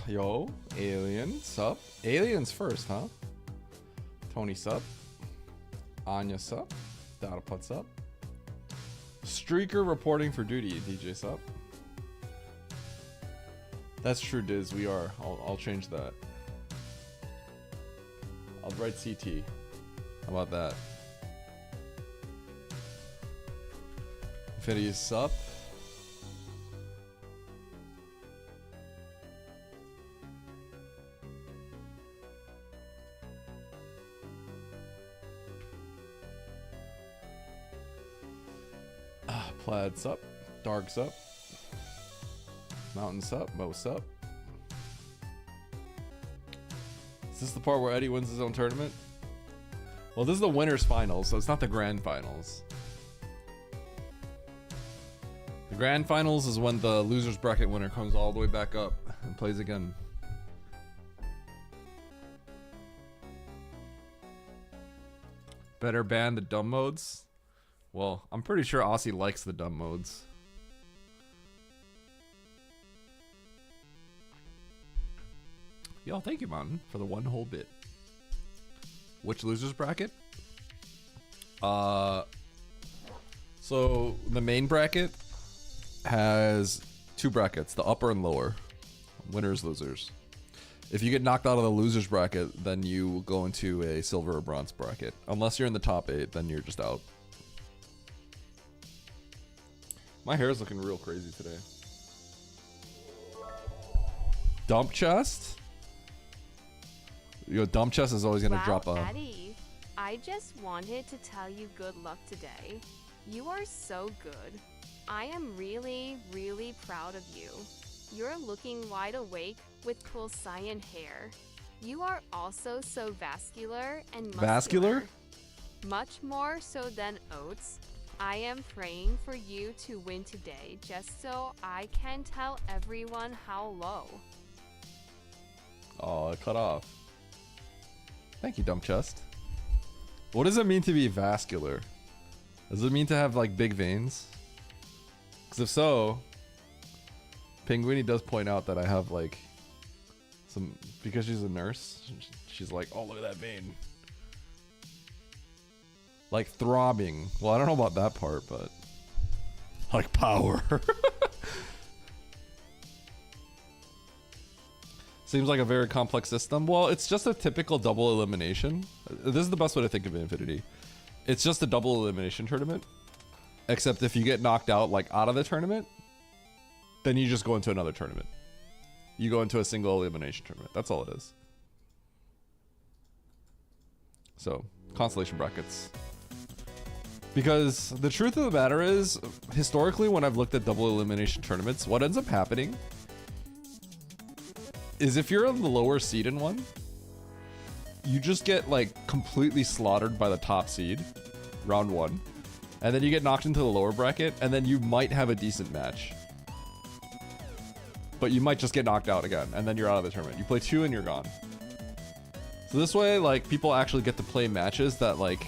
Yo, Alien, sup? Aliens first, huh? Tony, sup? Anya, sup? Dataput, sup? Streaker reporting for duty, DJ, sup? That's true, Diz, we are. I'll change that. I'll write CT. How about that? Infinity, sup? Plaid, sup? Dark, sup? Mountain, sup? Mo, sup? Is this the part where Eddie wins his own tournament? Well, this is the winner's finals, so it's not the grand finals. The grand finals is when the loser's bracket winner comes all the way back up and plays again. Better ban the dumb modes? Well, I'm pretty sure Aussie likes the dumb modes. Yo, thank you, Mountain, for the one whole bit. Which loser's bracket? So the main bracket has two brackets, the upper and lower. Winners, losers. If you get knocked out of the loser's bracket, then you go into a silver or bronze bracket. Unless you're in the top 8, then you're just out. My hair is looking real crazy today. Dump chest? Yo, dump chest is always gonna drop a... Eddie, I just wanted to tell you good luck today. You are so good. I am really, really proud of you. You're looking wide awake with cool cyan hair. You are also so vascular and muscular. Vascular? Much more so than Oats. I am praying for you to win today just so I can tell everyone how low. Oh, it cut off. Thank you, dump chest. What does it mean to be vascular? Does it mean to have like big veins? Because if so, Penguini does point out that I have like some, because she's a nurse, she's like, oh, look at that vein. Like throbbing. Well, I don't know about that part, but like power. Seems like a very complex system. Well, it's just a typical double elimination. This is the best way to think of Infinity. It's just a double elimination tournament. Except if you get knocked out like out of the tournament, then you just go into another tournament. You go into a single elimination tournament. That's all it is. So, constellation brackets. Because the truth of the matter is, historically when I've looked at double elimination tournaments, what ends up happening is if you're on the lower seed in one, you just get like completely slaughtered by the top seed, round 1. And then you get knocked into the lower bracket, and then you might have a decent match. But you might just get knocked out again, and then you're out of the tournament. You play 2 and you're gone. So this way, like, people actually get to play matches that, like,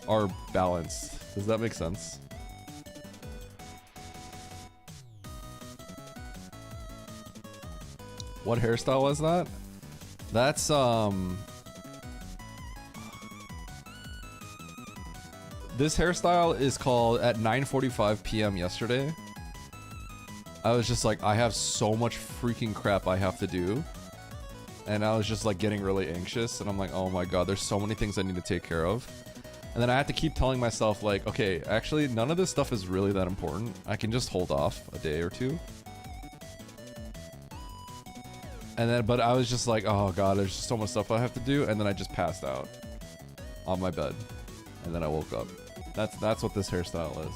are balanced. Does that make sense? What hairstyle was that? That's, this hairstyle is called at 9:45 p.m. yesterday. I was just like, I have so much freaking crap I have to do. And I was just like getting really anxious, and I'm like, oh my god, there's so many things I need to take care of. And then I had to keep telling myself like, okay, actually none of this stuff is really that important. I can just hold off a day or two. And then, but I was just like, oh god, there's just so much stuff I have to do, and then I just passed out on my bed. And then I woke up. That's what this hairstyle is.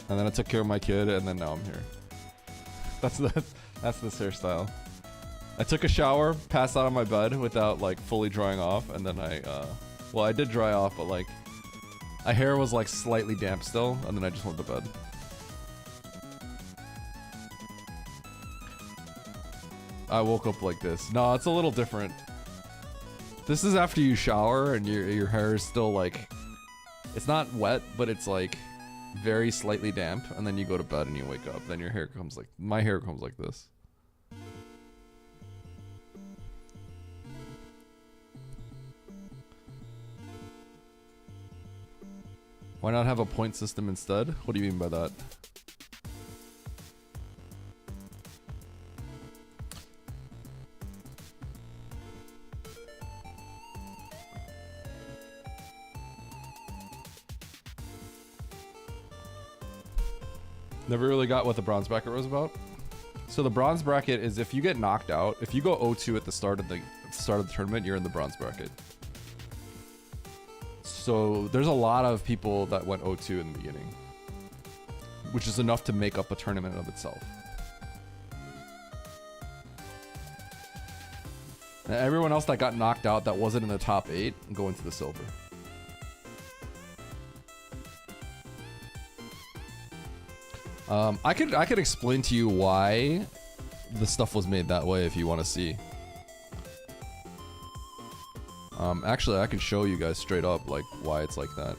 And then I took care of my kid, and then now I'm here. That's this hairstyle. I took a shower, passed out on my bed without like fully drying off, and then well, I did dry off, but like my hair was like slightly damp still, and then I just went to bed. I woke up like this. No, it's a little different. This is after you shower and your hair is still like, it's not wet, but it's like very slightly damp, and then you go to bed and you wake up. Then your hair comes like, my hair comes like this. Why not have a point system instead? What do you mean by that? Never really got what the bronze bracket was about. So the bronze bracket is if you get knocked out, if you go 0-2 at the start of the tournament, you're in the bronze bracket. So there's a lot of people that went 0-2 in the beginning, which is enough to make up a tournament of itself. And everyone else that got knocked out that wasn't in the top 8 go into the silver. I could explain to you why the stuff was made that way if you want to see. Actually, I can show you guys straight up like why it's like that.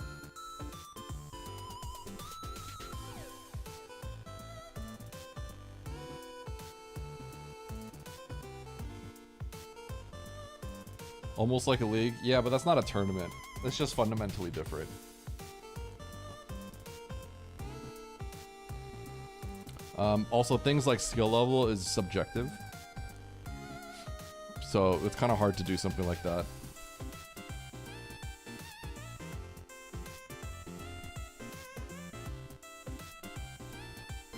Almost like a league? Yeah, but that's not a tournament. It's just fundamentally different. Also, things like skill level is subjective. So it's kind of hard to do something like that.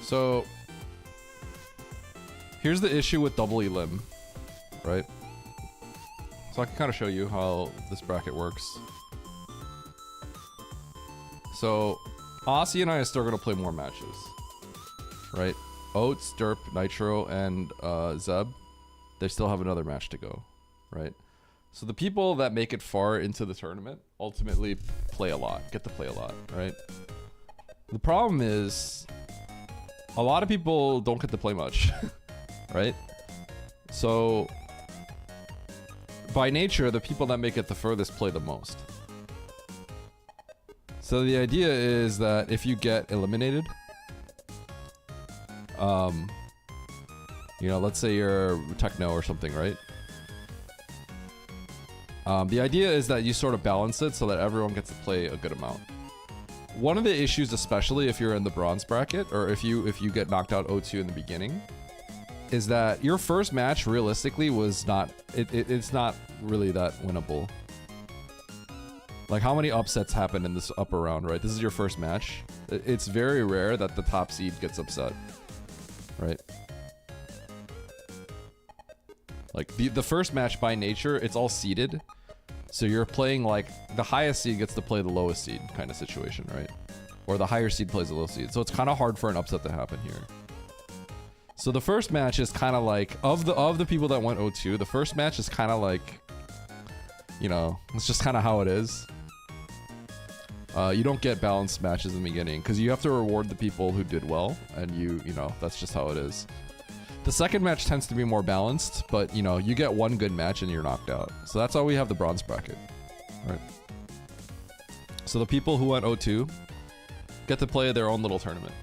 So here's the issue with double elim, right? So I can kind of show you how this bracket works. So Aussie and I are still going to play more matches, right? Oats, Derp, Nitro, and Zeb, they still have another match to go, right? So the people that make it far into the tournament ultimately play a lot, get to play a lot, right? The problem is a lot of people don't get to play much, right? So by nature, the people that make it the furthest play the most. So the idea is that if you get eliminated, you know, let's say you're techno or something, right? The idea is that you sort of balance it so that everyone gets to play a good amount. One of the issues, especially if you're in the bronze bracket, or if you get knocked out 0-2 in the beginning, is that your first match realistically was not, it's not really that winnable. Like, how many upsets happen in this upper round, right? This is your first match. It's very rare that the top seed gets upset, right? Like, the first match by nature, it's all seeded. So you're playing, like, the highest seed gets to play the lowest seed kind of situation, right? Or the higher seed plays the low seed. So it's kind of hard for an upset to happen here. So the first match is kind of like, of the people that went 0-2, the first match is kind of like, you know, it's just kind of how it is. You don't get balanced matches in the beginning because you have to reward the people who did well, and you know, that's just how it is. The second match tends to be more balanced, but you know, you get one good match and you're knocked out. So that's why we have the bronze bracket, right? So the people who went 0-2 get to play their own little tournament.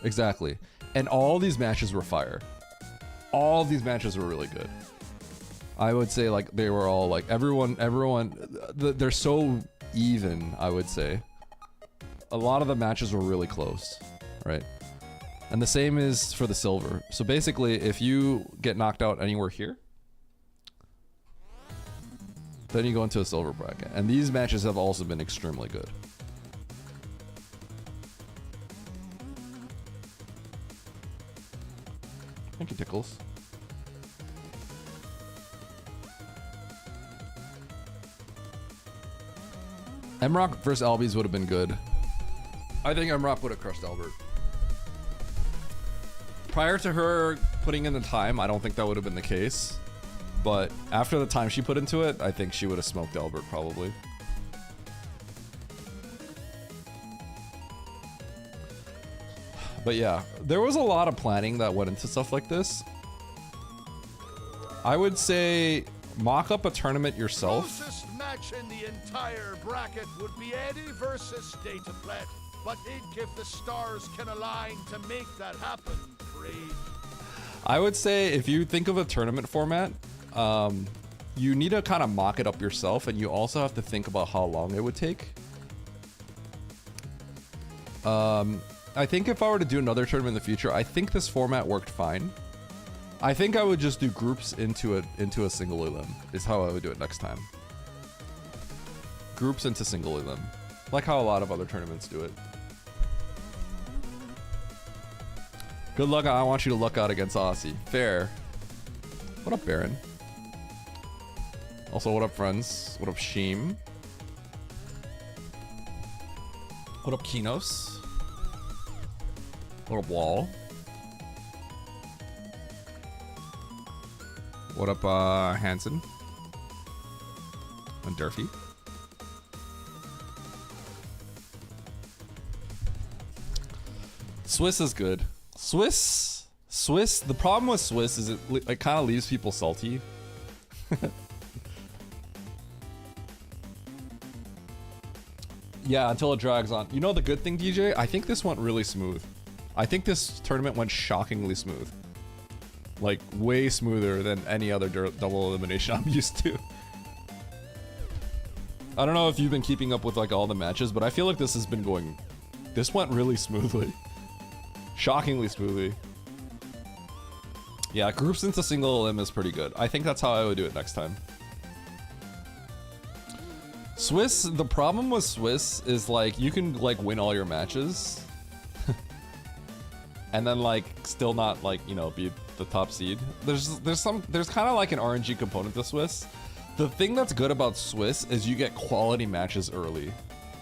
Exactly. And all these matches were fire. All these matches were really good. I would say, like, they were all, like, everyone, they're so even, I would say. A lot of the matches were really close, right? And the same is for the silver. So basically, if you get knocked out anywhere here, then you go into a silver bracket. And these matches have also been extremely good. Thank you, Tickles. Mrock versus Albies would have been good. I think Mrock would have crushed Albert. Prior to her putting in the time, I don't think that would have been the case. But after the time she put into it, I think she would have smoked Albert probably. But yeah, there was a lot of planning that went into stuff like this. I would say mock up a tournament yourself. Closest match in the entire bracket would be Eddie versus Dataplet. But if the stars can align to make that happen, great. I would say if you think of a tournament format, you need to kind of mock it up yourself, and you also have to think about how long it would take. I think if I were to do another tournament in the future, I think this format worked fine. I think I would just do groups into a single elim, is how I would do it next time. Groups into single elim, like how a lot of other tournaments do it. Good luck. I want you to luck out against Aussie. Fair. What up, Baron? Also, what up, friends? What up, Sheem? What up, Kinos? What up, Wall? What up, Hanson? And Durfee? Swiss is good. Swiss, the problem with Swiss is it kind of leaves people salty. Yeah, until it drags on. You know the good thing, DJ? I think this went really smooth. I think this tournament went shockingly smooth. Like, way smoother than any other double elimination I'm used to. I don't know if you've been keeping up with like all the matches, but I feel like this has been going... This went really smoothly. Shockingly smoothly. Yeah, groups into single elim is pretty good. I think that's how I would do it next time. Swiss, the problem with Swiss is like you can like win all your matches and then like still not like, you know, be the top seed. There's kind of like an RNG component to Swiss. The thing that's good about Swiss is you get quality matches early.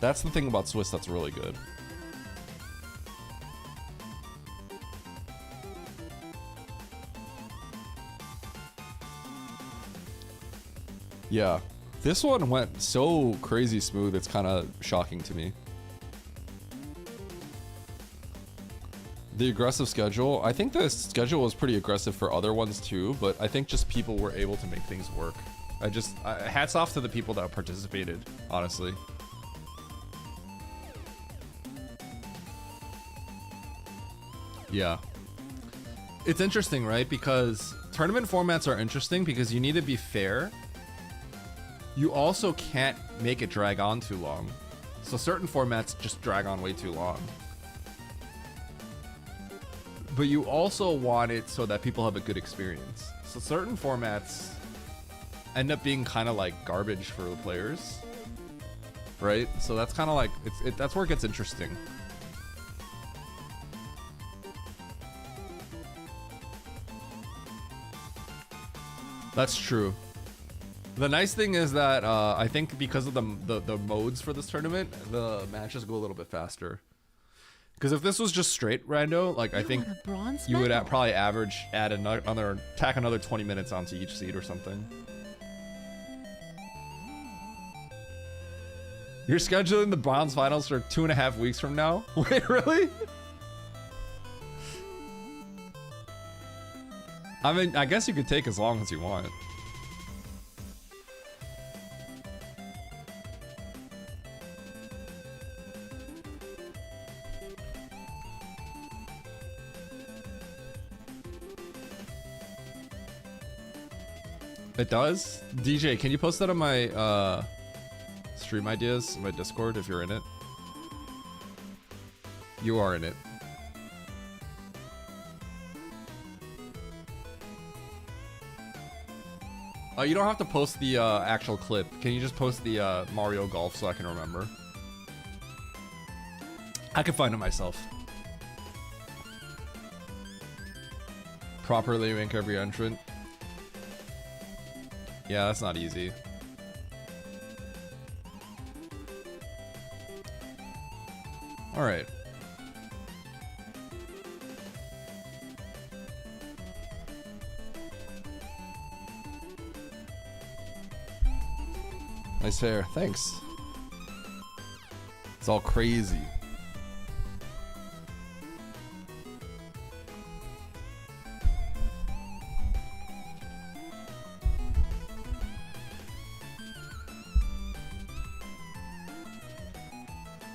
That's the thing about Swiss that's really good. Yeah. This one went so crazy smooth, it's kind of shocking to me. The aggressive schedule, I think the schedule was pretty aggressive for other ones too, but I think just people were able to make things work. Hats off to the people that participated, honestly. Yeah. It's interesting, right? Because tournament formats are interesting because you need to be fair. You also can't make it drag on too long. So certain formats just drag on way too long. But you also want it so that people have a good experience. So certain formats end up being kind of like garbage for the players. Right? So that's kind of like, that's where it gets interesting. That's true. The nice thing is that I think because of the modes for this tournament, the matches go a little bit faster. Because if this was just straight rando, like I think you would probably add another 20 minutes onto each seed or something. You're scheduling the bronze finals for 2.5 weeks from now? Wait, really? I mean, I guess you could take as long as you want. It does? DJ, can you post that on my stream ideas, my Discord, if you're in it? You are in it. You don't have to post the actual clip. Can you just post the Mario Golf so I can remember? I can find it myself. Properly rank every entrant. Yeah, that's not easy. All right. Nice hair. Thanks. It's all crazy.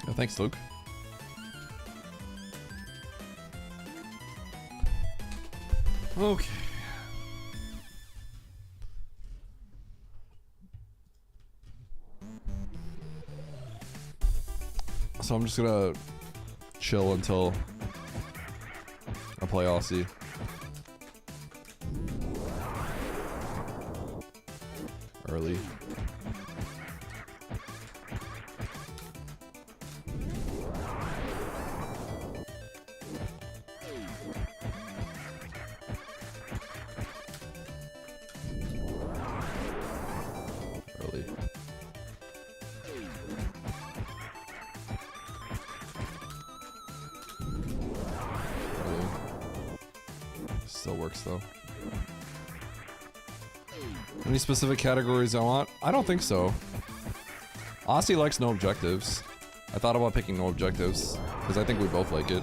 Oh, thanks, Luke. Okay. So I'm just gonna chill until I play Aussie. Early. Early. Early. Still works though. Any specific categories I want? I don't think so. Aussie likes no objectives. I thought about picking no objectives, because I think we both like it.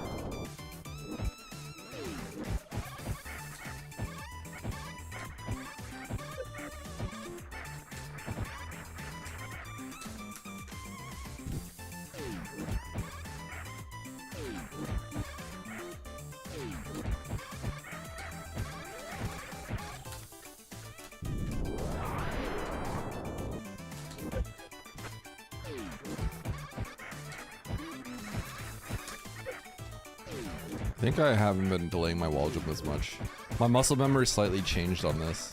I think I haven't been delaying my wall jump as much. My muscle memory slightly changed on this.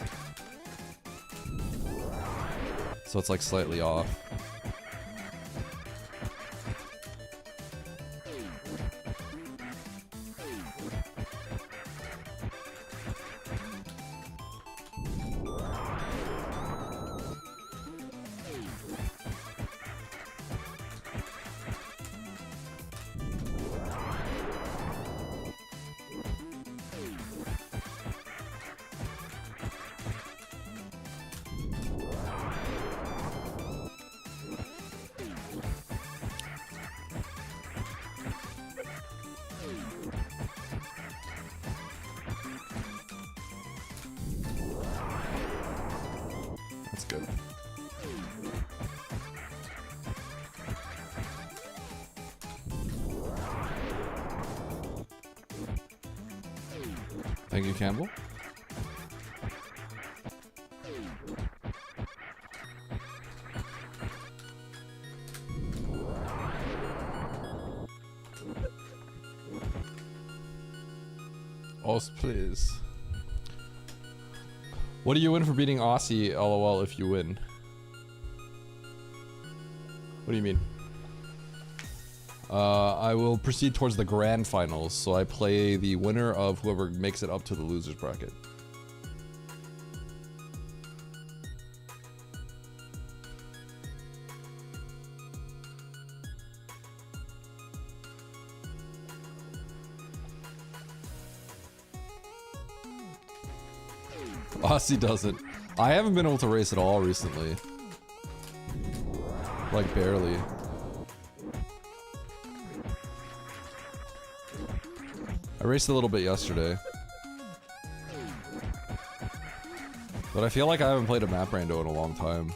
So it's like slightly off. That's good. Thank you, Campbell. Os, please. What do you win for beating Aussie? LOL if you win. What do you mean? I will proceed towards the grand finals, so I play the winner of whoever makes it up to the losers bracket. Aussie doesn't. I haven't been able to race at all recently. Like, barely. I raced a little bit yesterday. But I feel like I haven't played a map rando in a long time.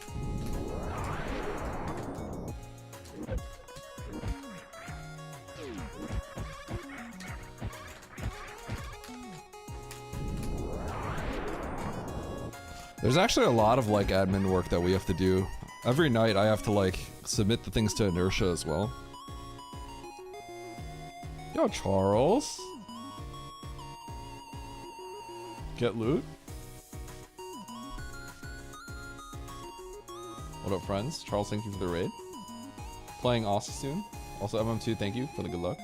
There's actually a lot of like admin work that we have to do. Every night I have to like submit the things to Inertia as well. Yo, Charles. Get loot. What up, friends? Charles, thank you for the raid. Playing Aussie soon. Also, MM2, thank you for the good luck.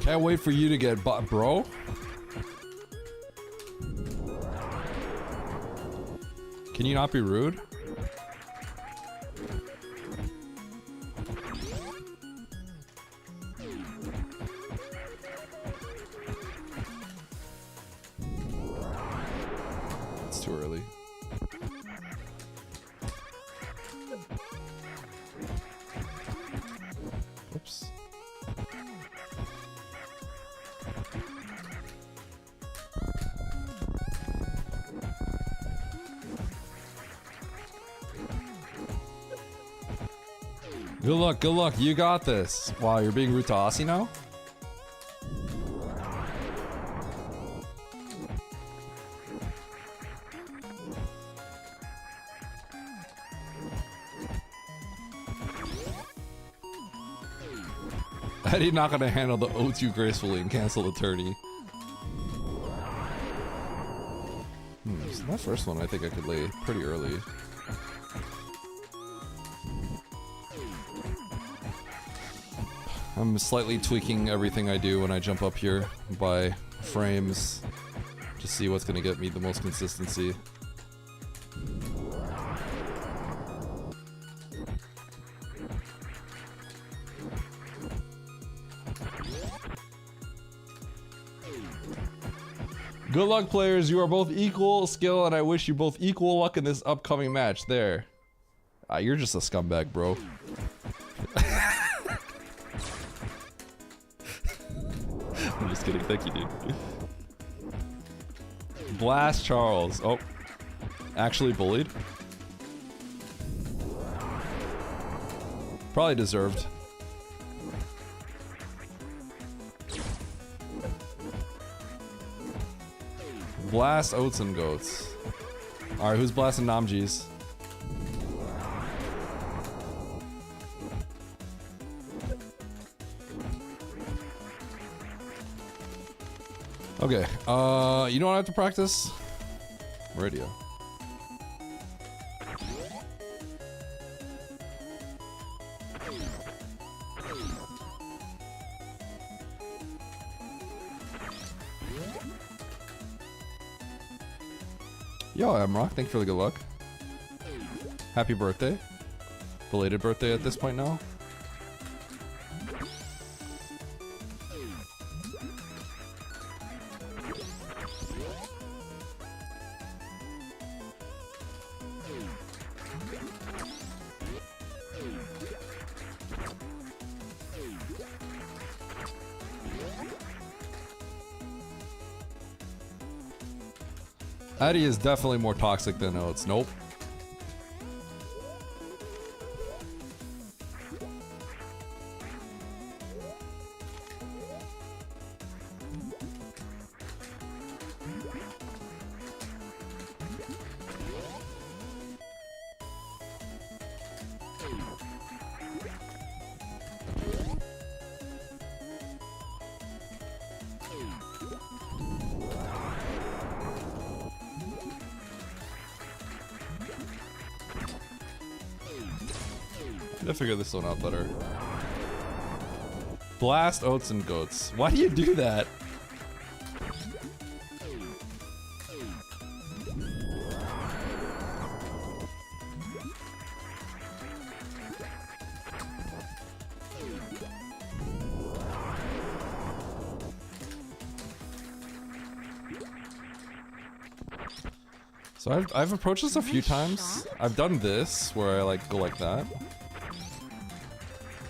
Can't wait for you to get bought, bro. Can you not be rude? It's too early. Oops. Good luck, good luck. You got this. Wow, you're being rude to Aussie now? Eddie not gonna handle the O2 gracefully and cancel the tourney. So that first one I think I could lay pretty early. I'm slightly tweaking everything I do when I jump up here by frames to see what's gonna get me the most consistency. Good luck, players. You are both equal skill, and I wish you both equal luck in this upcoming match. There. You're just a scumbag, bro. I'm just kidding. Thank you, dude. Blast Charles. Oh. Actually bullied. Probably deserved. Blast Oats and Goats. Alright, who's blasting Namjees? Okay, you know what I have to practice? Radio. Yo, Amrock, thank you for the good luck. Happy birthday. Belated birthday at this point now. Eddie is definitely more toxic than Oats. Nope. I figure this one out better. Blast Oats and Goats. Why do you do that? So I've approached this a few times. I've done this where I like go like that.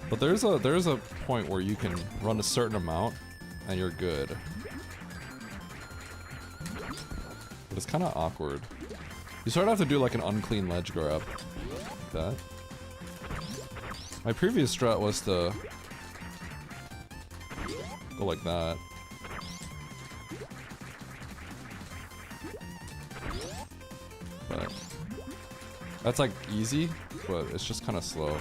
But there's a point where you can run a certain amount and you're good. But it's kind of awkward. You sort of have to do like an unclean ledge grab. Like that. My previous strat was to go like that. But that's like easy, but it's just kind of slow.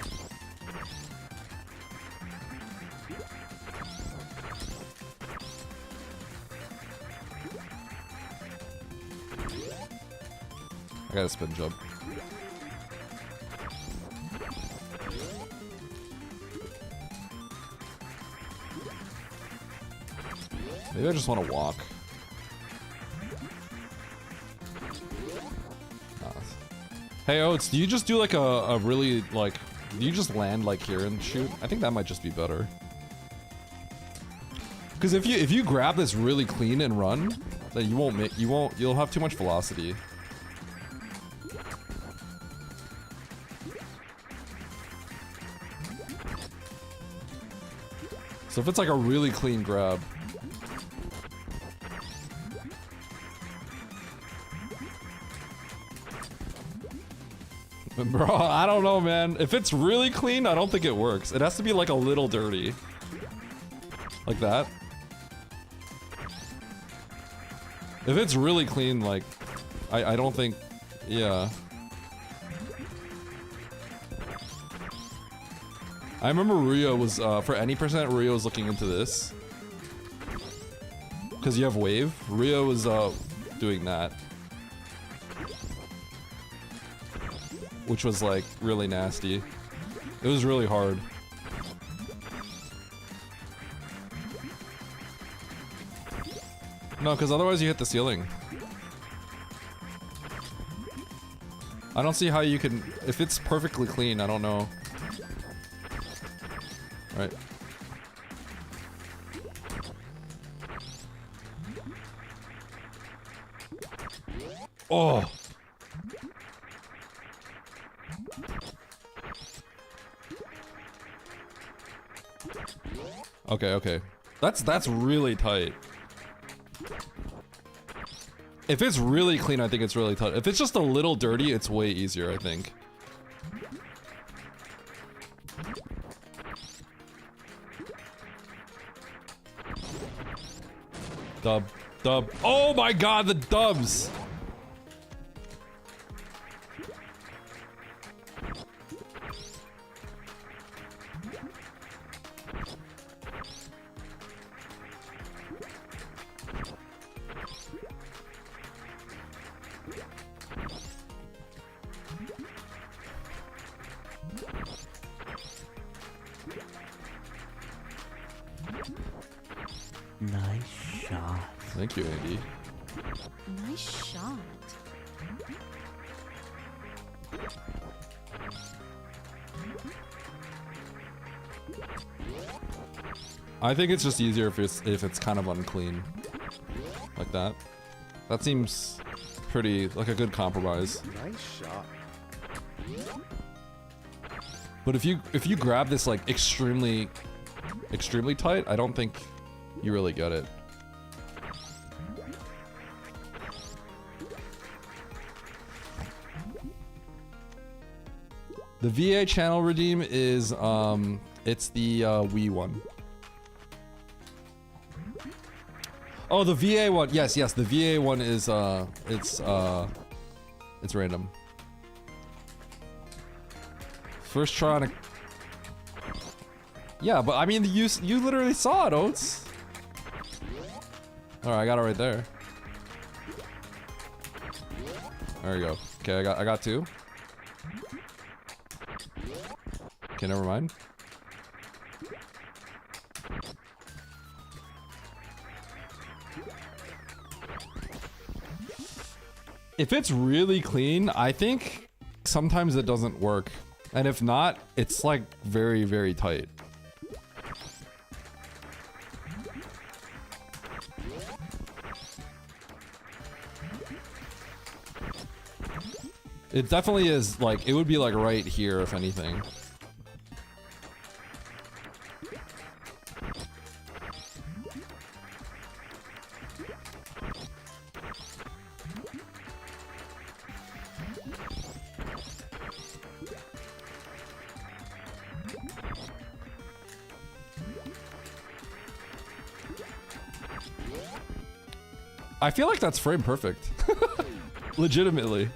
I got a spin jump. Maybe I just want to walk. Hey Oats, do you just do like a really like, do you just land like here and shoot? I think that might just be better. Because if you grab this really clean and run, then you'll have too much velocity. So if it's like a really clean grab. Bro, I don't know, man. If it's really clean, I don't think it works. It has to be like a little dirty. Like that. If it's really clean, like, I don't think, yeah. I remember Rio was, for any percent, Rio was looking into this. Because you have wave. Rio was, doing that. Which was, like, really nasty. It was really hard. No, because otherwise you hit the ceiling. I don't see how you can... If it's perfectly clean, I don't know. Right. Oh! Okay, okay. That's really tight. If it's really clean, I think it's really tight. If it's just a little dirty, it's way easier, I think. Dub. Dub. Oh my god, the dubs! Nice shot. Thank you, Andy. Nice shot. I think it's just easier if it's kind of unclean. Like that. That seems pretty like a good compromise. Nice shot. But if you grab this like extremely tight, I don't think you really get it. The VA channel redeem is it's the Wii one. Oh, the VA one. Yes, the VA one is it's random. First try on a... Yeah, but I mean, you literally saw it, Oats. Alright, I got it right there. There you go. Okay, I got two. Okay, never mind. If it's really clean, I think sometimes it doesn't work. And if not, it's like very, very tight. It definitely is like, it would be like right here if anything. I feel like that's frame perfect. Legitimately.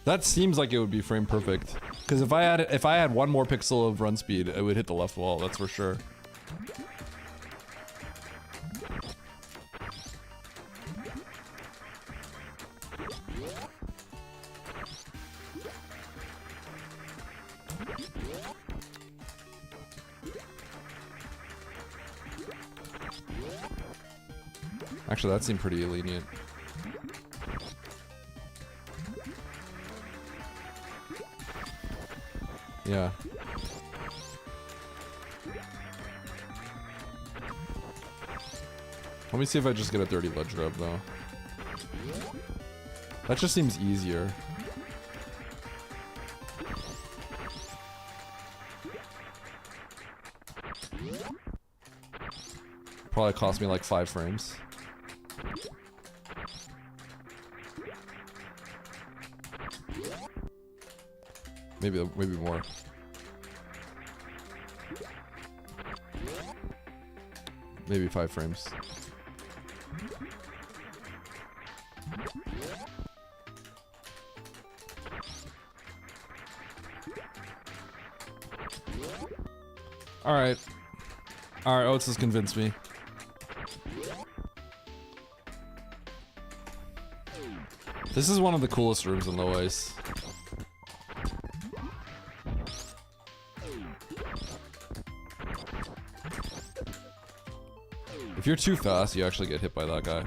That seems like it would be frame perfect. Because if I had one more pixel of run speed, it would hit the left wall, that's for sure. Actually, that seemed pretty lenient. Yeah. Let me see if I just get a dirty ledge grab though. That just seems easier. Probably cost me like 5 frames. Maybe more. Maybe 5 frames. Alright. Alright, Oates has convinced me. This is one of the coolest rooms in Low Ice. If you're too fast, you actually get hit by that guy.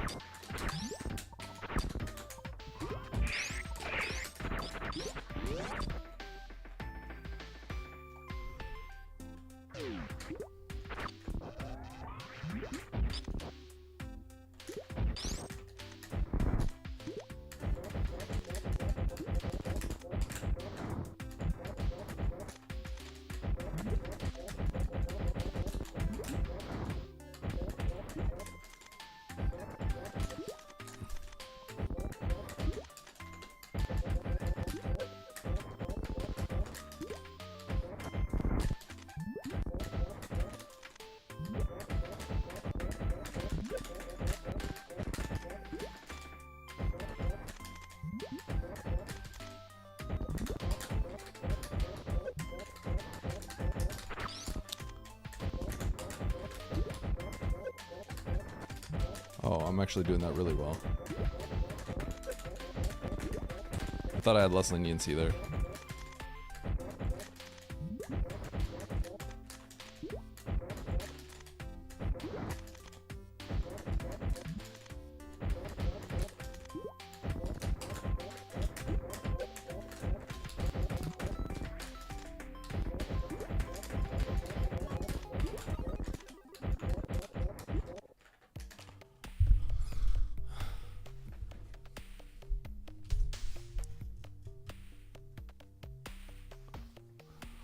Oh, I'm actually doing that really well. I thought I had less leniency there.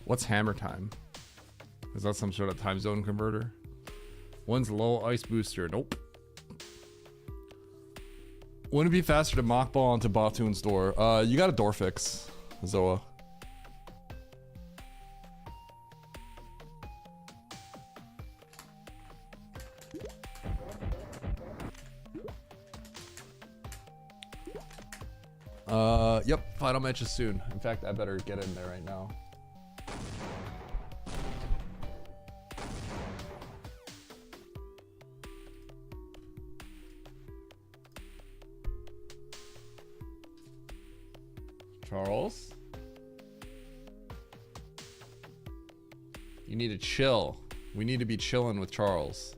What's hammer time? Is that some sort of time zone converter? One's low ice booster. Nope. Wouldn't it be faster to mock ball onto Batoon's door? You got a door fix, Zoa. Yep, final match is soon. In fact, I better get in there right now. Charles? You need to chill. We need to be chilling with Charles.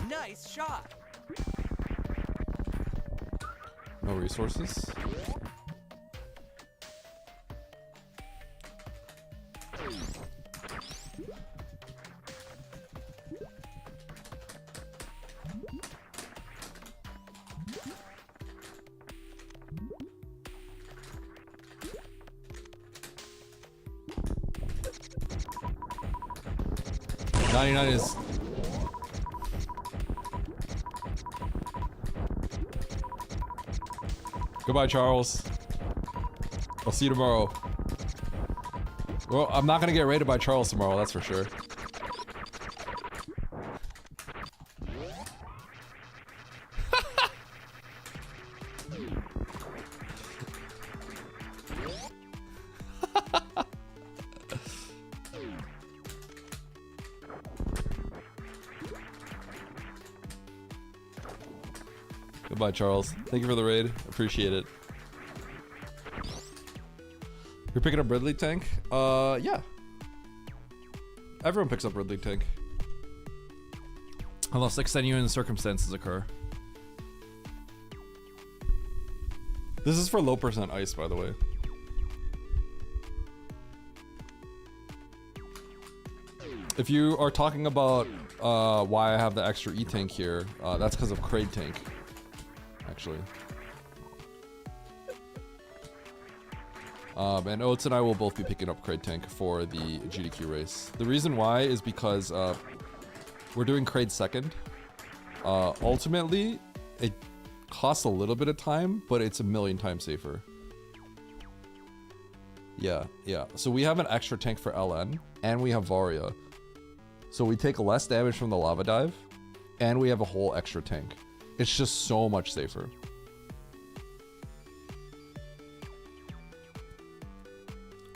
Nice shot. No resources. Is goodbye, Charles. I'll see you tomorrow. Well, I'm not gonna get raided by Charles tomorrow, that's for sure. Goodbye, Charles. Thank you for the raid. Appreciate it. You're picking up Ridley Tank? Yeah. Everyone picks up Ridley Tank. Unless extenuating circumstances occur. This is for low percent ice, by the way. If you are talking about why I have the extra E-Tank here, that's because of Kraid Tank, actually. And Oates and I will both be picking up Kraid Tank for the GDQ race. The reason why is because we're doing Kraid second. Ultimately, it costs a little bit of time, but it's a million times safer. Yeah. So we have an extra tank for LN, and we have Varia. So we take less damage from the lava dive, and we have a whole extra tank. It's just so much safer.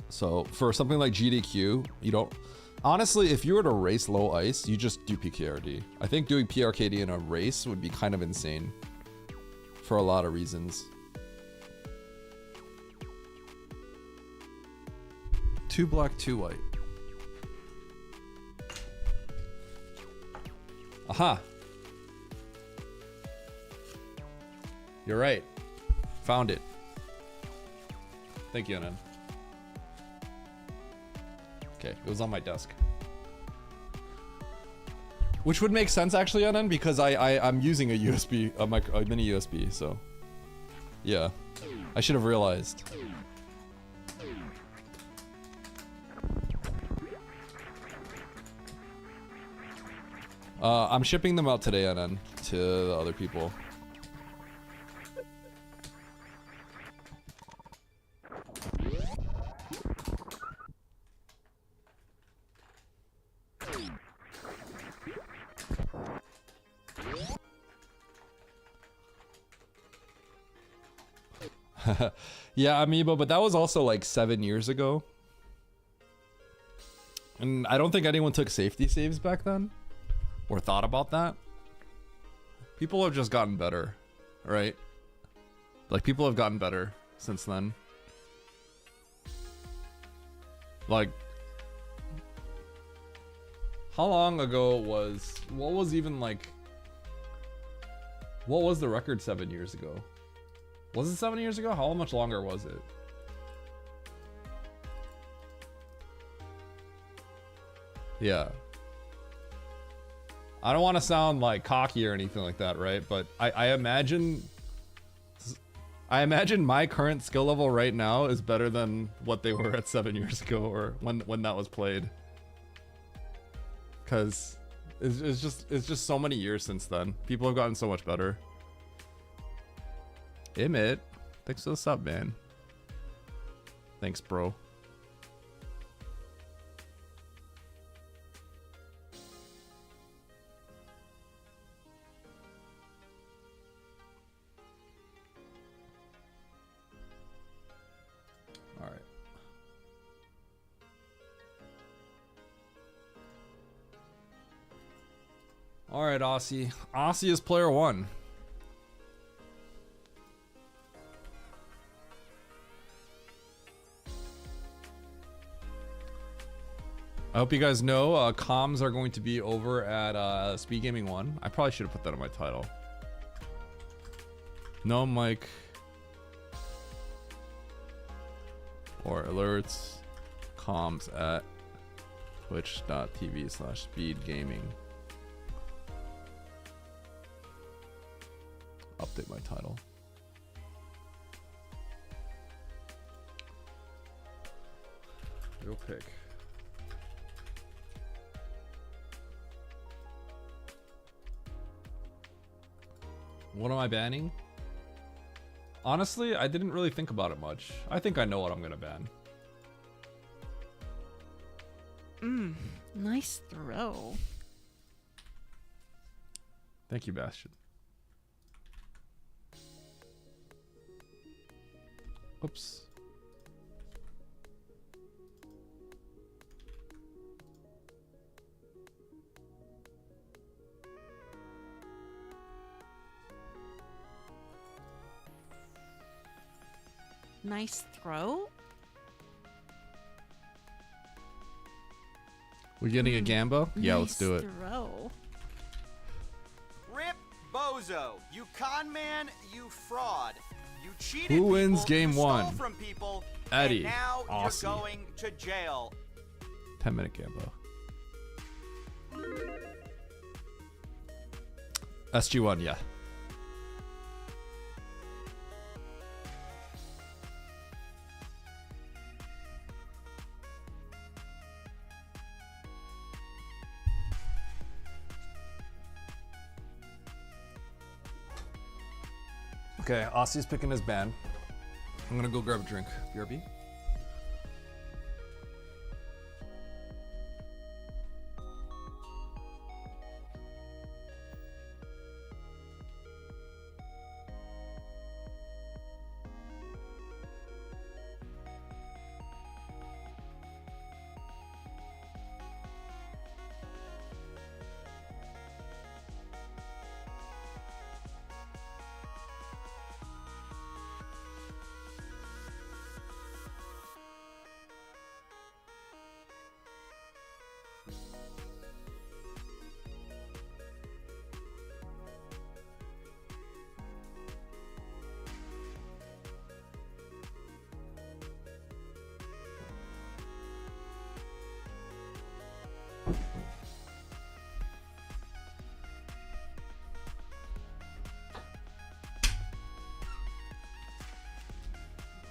So for something like GDQ, you don't... Honestly, if you were to race low ice, you just do PKRD. I think doing PRKD in a race would be kind of insane. For a lot of reasons. 2 black, 2 white. Aha! You're right. Found it. Thank you, Anan. Okay, it was on my desk. Which would make sense actually, Anan, because I'm using a USB, a mini USB, so yeah, I should have realized. I'm shipping them out today, Anan, to the other people. Yeah, Amiibo, but that was also like 7 years ago. And I don't think anyone took safety saves back then. Or thought about that. People have just gotten better, right? Like, people have gotten better since then. Like, how long ago was... What was even like... What was the record 7 years ago? Was it 7 years ago? How much longer was it? Yeah. I don't want to sound like cocky or anything like that, right? But I imagine my current skill level right now is better than what they were at 7 years ago, or when that was played. Cause it's just so many years since then. People have gotten so much better. Emmett, thanks for the sub, man. Thanks, bro. All right. All right, Aussie. Aussie is player 1. I hope you guys know comms are going to be over at Speed Gaming 1. I probably should have put that on my title. No mic or alerts comms at twitch.tv/speedgaming. Update my title. Real pick. What am I banning? Honestly, I didn't really think about it much. I think I know what I'm gonna ban. Nice throw. Thank you, Bastion. Oops. Nice throw. We're getting a Gambo? Yeah, let's do it. Throw. bozo. You con man, you fraud. You cheated Who wins people, game you stole one? from people, Eddie. and now Aussie. you're going to jail. 10-minute Gambo. SG1, yeah. Okay, Aussie's picking his band. I'm gonna go grab a drink. BRB?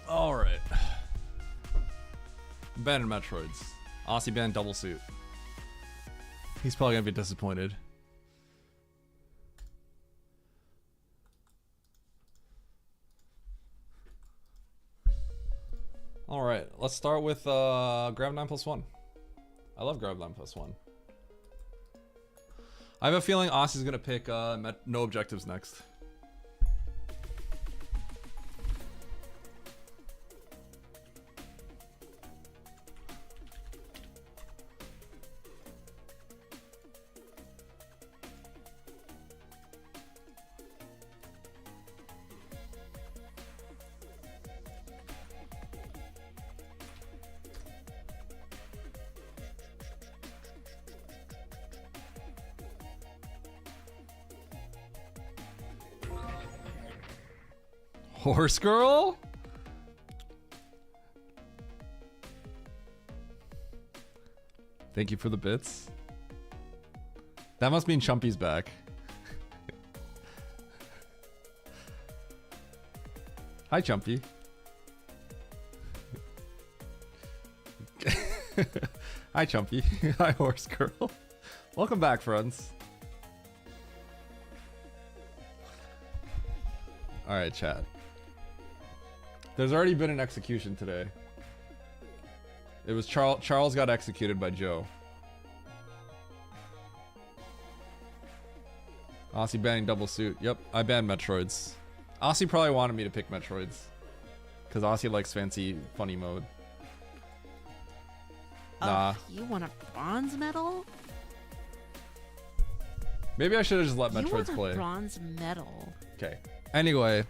All right. Banning Metroids. Aussie banned double suit. He's probably gonna be disappointed. All right, let's start with grab 9+1. I love grab 9+1. I have a feeling Aussie's gonna pick no objectives next. Horse girl? Thank you for the bits. That must mean Chumpy's back. Hi, Chumpy. Hi, Chumpy. Hi, horse girl. Welcome back, friends. All right, chat. There's already been an execution today. It was Charles got executed by Joe. Aussie banning double suit. Yep, I banned Metroids. Aussie probably wanted me to pick Metroids. Because Aussie likes fancy, funny mode. Nah. You want a bronze medal? Maybe I should have just let You Metroids want a play. bronze medal? Okay. Anyway.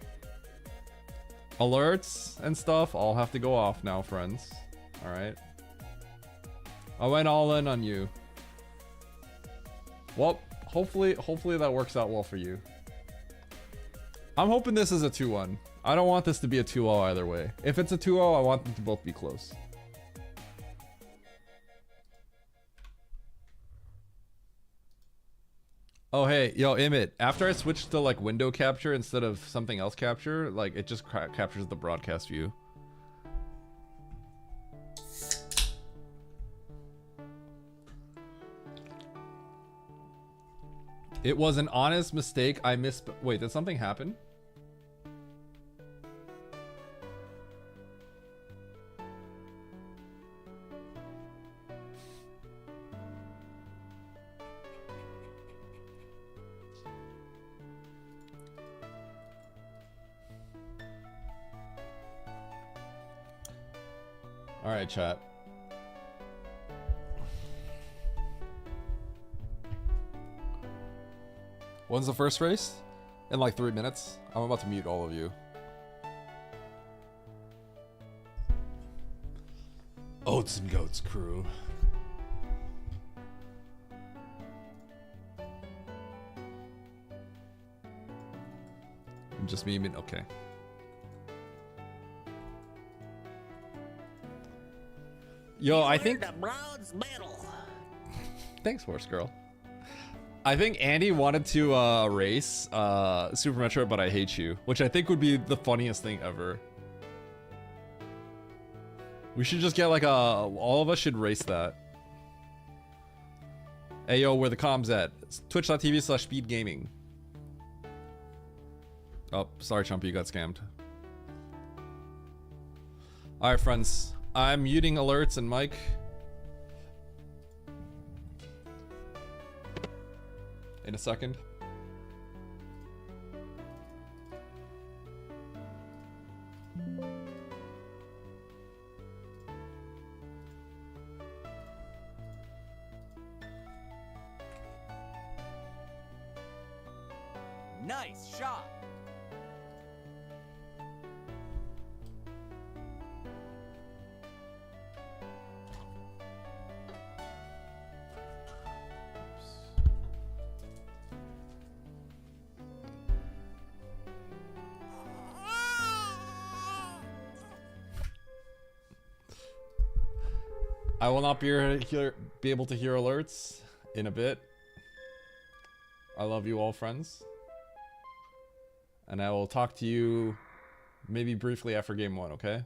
Alerts and stuff all have to go off now, friends. Alright. I went all in on you. Well, hopefully that works out well for you. I'm hoping this is a 2-1. I don't want this to be a 2-0 either way. If it's a 2-0, I want them to both be close. Oh hey, yo Emmett, after I switched to like window capture instead of something else capture, like it just captures the broadcast view. It was an honest mistake. I wait, did something happen? All right, chat. When's the first race? In like 3 minutes. I'm about to mute all of you. Oats and Goats crew. Just me, okay. Yo, I think. The bronze medal. Thanks, horse girl. I think Andy wanted to race Super Metroid, but I hate you, which I think would be the funniest thing ever. We should just get like all of us should race that. Hey yo, where the comms at? Twitch.tv/speedgaming. Oh, sorry, Chumpy, you got scammed. Alright, friends. I'm muting alerts and mic. In a second. Nice shot. I will not be able to hear alerts in a bit. I love you all, friends. And I will talk to you maybe briefly after game 1, okay?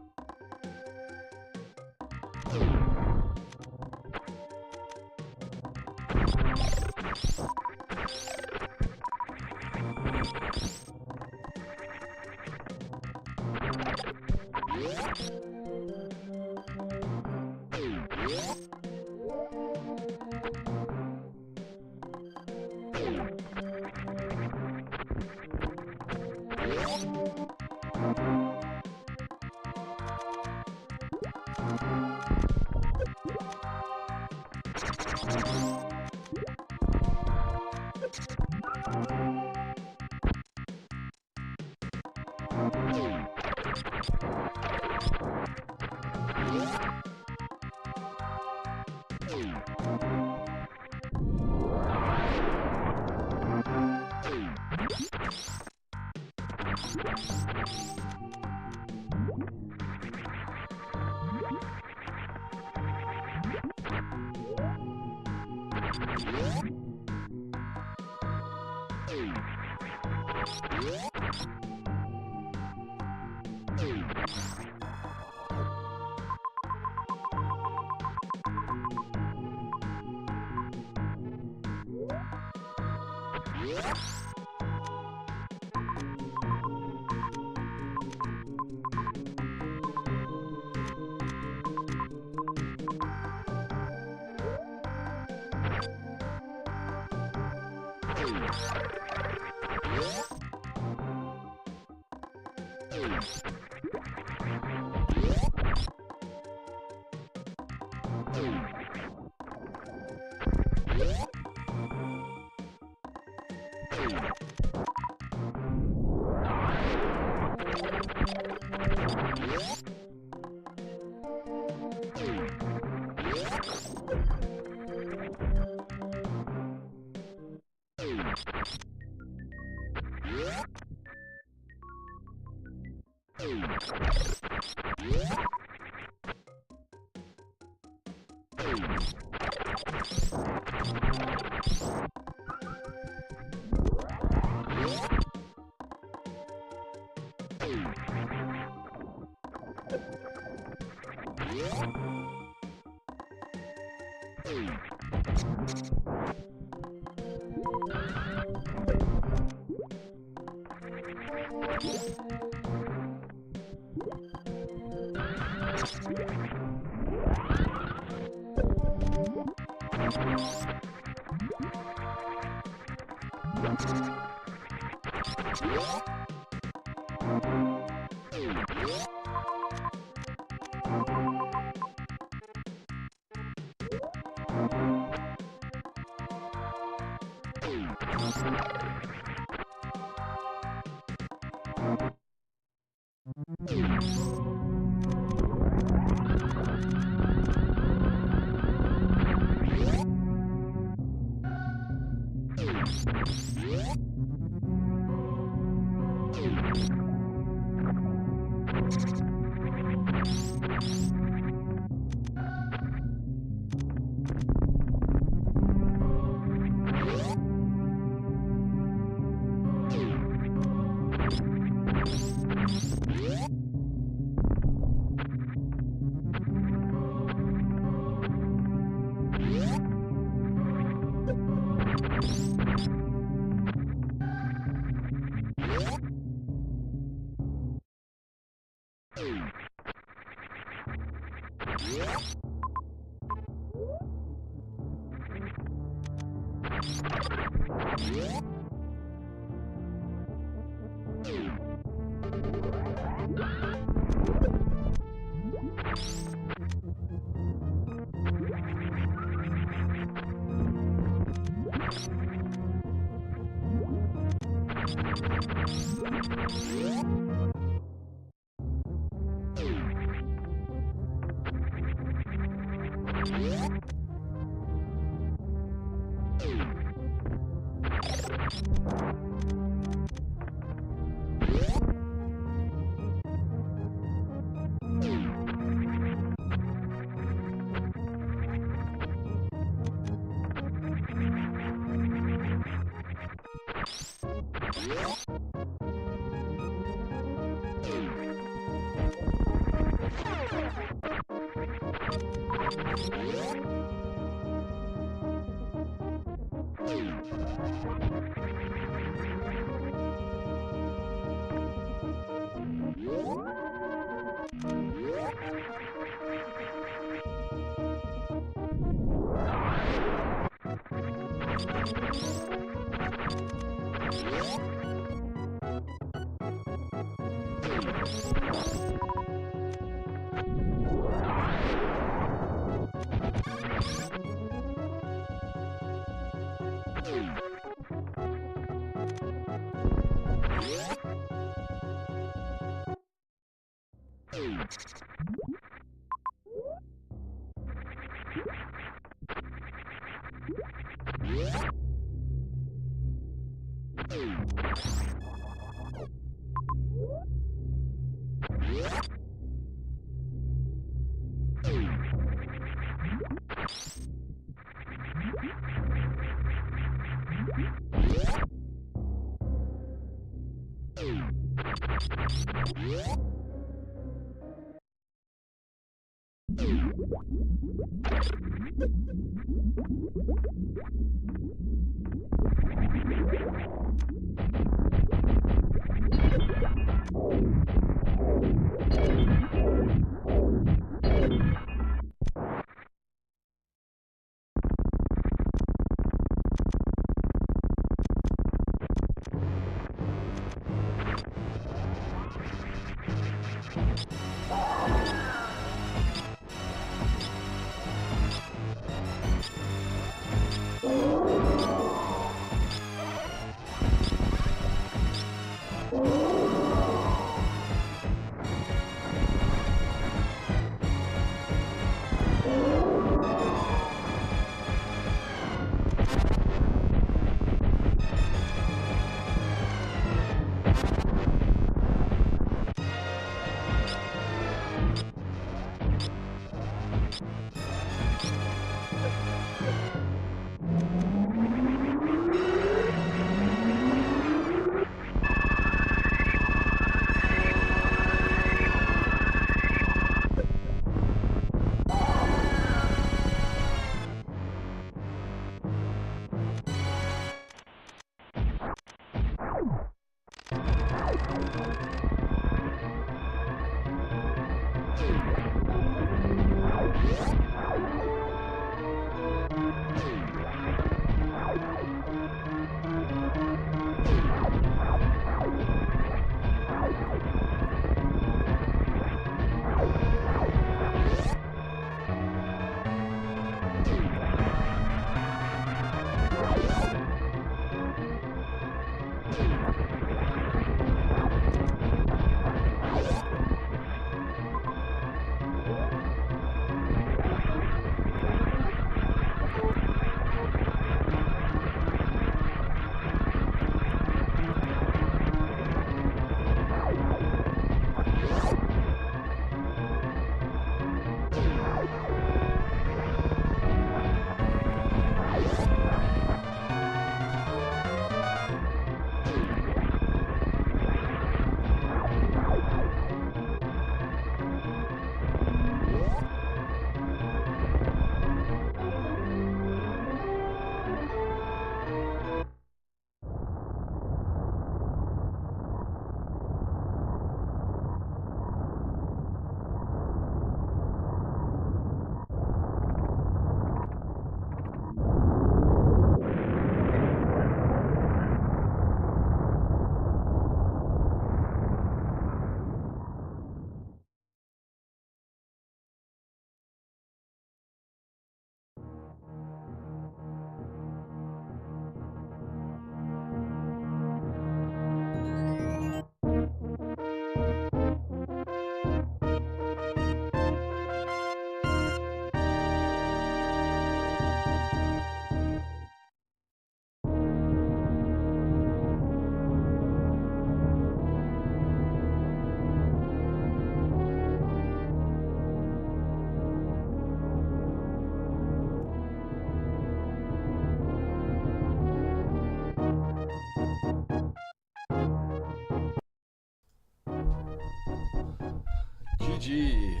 GG.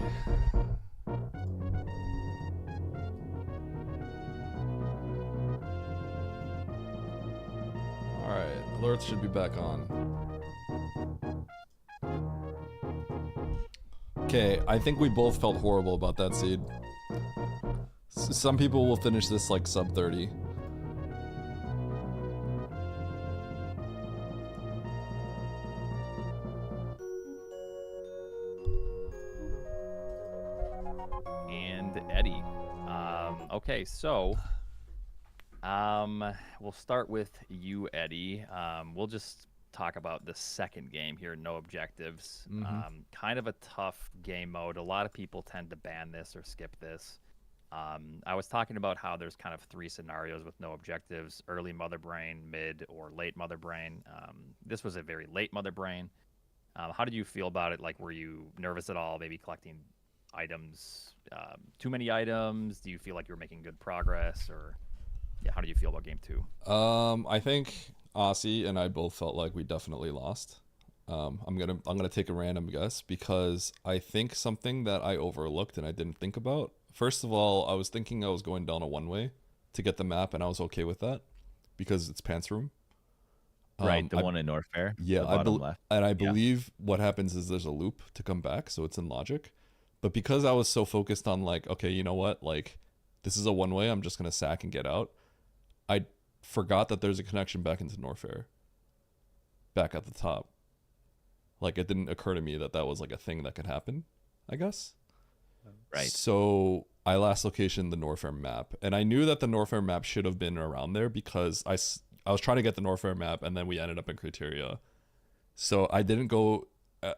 Alright, alerts should be back on. Okay, I think we both felt horrible about that seed. Some people will finish this like sub 30. And Eddie. Okay, so we'll start with you, Eddie. We'll just talk about the second game here, no objectives. Kind of a tough game mode. A lot of people tend to ban this or skip this. I was talking about how there's kind of 3 scenarios with no objectives: early Mother Brain, mid, or late Mother Brain. This was a very late Mother Brain. How did you feel about it? Like, were you nervous at all, maybe collecting items, too many items? Do you feel like you were making good progress? Or yeah, how do you feel about game 2? I think Aussie and I both felt like we definitely lost. I'm gonna take a random guess because I think something that I overlooked and I didn't think about. First of all, I was thinking I was going down a one-way to get the map, and I was okay with that because it's pants room. Right, the one in Norfair. Yeah, the bottom left. And I believe what happens is there's a loop to come back, so it's in logic. But because I was so focused on like, okay, you know what, like this is a one-way, I'm just gonna sack and get out, I forgot that there's a connection back into Norfair, back at the top. Like, it didn't occur to me that that was like a thing that could happen, I guess. Right. So I last location the Norfair map, and I knew that the Norfair map should have been around there because I was trying to get the Norfair map, and then we ended up in Criteria. So I didn't go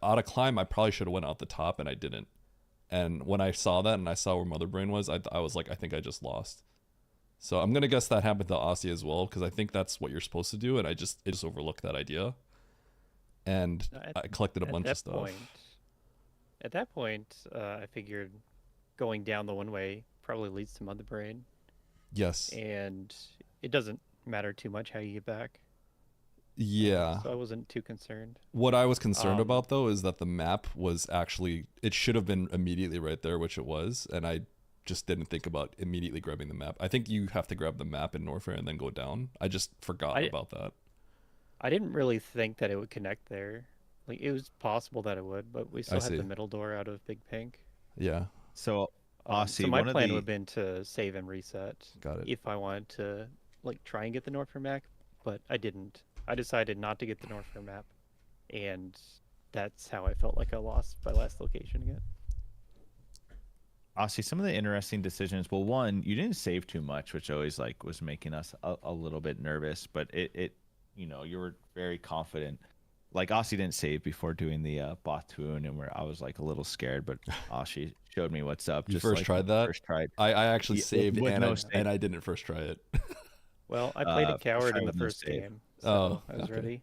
out of climb. I probably should have went out the top, and I didn't. And when I saw that and I saw where Mother Brain was, I was like, I think I just lost. So I'm gonna guess that happened to Aussie as well, because I think that's what you're supposed to do, and I just overlooked that idea. And I collected a bunch of stuff. At that point, I figured going down the one way probably leads to Mother Brain. Yes. And it doesn't matter too much how you get back. Yeah. So I wasn't too concerned. What I was concerned about, though, is that the map was actually, it should have been immediately right there, which it was, and I just didn't think about immediately grabbing the map. I think you have to grab the map in Norfair and then go down. I just forgot about that. I didn't really think that it would connect there. Like, it was possible that it would, but we still had the middle door out of Big Pink. Yeah. So, Aussie, so my plan would have been to save and reset. Got it. If I wanted to, like, try and get the Norfair map, but I didn't. I decided not to get the Norfair map, and that's how I felt like I lost my last location again. Aussie, some of the interesting decisions. Well, one, you didn't save too much, which always like was making us a little bit nervous. But it, you know, you were very confident. Like, Aussie didn't save before doing the Bo3, and where I was like a little scared, but Aussie showed me what's up. You just first like tried that? First tried. I actually saved no and I didn't first try it. Well, I played a coward in the first game, so I was ready.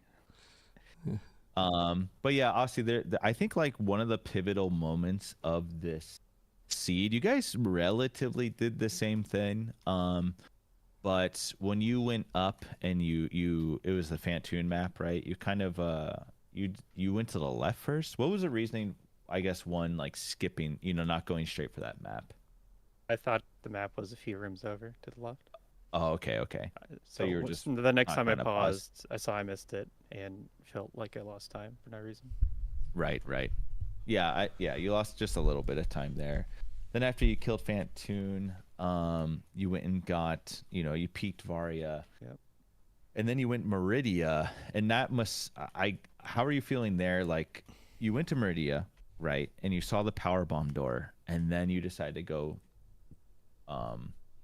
But yeah, Aussie, I think like one of the pivotal moments of this seed, you guys relatively did the same thing. But when you went up and it was the Fantoon map, right? You kind of you went to the left first. What was the reasoning? I guess one, like skipping, not going straight for that map. I thought the map was a few rooms over to the left. Oh, okay. So you were just the next time I paused, I saw I missed it and felt like I lost time for no reason. Right. Yeah, you lost just a little bit of time there. Then after you killed Fantoon, you went and got, you peaked Varia. Yep. And then you went Meridia, and that how are you feeling there? Like, you went to Meridia, right? And you saw the power bomb door, and then you decided to go, oh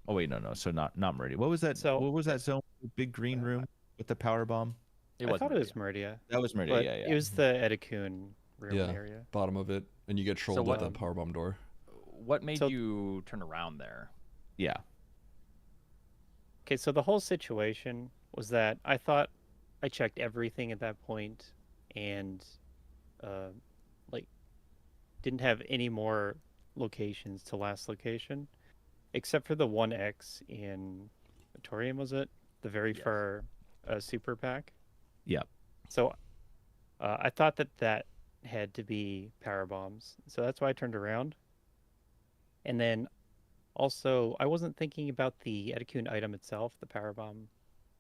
wait, no. So not Meridia. What was that? What was that zone? Big green room with the power bomb? I thought it was Meridia. That was Meridia, yeah. It was the Edikun room area. Bottom of it, and you get trolled with the power bomb door. What made you turn around there? Yeah. Okay, so the whole situation was that I thought I checked everything at that point and didn't have any more locations to last location except for the 1X in Torium, was it? The very far super pack? Yep. So I thought that had to be power bombs. So that's why I turned around. And then also, I wasn't thinking about the Edikun item itself, the power bomb,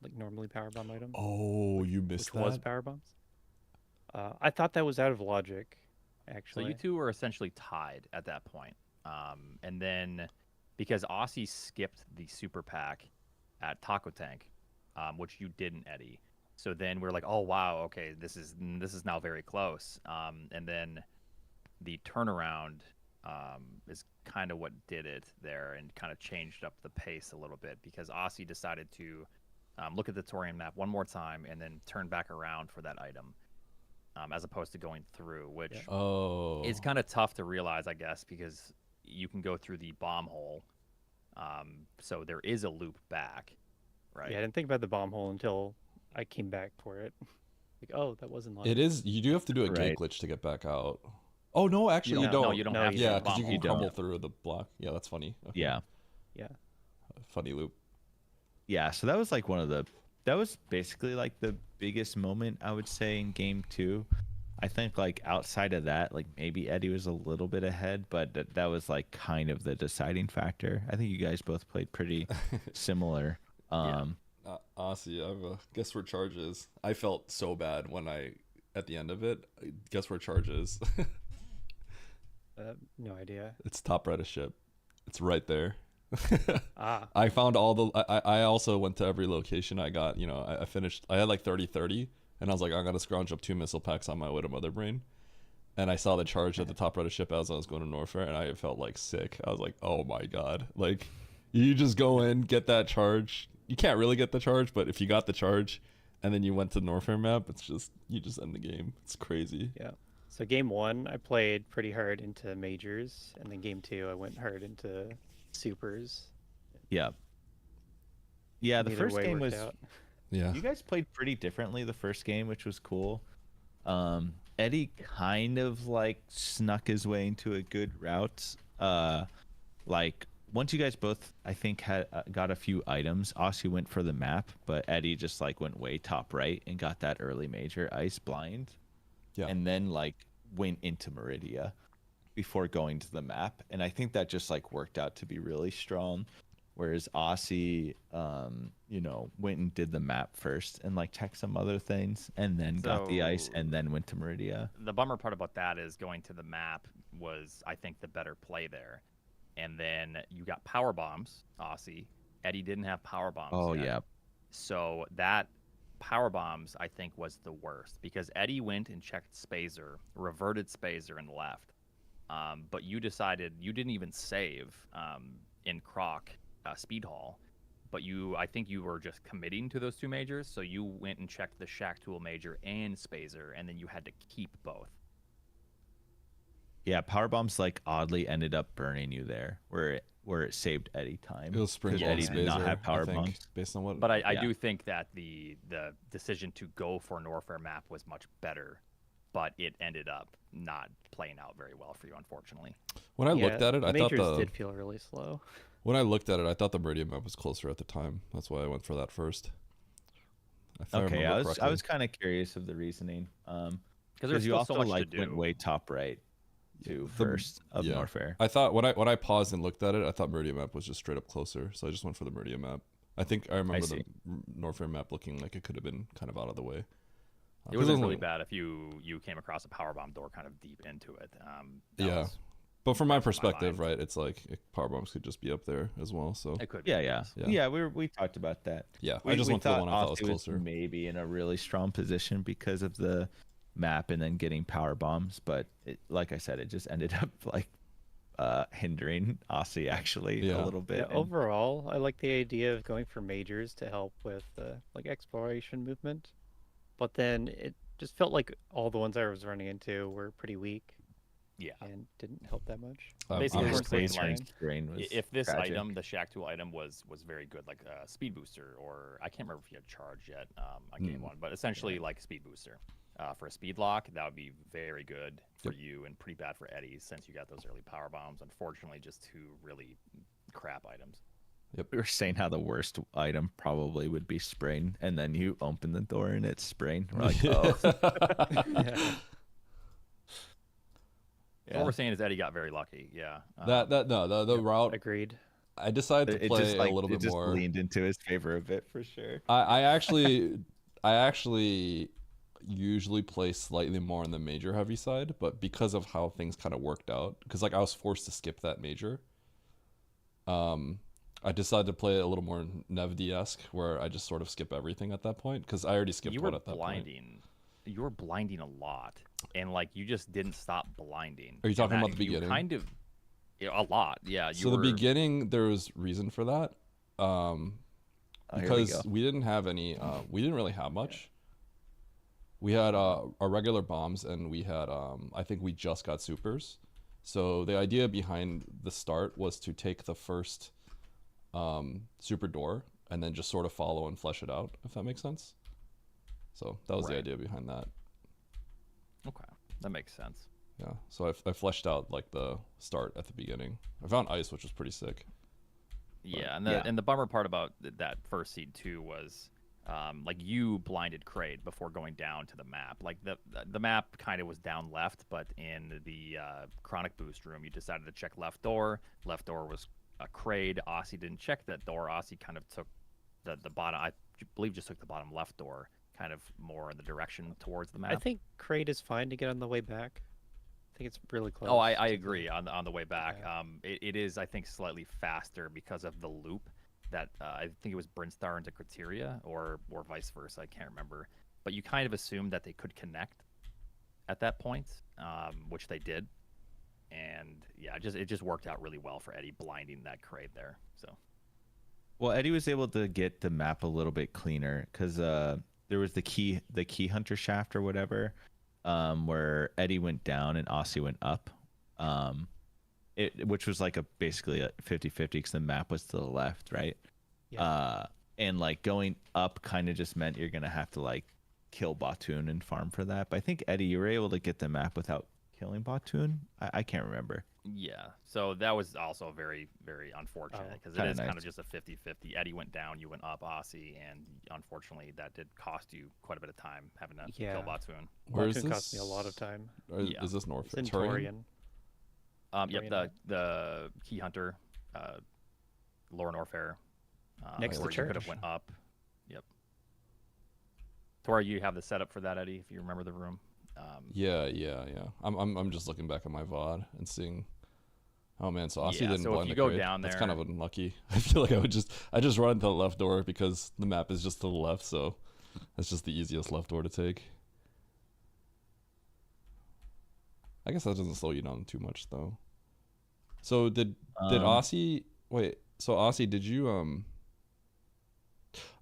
like normally power bomb item, Oh, you missed which was that? power bombs. I thought that was out of logic, So actually. you two were essentially tied at that point. And then because Aussie skipped the super pack at Taco Tank, which you didn't, Eddie. So then we're like, oh wow, okay, this is now very close. And then the turnaround is kind of what did it there and kind of changed up the pace a little bit because Aussie decided to look at the Torian map one more time and then turn back around for that item. As opposed to going through, which is kind of tough to realize, I guess, because you can go through the bomb hole. So there is a loop back, right? Yeah, I didn't think about the bomb hole until I came back for it. Like, oh, that wasn't logic. It is. You do have to do a gate Right. glitch to get back out. Oh no, actually you don't. No, you don't No, have you to. Yeah, do the because you bomb can hole. crumble through the block. Yeah, that's funny. Okay. Yeah. Yeah. Funny loop. Yeah, so that was like that was basically like the biggest moment I would say in game 2. I think like outside of that, like maybe Eddie was a little bit ahead, but that was like kind of the deciding factor. I think you guys both played pretty similar. Aussie, I have a guess where charge is. I felt so bad when at the end of it. Guess where charge is? No idea. It's top right of ship. It's right there. Ah. I found all the. I also went to every location I got. You know, I finished. I had like 30-30, and I was like, I'm gonna scrounge up 2 missile packs on my way to Mother Brain. And I saw the charge at the top right of ship as I was going to Norfair, and I felt like sick. I was like, oh my god, like you just go in, get that charge. You can't really get the charge, but if you got the charge, and then you went to Norfair map, it's just you just end the game. It's crazy. Yeah. So game 1, I played pretty hard into majors, and then game 2, I went hard into supers. Yeah. Yeah, the Neither first way game worked was out. Yeah. you guys played pretty differently the first game, which was cool. Eddie kind of like snuck his way into a good route. Like once you guys both, I think, had got a few items, Aussie went for the map, but Eddie just like went way top right and got that early major ice blind. Yeah. And then like went into Meridia before going to the map. And I think that just like worked out to be really strong. Whereas Aussie, you know, went and did the map first and like checked some other things and then got the ice So- and then went to Meridia. The bummer part about that is going to the map was, I think, the better play there. And then you got power bombs, Aussie. Eddie didn't have power bombs. Oh, yet. yeah. So that power bombs, I think, was the worst because Eddie went and checked Spazer, reverted Spazer, and left. But you decided you didn't even save in Croc Speed Hall. But I think you were just committing to those 2 majors. So you went and checked the Shack Tool major and Spazer, and then you had to keep both. Yeah, power bombs like oddly ended up burning you there, where it saved Eddie time. It was Spring 'Cause Ball Eddie and did not Spazer, have power I think, bombs. based on what. But I Yeah. do think that the decision to go for an Norfair map was much better, but it ended up not playing out very well for you, unfortunately. when I Yeah, looked at it, I thought majors did feel really slow. when I looked at it, I thought the Meridian map was closer at the time. That's why I went for that first. If Okay, remember I was correctly. kind of curious of the reasoning. Because there's you still also so much like to went do. way top right to The- first of yeah. Norfair. I thought when I paused and looked at it, I thought Meridian map was just straight up closer, so I just went for the Meridian map. I think I remember the see. Norfair map looking like it could have been kind of out of the way. It 'Cause was only- really bad if you came across a power bomb door kind of deep into it. That Yeah. was- But from my That's my perspective, mind. right, it's like power bombs could just be up there as well. So it could. Be, Yeah, yes. Yeah. we talked about that. yeah, We, I just we went for the one I thought was Aussie closer. maybe in a really strong position because of the map and then getting power bombs, but like I said, it just ended up like hindering Aussie actually Yeah. a little bit. Yeah, and- overall, I like the idea of going for majors to help with like exploration movement, but then it just felt like all the ones I was running into were pretty weak Yeah. and didn't help that much. Basically, yeah, we're saying, Space like, Rank's brain was If this tragic. item, the Shack Tool item, was very good, like a speed booster, or I can't remember if you had charge yet on game 1, but essentially like a speed booster. For a speed lock, that would be very good for you and pretty bad for Eddie since you got those early power bombs. Unfortunately, just 2 really crap items. we were saying how the worst item probably would be sprain, and then you open the door and it's sprain. We're like, oh, So what we're saying is Eddie got very lucky. Yeah. The route. Agreed. I decided to It play just like a little it bit just more. leaned into his favor a bit for sure. I actually usually play slightly more on the major heavy side, but because of how things kind of worked out, because like I was forced to skip that major, I decided to play it a little more Nevd-esque, where I just sort of skip everything at that point, because I already skipped one at that point. You were blinding a lot, and like you just didn't stop blinding. Are you talking And about the beginning? Kind of, a lot. Yeah. So the beginning, there was reason for that, because we didn't have any. We didn't really have much. We had our regular bombs, and we had I think we just got supers. So the idea behind the start was to take the first super door and then just sort of follow and flesh it out, if that makes sense. So that was the idea behind that. Okay, that makes sense. Yeah, so I fleshed out like the start at the beginning. I found ice, which was pretty sick. Yeah, and the bummer part about that first seed too was like you blinded Kraid before going down to the map. Like the map kind of was down left, but in the chronic boost room, you decided to check left door. Left door was a Kraid. Aussie didn't check that door. Aussie kind of took the bottom. I believe just took the bottom left door, kind of more in the direction towards the map. I think Kraid is fine to get on the way back. I think it's really close. Oh, I agree on the way back. Yeah. It is, I think, slightly faster because of the loop that I think it was Brinstar into Criteria or vice versa. I can't remember. But you kind of assumed that they could connect at that point, which they did. And yeah, it just worked out really well for Eddie blinding that Kraid there. So, well, Eddie was able to get the map a little bit cleaner because there was the key hunter shaft or whatever, where Eddie went down and Aussie went up, which was like basically a 50-50 because the map was to the left, right? Yeah. And like going up kind of just meant you're gonna have to like kill Batoon and farm for that. But I think Eddie, you were able to get the map without killing Batoon. I can't remember. Yeah, so that was also very, very unfortunate because it is kind of just a 50-50. Eddie went down, you went up, Aussie, and unfortunately that did cost you quite a bit of time having to kill Batoon. Where is this? Cost me a lot of time. Is this North? It's in Torian. Yep, the Key Hunter, Lore Norfair. Next to church. You could have went up. Yep. Tori, you have the setup for that, Eddie, if you remember the room. Yeah. I'm just looking back at my VOD and seeing. Oh man, so Aussie didn't blind the Kraid. Down there, that's kind of unlucky. I feel like I just run to the left door because the map is just to the left, so that's just the easiest left door to take. I guess that doesn't slow you down too much though. So did Aussie wait? So Aussie, did you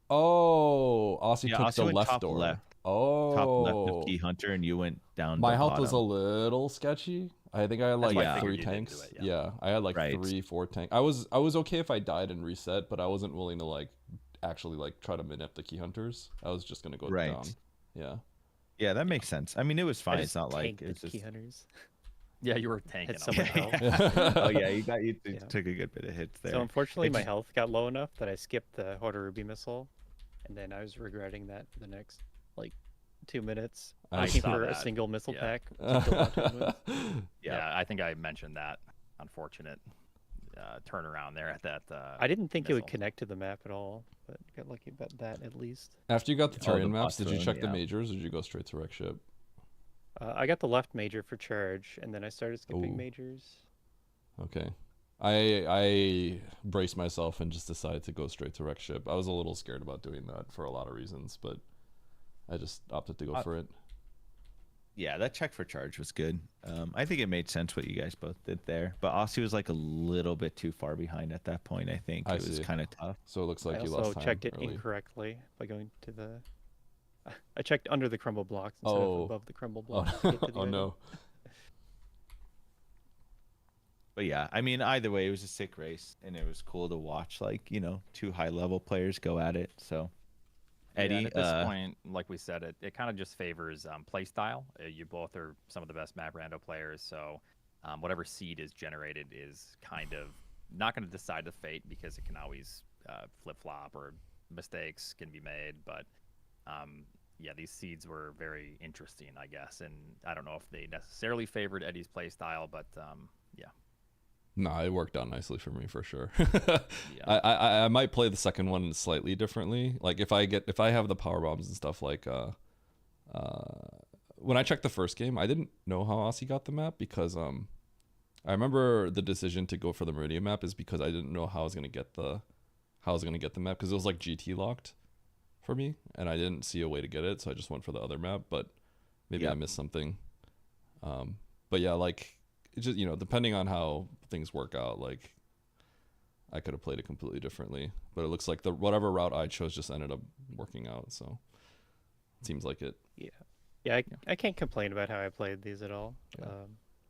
Oh, Aussie took Aussie the left door. Top left of Key Hunter, and you went down. My health was a little sketchy. I think I had like 3 tanks. Yeah, I had like 3-4 tanks. I was okay if I died and reset, but I wasn't willing to like actually like try to min-up the Key Hunters. I was just gonna go down. Yeah. Yeah, that makes sense. I mean, it was fine. It's not like it's just Key Hunters. Yeah, you were tanking. Oh yeah, you took a good bit of hits there. So unfortunately, my health got low enough that I skipped the Hoarder Ruby missile, and then I was regretting that for the next like 2 minutes. Waiting for a single missile pack. Yeah, I think I mentioned that unfortunate turnaround there at that. I didn't think it would connect to the map at all, but got lucky about that at least. After you got the Turian maps, did you check the majors, or did you go straight to wreck ship? I got the left major for charge, and then I started skipping majors. Okay. I braced myself and just decided to go straight to wreck ship. I was a little scared about doing that for a lot of reasons, but I just opted to go for it. Yeah, that check for charge was good. I think it made sense what you guys both did there, but Aussie was like a little bit too far behind at that point. I think it was kind of tough. So it looks like you lost time. I also checked it incorrectly by going to the. I checked under the crumble blocks instead of above the crumble blocks. Oh no. But yeah, I mean, either way, it was a sick race, and it was cool to watch, like, 2 high-level players go at it. So, Eddie, at this point, like we said, it kind of just favors play style. You both are some of the best map rando players, so whatever seed is generated is kind of not going to decide the fate because it can always flip-flop or mistakes can be made. But yeah, these seeds were very interesting, I guess, and I don't know if they necessarily favored Eddie's play style, but yeah. No, it worked out nicely for me for sure. Yeah. I might play the second one slightly differently. Like if I have the power bombs and stuff, like when I checked the first game, I didn't know how Aussie got the map because I remember the decision to go for the Meridian map is because I didn't know how I was gonna get the map because it was like GT locked for me and I didn't see a way to get it, so I just went for the other map. But maybe I missed something. But yeah, like it just, you know, depending on how things work out, like I could have played it completely differently. But it looks like whatever route I chose just ended up working out. So it seems like it. Yeah, I can't complain about how I played these at all. Yeah.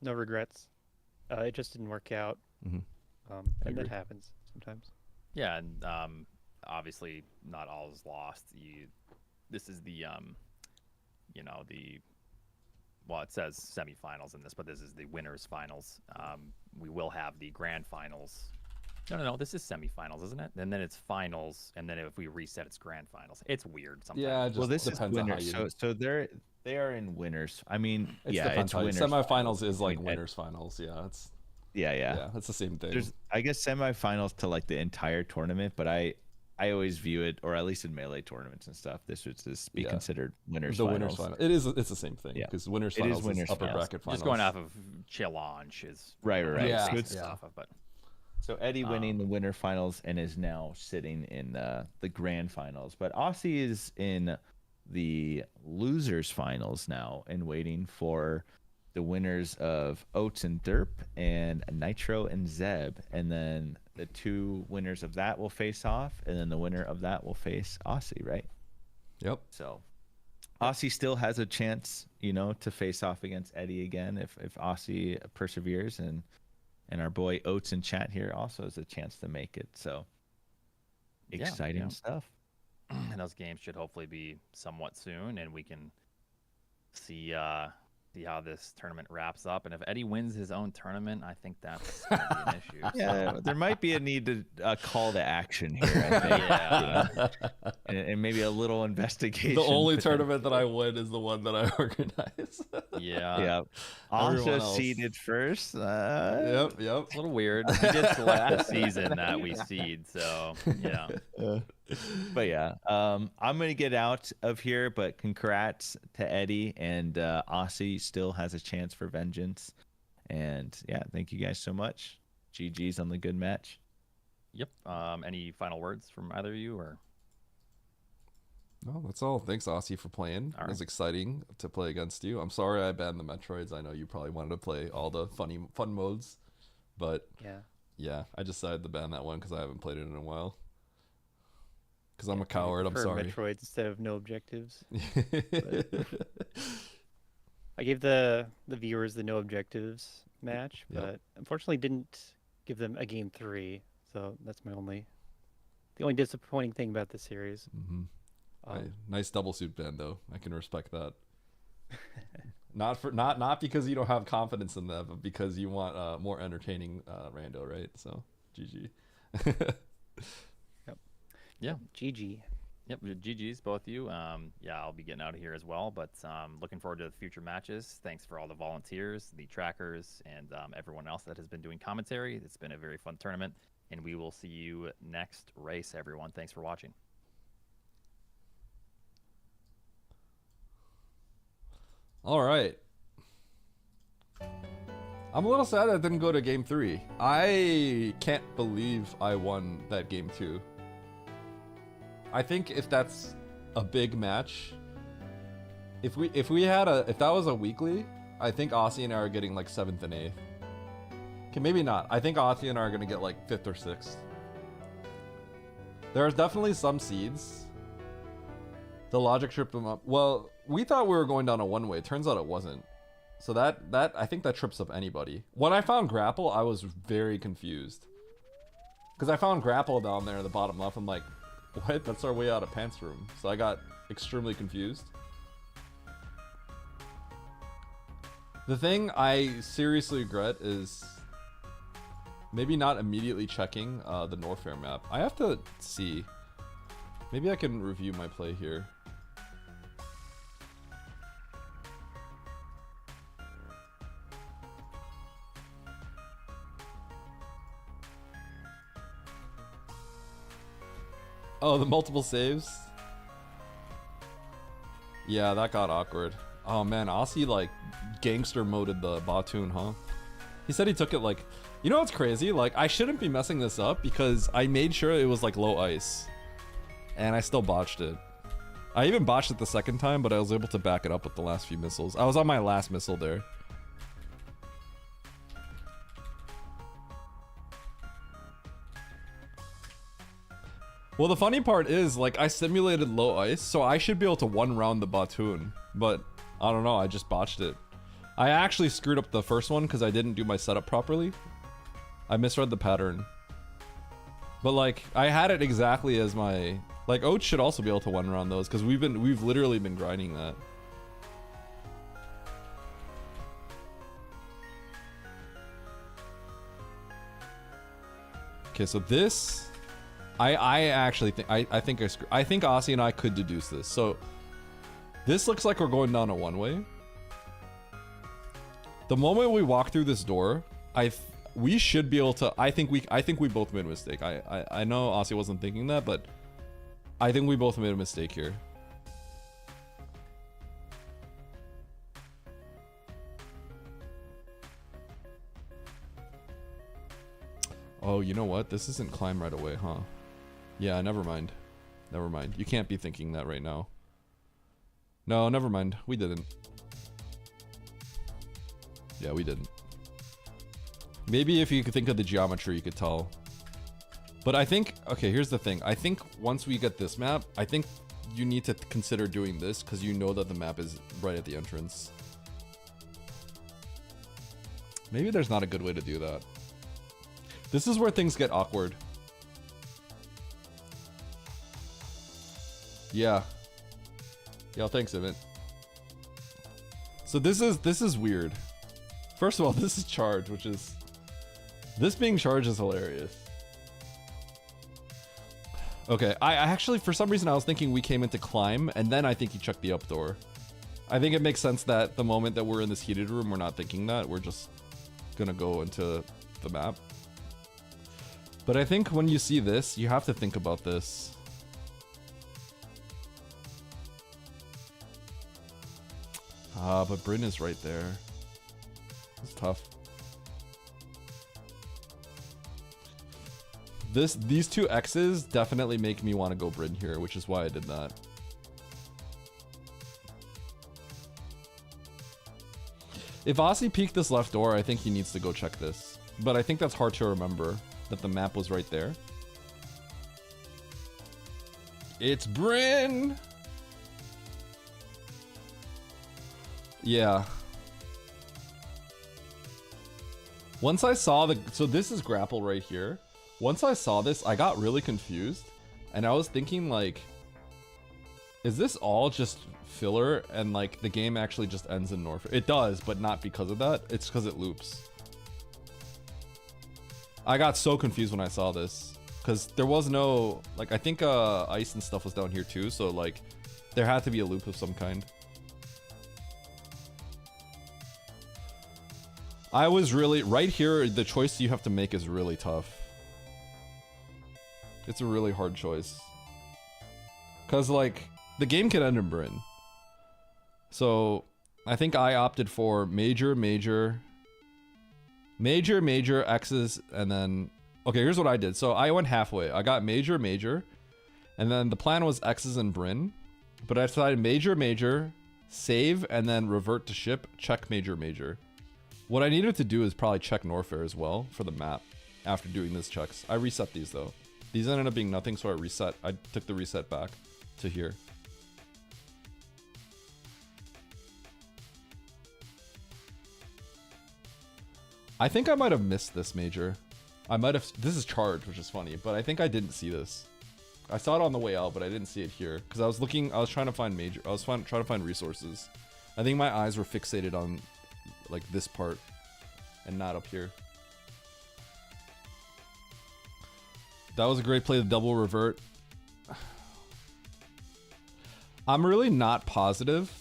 No regrets. It just didn't work out. Mhm. And that happens sometimes. Yeah, and obviously not all is lost. This is the you know, well, it says semifinals in this, but this is the winners finals. We will have the grand finals. No, this is semifinals, isn't it? And then it's finals, and then if we reset, it's grand finals. It's weird sometimes. Yeah, it just This depends is on how winners. you. So they are in winners. I mean, It yeah, depends it's how you. winners. Semifinals is like Like, winners finals. Yeah, it's yeah. it's the same thing. There's, I guess, semifinals to like the entire tournament, but I always view it, or at least in Melee tournaments and stuff, this would just be considered winners the finals. winners final. It's the same thing. Yeah. Because winners It is finals winners upper finals. bracket finals. Just going off of challenge is Right. Yeah. So good it's- stuff. But So Eddie winning the winner finals and is now sitting in the grand finals. But Aussie is in the losers finals now and waiting for the winners of Oats and Derp and Nitro and Zeb. And then the two winners of that will face off. And then the winner of that will face Aussie, right? Yep. So Aussie still has a chance, you know, to face off against Eddie again if Aussie perseveres, and our boy Oats in chat here also has a chance to make it. So exciting stuff. and those games should hopefully be somewhat soon, and we can see how this tournament wraps up. And if Eddie wins his own tournament, I think that's gonna be an issue. Yeah, there might be a need to call to action here, I think. Yeah. and maybe a little investigation. The only tournament that I win is the one that I organize. Yeah. Yeah. Everyone Also else. seeded first. Yep. A little weird. We did select the season that we seed, so yeah. But yeah, I'm gonna get out of here. But congrats to Eddie, and Aussie still has a chance for vengeance. And yeah, thank you guys so much. GG's on the good match. Yep. Any final words from either of you, or? No, that's all. Thanks, Aussie, for playing. All It was right. exciting to play against you. I'm sorry I banned the Metroids. I know you probably wanted to play all the fun modes, but yeah, I decided to ban that one because I haven't played it in a while. Because I'm a coward. I'm For sorry. Metroids instead of no objectives. I gave the viewers the no objectives match, Yep. but unfortunately didn't give them a game 3. So that's the only disappointing thing about this series. Mm-hmm. Nice double suit ban though. I can respect that. Not because you don't have confidence in them, but because you want more entertaining rando, right? So GG. Yeah. GG. Yep, GG's, both of you. Yeah, I'll be getting out of here as well, but looking forward to the future matches. Thanks for all the volunteers, the trackers, and everyone else that has been doing commentary. It's been a very fun tournament, and we will see you next race, everyone. Thanks for watching. All right. I'm a little sad I didn't go to game 3. I can't believe I won that game 2. I think if that's a big match, if that was a weekly, I think Aussie and I are getting like 7th and 8th. Okay, maybe not. I think Aussie and I are gonna get like 5th or 6th. There's definitely some seeds. The logic tripped them up. Well, we thought we were going down a one-way. Turns out it wasn't. So that I think that trips up anybody. When I found grapple, I was very confused. Because I found grapple down there in the bottom left. I'm like, what? That's our way out of pants room. So I got extremely confused. The thing I seriously regret is maybe not immediately checking the Norfair map. I have to see. Maybe I can review my play here. Oh, the multiple saves? Yeah, that got awkward. Oh man, Aussie like gangster moded the Batoon, huh? He said he took it like, you know what's crazy? Like I shouldn't be messing this up because I made sure it was like low ice. And I still botched it. I even botched it the second time, but I was able to back it up with the last few missiles. I was on my last missile there. Well, the funny part is, like, I simulated low ice, so I should be able to one round the Batoon. But, I don't know, I just botched it. I actually screwed up the first one because I didn't do my setup properly. I misread the pattern. But, like, I had it exactly as my... Like, Oats should also be able to one round those, because we've literally been grinding that. Okay, so this... I actually think I think Aussie and I could deduce this. So this looks like we're going down a one-way. The moment we walk through this door, we should be able to. I think we both made a mistake. I know Aussie wasn't thinking that, but I think we both made a mistake here. Oh, you know what? This isn't climb right away, huh? Yeah, never mind. Never mind. You can't be thinking that right now. No, never mind. We didn't. Yeah, we didn't. Maybe if you could think of the geometry, you could tell. But I think... Okay, here's the thing. I think once we get this map, I think you need to consider doing this because you know that the map is right at the entrance. Maybe there's not a good way to do that. This is where things get awkward. Yeah. Yo, thanks, Event. So this is weird. First of all, this is charge, which is... This being charged is hilarious. Okay, I actually, for some reason, I was thinking we came into climb, and then I think he checked the up door. I think it makes sense that the moment that we're in this heated room, we're not thinking that. We're just gonna go into the map. But I think when you see this, you have to think about this. Ah, but Bryn is right there. It's tough. These two X's definitely make me want to go Bryn here, which is why I did that. If Aussie peeked this left door, I think he needs to go check this. But I think that's hard to remember, that the map was right there. It's Bryn! Yeah. Once I saw the... So this is grapple right here. Once I saw this, I got really confused. And I was thinking, like... Is this all just filler and, like, the game actually just ends in Norfolk? It does, but not because of that. It's because it loops. I got so confused when I saw this. Because there was no... Like, I think ice and stuff was down here too. So, like, there had to be a loop of some kind. I was really... Right here, the choice you have to make is really tough. It's a really hard choice. Because, like, the game can end in Bryn. So, I think I opted for major, X's, and then... Okay, here's what I did. So, I went halfway. I got major, and then the plan was X's and Bryn. But I decided major, save, and then revert to ship, check major. What I needed to do is probably check Norfair as well for the map after doing these checks. I reset these though. These ended up being nothing, so I reset. I took the reset back to here. I think I might have missed this major. I might have... This is charged, which is funny, but I think I didn't see this. I saw it on the way out, but I didn't see it here. Because I was trying to find major... I was trying to find resources. I think my eyes were fixated on... like this part and not up here. That was a great play, the double revert. I'm really not positive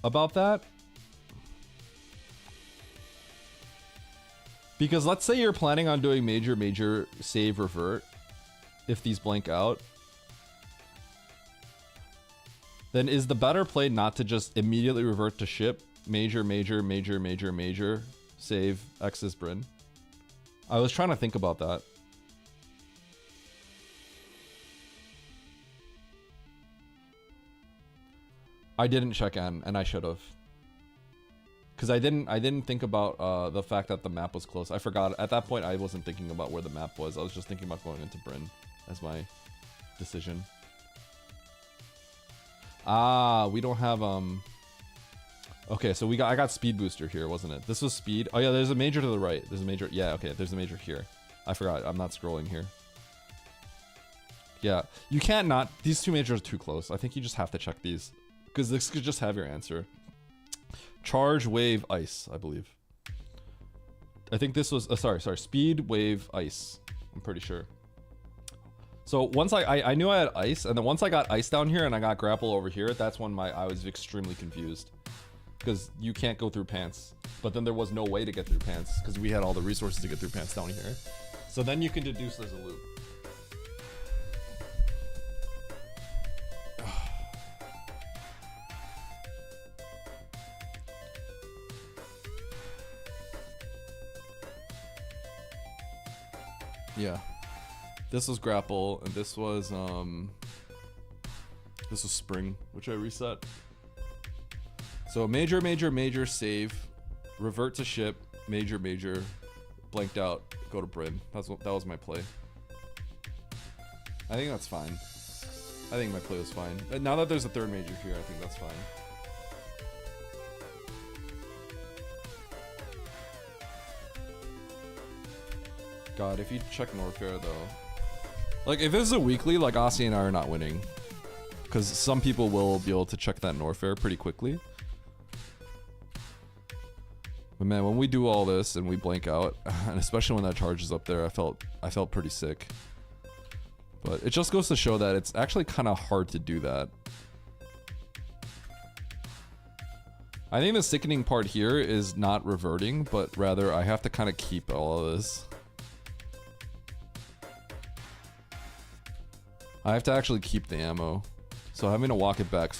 about that. Because let's say you're planning on doing major, save, revert. if these blank out, then is the better play not to just immediately revert to ship, major, major, major, major, major, save, X's Bryn? I was trying to think about that. I didn't check N, and I should have. Because I didn't think about the fact that the map was close. I forgot. At that point, I wasn't thinking about where the map was. I was just thinking about going into Bryn as my decision. Ah, we don't have okay, so I got speed booster here, wasn't it? This was speed. Oh yeah, there's a major to the right. There's a major. Yeah, okay, there's a major here. I forgot. I'm not scrolling here. Yeah, you can't not. These two majors are too close. I think you just have to check these because this could just have your answer. Charge, wave, ice, I believe. I think this was sorry, speed, wave, ice. I'm pretty sure. So once I knew I had ice, and then once I got ice down here and I got grapple over here, that's when I was extremely confused. Because you can't go through pants. But then there was no way to get through pants, because we had all the resources to get through pants down here. So then you can deduce there's a loop. Yeah. This was grapple, and this was spring, which I reset. So major, major, major, save, revert to ship, major, major, blanked out, go to Bryn. That was my play. I think that's fine. I think my play was fine. But now that there's a third major here, I think that's fine. God, if you check Norfair though. Like, if this is a weekly, like, Aussie and I are not winning. Because some people will be able to check that Norfair pretty quickly. But man, when we do all this and we blank out, and especially when that charge is up there, I felt pretty sick. But it just goes to show that it's actually kind of hard to do that. I think the sickening part here is not reverting, but rather I have to kind of keep all of this. I have to actually keep the ammo. So having to walk it back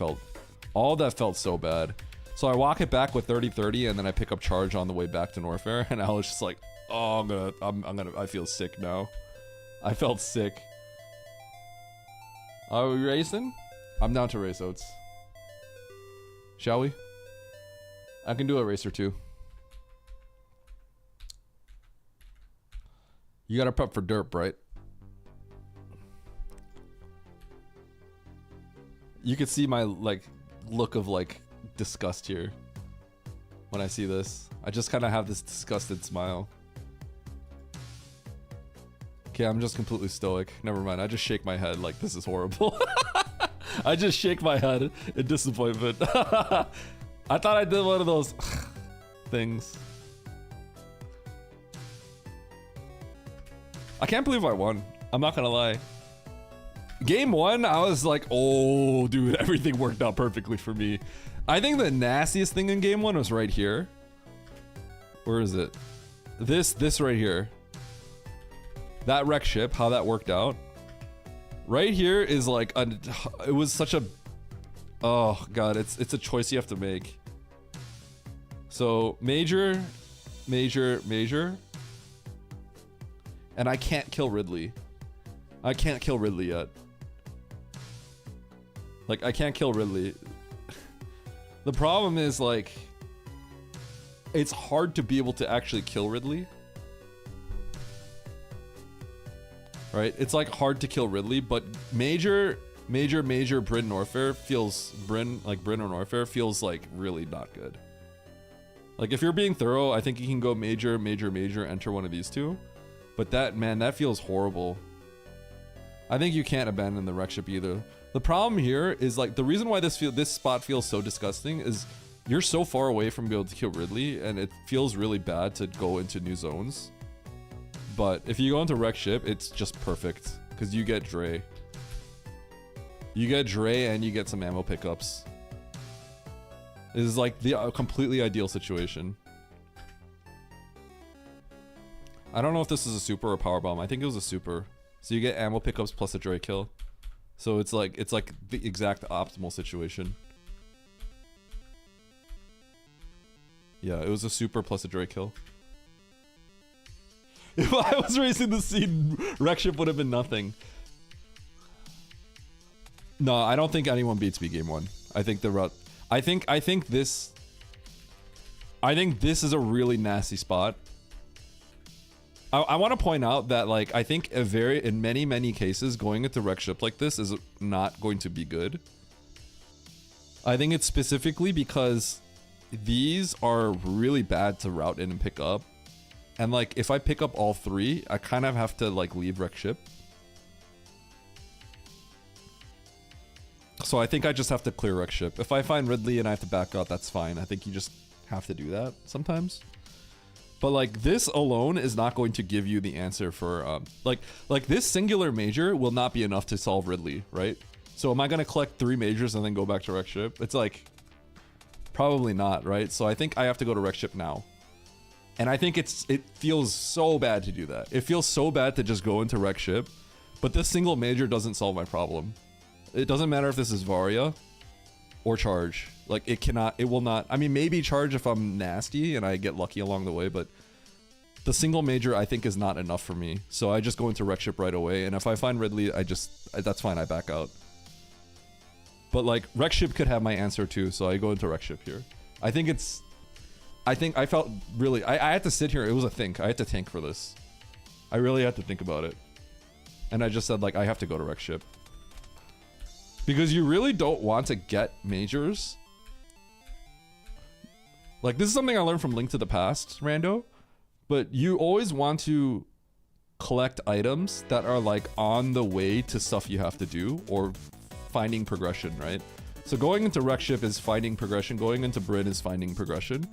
all that felt so bad. So I walk it back with 30-30 and then I pick up charge on the way back to Norfair and I was just like, oh, I feel sick now. I felt sick. Are we racing? I'm down to race Oats. Shall we? I can do a race or two. You gotta prep for derp, right? You could see my look of disgust here when I see this. I just kind of have this disgusted smile. Okay, I'm just completely stoic. Never mind. I just shake my head like this is horrible. I just shake my head in disappointment. I thought I did one of those things. I can't believe I won. I'm not gonna lie. Game 1, I was like, oh, dude, everything worked out perfectly for me. I think the nastiest thing in game 1 was right here. Where is it? This right here. That wreck ship, how that worked out. Right here is like, it was such a, oh god, it's a choice you have to make. So, major, major, major. And I can't kill Ridley. I can't kill Ridley yet. Like, I can't kill Ridley. The problem is, like, it's hard to be able to actually kill Ridley. Right? It's, like, hard to kill Ridley, but major Bryn Norfair feels... Bryn or Norfair feels, like, really not good. Like, if you're being thorough, I think you can go major, major, major, enter one of these two. But that, man, that feels horrible. I think you can't abandon the wreck ship either. The problem here is like the reason why this spot feels so disgusting is you're so far away from being able to kill Ridley and it feels really bad to go into new zones. But if you go into wreck ship, it's just perfect because you get Dre. You get Dre and you get some ammo pickups. This is like the completely ideal situation. I don't know if this is a super or power bomb. I think it was a super. So you get ammo pickups plus a Dre kill. So it's like the exact optimal situation. Yeah, it was a super plus a Dre kill. If I was racing the seed, wreck ship would have been nothing. No, I don't think anyone beats me game one. I think the route. I think this is a really nasty spot. I want to point out that, like, I think in many cases going into wreck ship like this is not going to be good. I think it's specifically because these are really bad to route in and pick up. And like, if I pick up all three, I kind of have to like leave wreck ship. So I think I just have to clear wreck ship. If I find Ridley and I have to back out, that's fine. I think you just have to do that sometimes. But like, this alone is not going to give you the answer for like this singular major will not be enough to solve Ridley, right? So am I gonna collect 3 majors and then go back to wreck ship? It's like probably not, right? So I think I have to go to wreck ship now. And I think it feels so bad to do that. It feels so bad to just go into wreck ship, but this single major doesn't solve my problem. It doesn't matter if this is Varia or charge. Like, it will not. I mean, maybe charge if I'm nasty and I get lucky along the way, but the single major I think is not enough for me. So I just go into wreck ship right away. And if I find Ridley, that's fine. I back out. But like, wreck ship could have my answer too. So I go into wreck ship here. I think I felt really, I had to sit here. It was a think. I had to tank for this. I really had to think about it. And I just said, like, I have to go to wreck ship. Because you really don't want to get majors. Like, this is something I learned from Link to the Past, Rando. But you always want to collect items that are like on the way to stuff you have to do or finding progression, right? So going into wreck ship is finding progression. Going into Bryn is finding progression.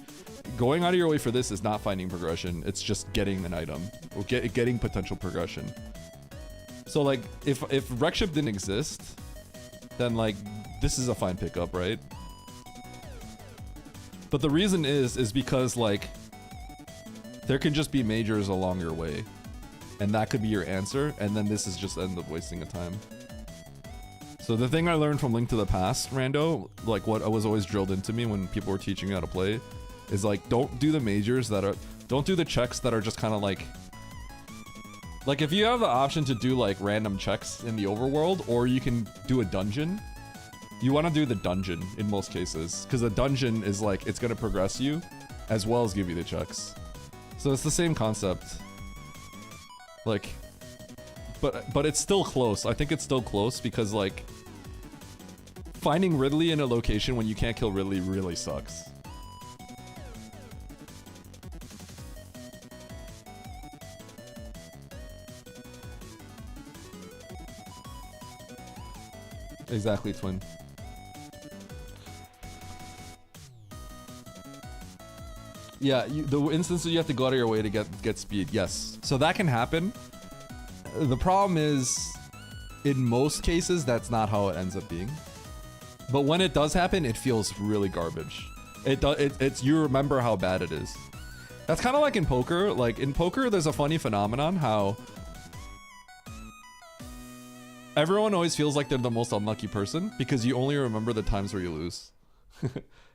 Going out of your way for this is not finding progression. It's just getting an item or getting potential progression. So like, if wreck ship didn't exist, then like, this is a fine pickup, right? But the reason is because like, there can just be majors along your way. And that could be your answer. And then this is just end up wasting a time. So the thing I learned from Link to the Past, Rando, like what was always drilled into me when people were teaching me how to play, is like, don't do the majors don't do the checks that are just kind of like if you have the option to do like random checks in the overworld, or you can do a dungeon, you want to do the dungeon in most cases, because a dungeon is like, it's going to progress you as well as give you the checks. So it's the same concept. Like, but it's still close. I think it's still close because like, finding Ridley in a location when you can't kill Ridley really sucks. Exactly, Twin. Yeah, the instances you have to go out of your way to get speed, yes. So that can happen. The problem is, in most cases, that's not how it ends up being. But when it does happen, it feels really garbage. It's you remember how bad it is. That's kind of like in poker. Like in poker, there's a funny phenomenon how everyone always feels like they're the most unlucky person because you only remember the times where you lose.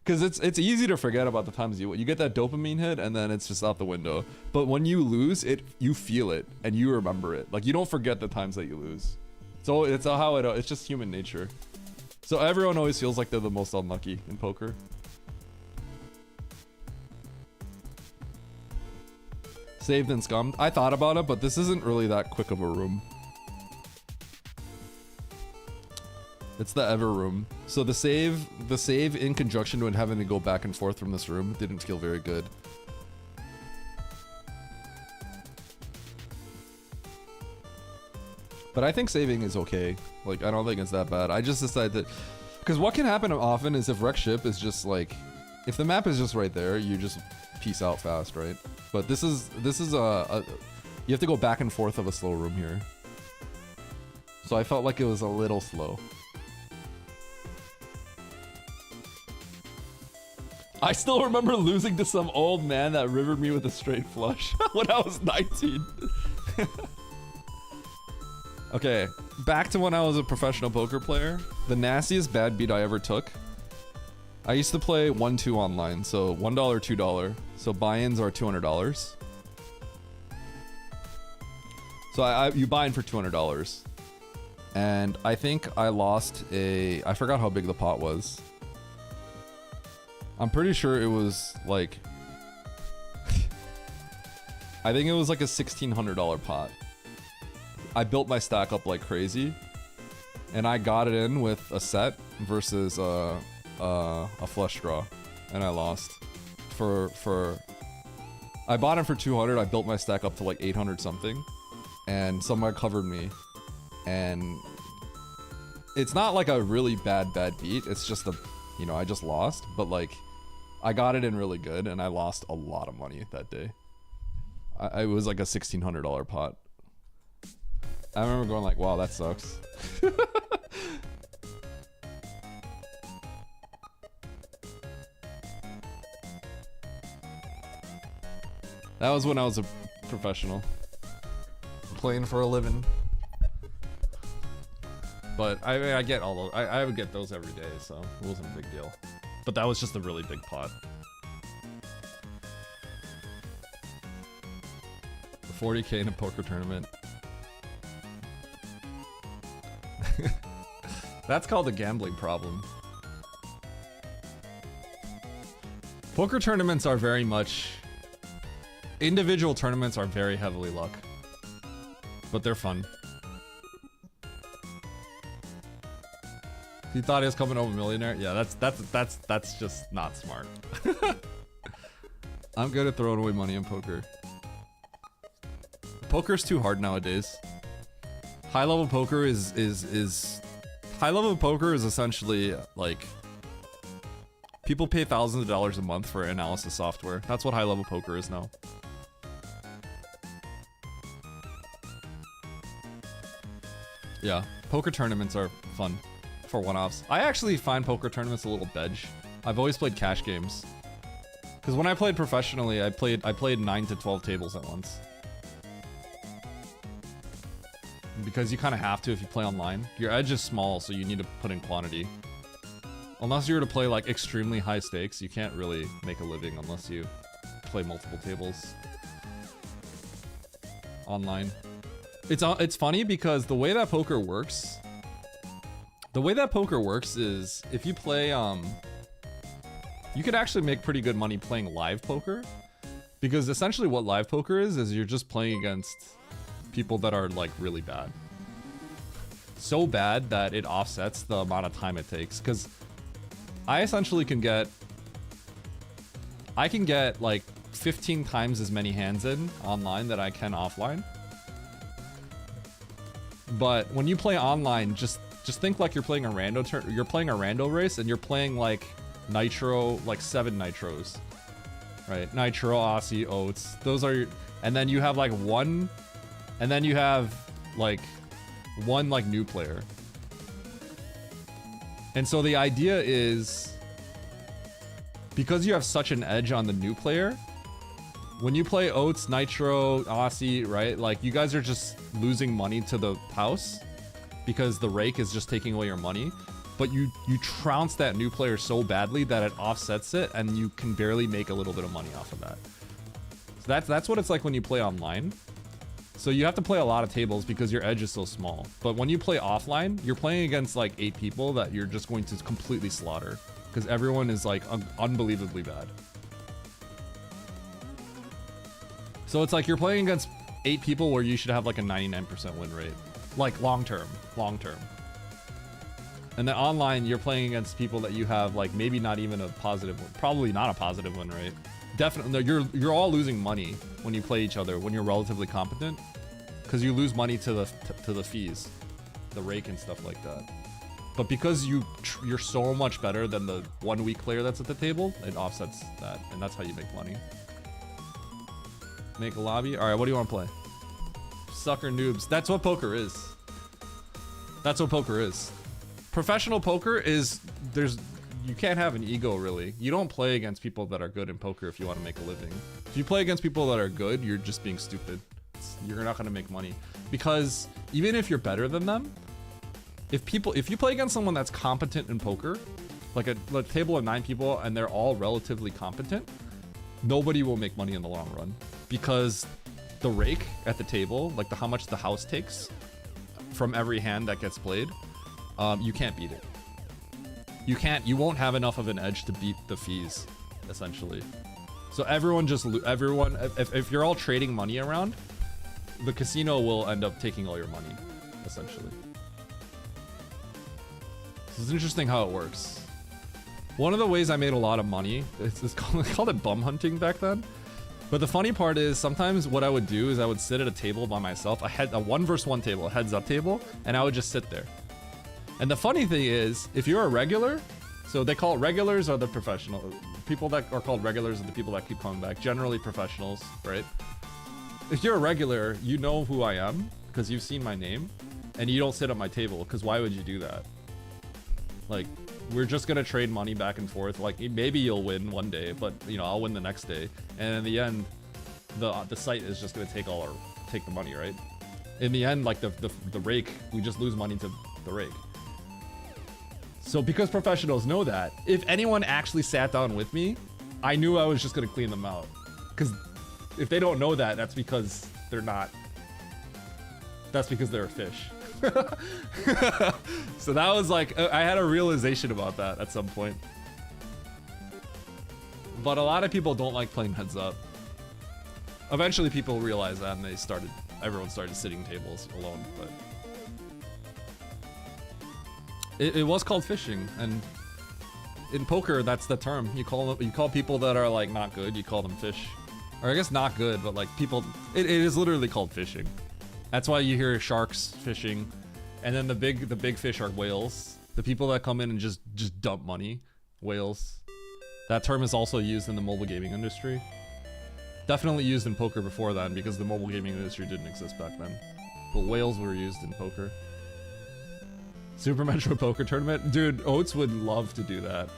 Because it's easy to forget about the times you get that dopamine hit and then it's just out the window. But when you lose it, you feel it and you remember it. Like you don't forget the times that you lose. So it's just human nature. So everyone always feels like they're the most unlucky in poker. Saved and scummed. I thought about it, but this isn't really that quick of a room. It's the Ever room. So the save in conjunction with having to go back and forth from this room didn't feel very good. But I think saving is okay. Like, I don't think it's that bad. I just decided that... Because what can happen often is if wreck ship is just like... If the map is just right there, you just peace out fast, right? But this is a... You have to go back and forth of a slow room here. So I felt like it was a little slow. I still remember losing to some old man that rivered me with a straight flush when I was 19. Okay, back to when I was a professional poker player. The nastiest bad beat I ever took. I used to play 1-2 online, so $1, $2. So buy-ins are $200. So you buy in for $200. And I think I lost I forgot how big the pot was. I'm pretty sure it was like, I think it was like a $1,600 pot. I built my stack up like crazy, and I got it in with a set versus a flush draw, and I lost. I bought it for 200. I built my stack up to like 800 something, and somebody covered me, and it's not like a really bad beat. It's just I just lost, but like I got it in really good, and I lost a lot of money that day. It was like a $1,600 pot. I remember going like, wow, that sucks. That was when I was a professional. Playing for a living. But I get all those. I would get those every day, so it wasn't a big deal. But that was just a really big pot. The 40K in a poker tournament. That's called a gambling problem. Poker tournaments are very much... Individual tournaments are very heavily luck. But they're fun. He thought he was coming home a millionaire? Yeah, that's just not smart. I'm good at throwing away money in poker. Poker's too hard nowadays. High level poker is high level poker is essentially like people pay thousands of dollars a month for analysis software. That's what high level poker is now. Yeah, poker tournaments are fun for one-offs. I actually find poker tournaments a little bedge. I've always played cash games. Because when I played professionally, I played 9 to 12 tables at once. Because you kind of have to if you play online. Your edge is small, so you need to put in quantity. Unless you were to play like extremely high stakes, you can't really make a living unless you play multiple tables online. It's funny because the way that poker works is if you play you could actually make pretty good money playing live poker, because essentially what live poker is you're just playing against people that are like really bad. So bad that it offsets the amount of time it takes, because I essentially can get like 15 times as many hands in online that I can offline. But when you play online, just think like you're playing a rando race, and you're playing like nitro, like 7 nitros, right? Nitro, Aussie, Oats. Those are and then you have like one like new player. And so the idea is, because you have such an edge on the new player, when you play Oats, Nitro, Aussie, right? Like, you guys are just losing money to the house because the rake is just taking away your money. But you trounce that new player so badly that it offsets it, and you can barely make a little bit of money off of that. So that's what it's like when you play online. So you have to play a lot of tables because your edge is so small. But when you play offline, you're playing against like 8 people that you're just going to completely slaughter, because everyone is like unbelievably bad. So it's like you're playing against 8 people where you should have like a 99% win rate. Like long term. And then online, you're playing against people that you have like maybe not even a positive, probably not a positive win rate. Definitely, no, you're all losing money when you play each other when you're relatively competent, because you lose money to the fees, the rake and stuff like that. But because you're so much better than the 1 weak player that's at the table, it offsets that, and that's how you make money. Make a lobby. All right, what do you want to play? Sucker noobs. That's what poker is. That's what poker is. Professional poker is you can't have an ego, really. You don't play against people that are good in poker if you want to make a living. If you play against people that are good, you're just being stupid. you're not gonna make money. Because even if you're better than them, if you play against someone that's competent in poker, like a table of 9 people and they're all relatively competent, nobody will make money in the long run. Because the rake at the table, like how much the house takes from every hand that gets played, you can't beat it. You won't have enough of an edge to beat the fees, essentially. So if you're all trading money around, the casino will end up taking all your money, essentially. So it's interesting how it works. One of the ways I made a lot of money, it's called it bum hunting back then. But the funny part is sometimes what I would do is I would sit at a table by myself, a 1v1 table, a heads up table, and I would just sit there. And the funny thing is, if you're a regular, so they call it regulars are the professional. People that are called regulars are the people that keep coming back, generally professionals, right? If you're a regular, you know who I am because you've seen my name, and you don't sit at my table because why would you do that? Like, we're just gonna trade money back and forth. Like, maybe you'll win one day, but you know, I'll win the next day. And in the end, the site is just gonna take the money, right? In the end, like the rake, we just lose money to the rake. So because professionals know that, if anyone actually sat down with me, I knew I was just gonna clean them out. Because if they don't know that, that's because they're not. That's because they're a fish. So that was like, I had a realization about that at some point. But a lot of people don't like playing heads up. Eventually people realized that and everyone started sitting tables alone, but it was called fishing, and in poker that's the term. You call people that are like not good, you call them fish. Or I guess not good, but like people, it is literally called fishing. That's why you hear sharks fishing, and then the big fish are whales. The people that come in and just dump money, whales. That term is also used in the mobile gaming industry. Definitely used in poker before then because the mobile gaming industry didn't exist back then. But whales were used in poker. Super Metro Poker Tournament? Dude, Oates would love to do that.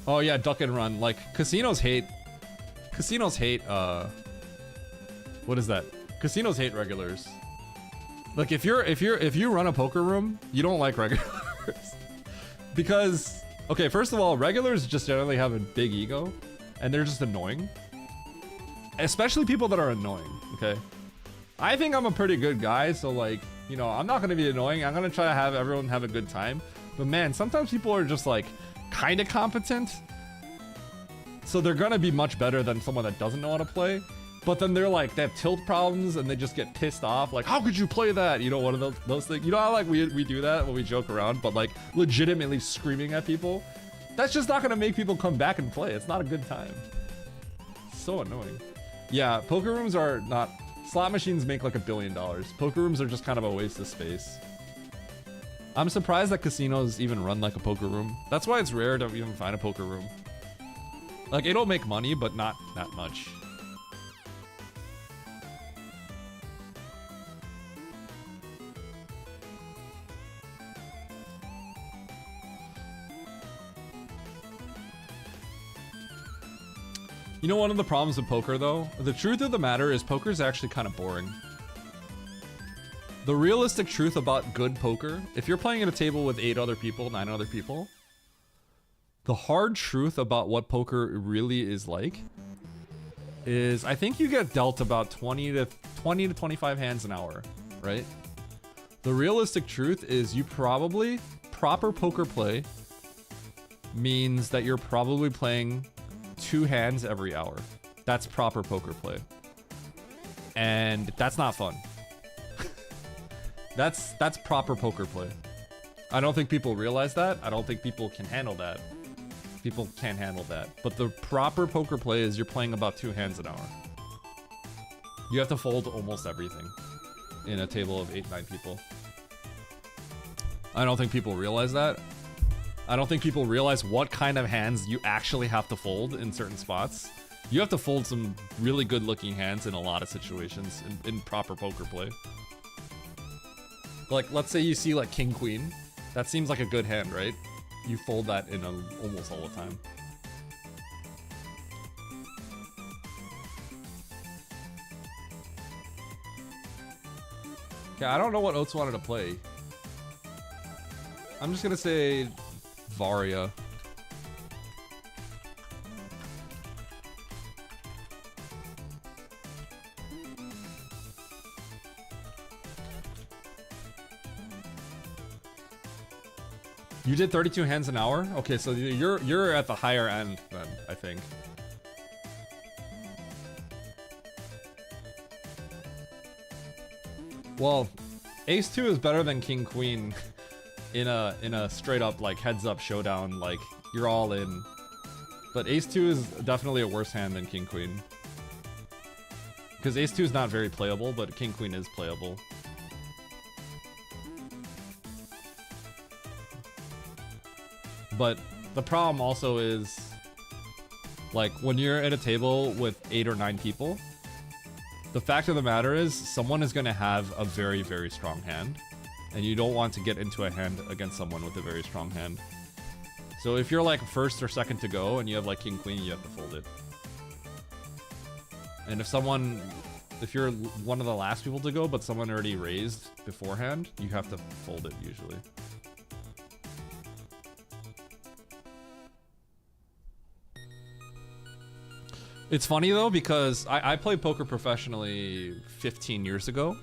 Oh yeah, duck and run. Like, casinos hate, what is that? Casinos hate regulars. Like, if you run a poker room, you don't like regulars. Because, okay, first of all, regulars just generally have a big ego, and they're just annoying. Especially people that are annoying, okay? I think I'm a pretty good guy, so like, you know, I'm not gonna be annoying. I'm gonna try to have everyone have a good time. But man, sometimes people are just like, kind of competent, so they're gonna be much better than someone that doesn't know how to play, but then they're like, they have tilt problems and they just get pissed off, like, how could you play that? You know, one of those things. You know how like we do that when we joke around, but like legitimately screaming at people, that's just not gonna make people come back and play. It's not a good time. So annoying. Yeah, poker rooms are not, slot machines make like $1 billion. Poker rooms are just kind of a waste of space. I'm surprised that casinos even run like a poker room. That's why it's rare to even find a poker room. Like, it'll make money, but not that much. You know, one of the problems with poker, though? The truth of the matter is poker is actually kind of boring. The realistic truth about good poker, if you're playing at a table with 9 other people, the hard truth about what poker really is like is I think you get dealt about 20 to 25 hands an hour, right? The realistic truth is proper poker play means that you're probably playing 2 hands every hour. That's proper poker play. And that's not fun. That's proper poker play. I don't think people realize that. I don't think people can handle that. People can't handle that. But the proper poker play is you're playing about 2 hands an hour. You have to fold almost everything in a table of 8-9 people. I don't think people realize that. I don't think people realize what kind of hands you actually have to fold in certain spots. You have to fold some really good looking hands in a lot of situations in proper poker play. Like, let's say you see like king queen. That seems like a good hand, right? you fold that in almost all the time. Okay, I don't know what Oats wanted to play. I'm just gonna say Varia. You did 32 hands an hour? Okay, so you're at the higher end then, I think. Well, Ace 2 is better than King Queen in a straight up like heads up showdown, like you're all in. But Ace 2 is definitely a worse hand than King Queen. Because Ace 2 is not very playable, but King Queen is playable. But the problem also is, like, when you're at a table with 8 or 9 people, the fact of the matter is someone is going to have a very, very strong hand. And you don't want to get into a hand against someone with a very strong hand. So if you're like first or second to go and you have like King Queen, you have to fold it. And if you're one of the last people to go, but someone already raised beforehand, you have to fold it usually. It's funny though, because I played poker professionally 15 years ago.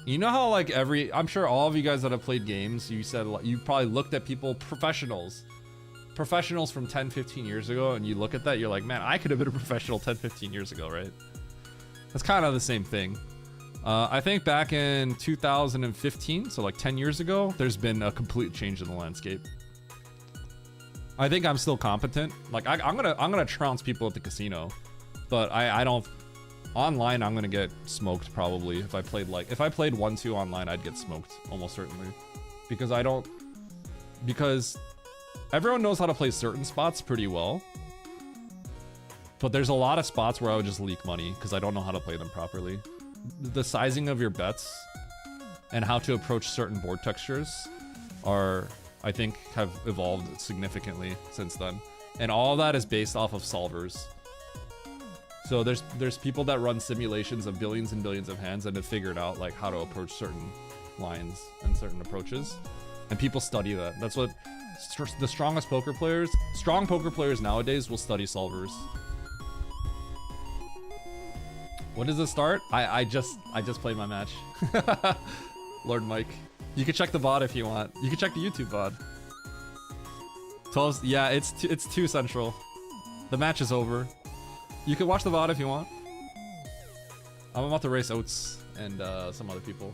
You know how like I'm sure all of you guys that have played games, you said you probably looked at people, professionals from 10, 15 years ago, and you look at that, you're like, man, I could have been a professional 10, 15 years ago, right? That's kind of the same thing. I think back in 2015, so like 10 years ago, there's been a complete change in the landscape. I think I'm still competent. Like I'm gonna trounce people at the casino, but I don't. Online, I'm gonna get smoked probably. If I played 1-2 online, I'd get smoked almost certainly, because everyone knows how to play certain spots pretty well, but there's a lot of spots where I would just leak money because I don't know how to play them properly. The sizing of your bets and how to approach certain board textures I think have evolved significantly since then. And all of that is based off of solvers. So there's people that run simulations of billions and billions of hands and have figured out like how to approach certain lines and certain approaches. And people study that. That's what the strong poker players nowadays will study solvers. When does it start? I just played my match. Lord Mike. You can check the VOD if you want. You can check the YouTube VOD. 12, yeah, it's 2 Central. The match is over. You can watch the VOD if you want. I'm about to race Oats and some other people.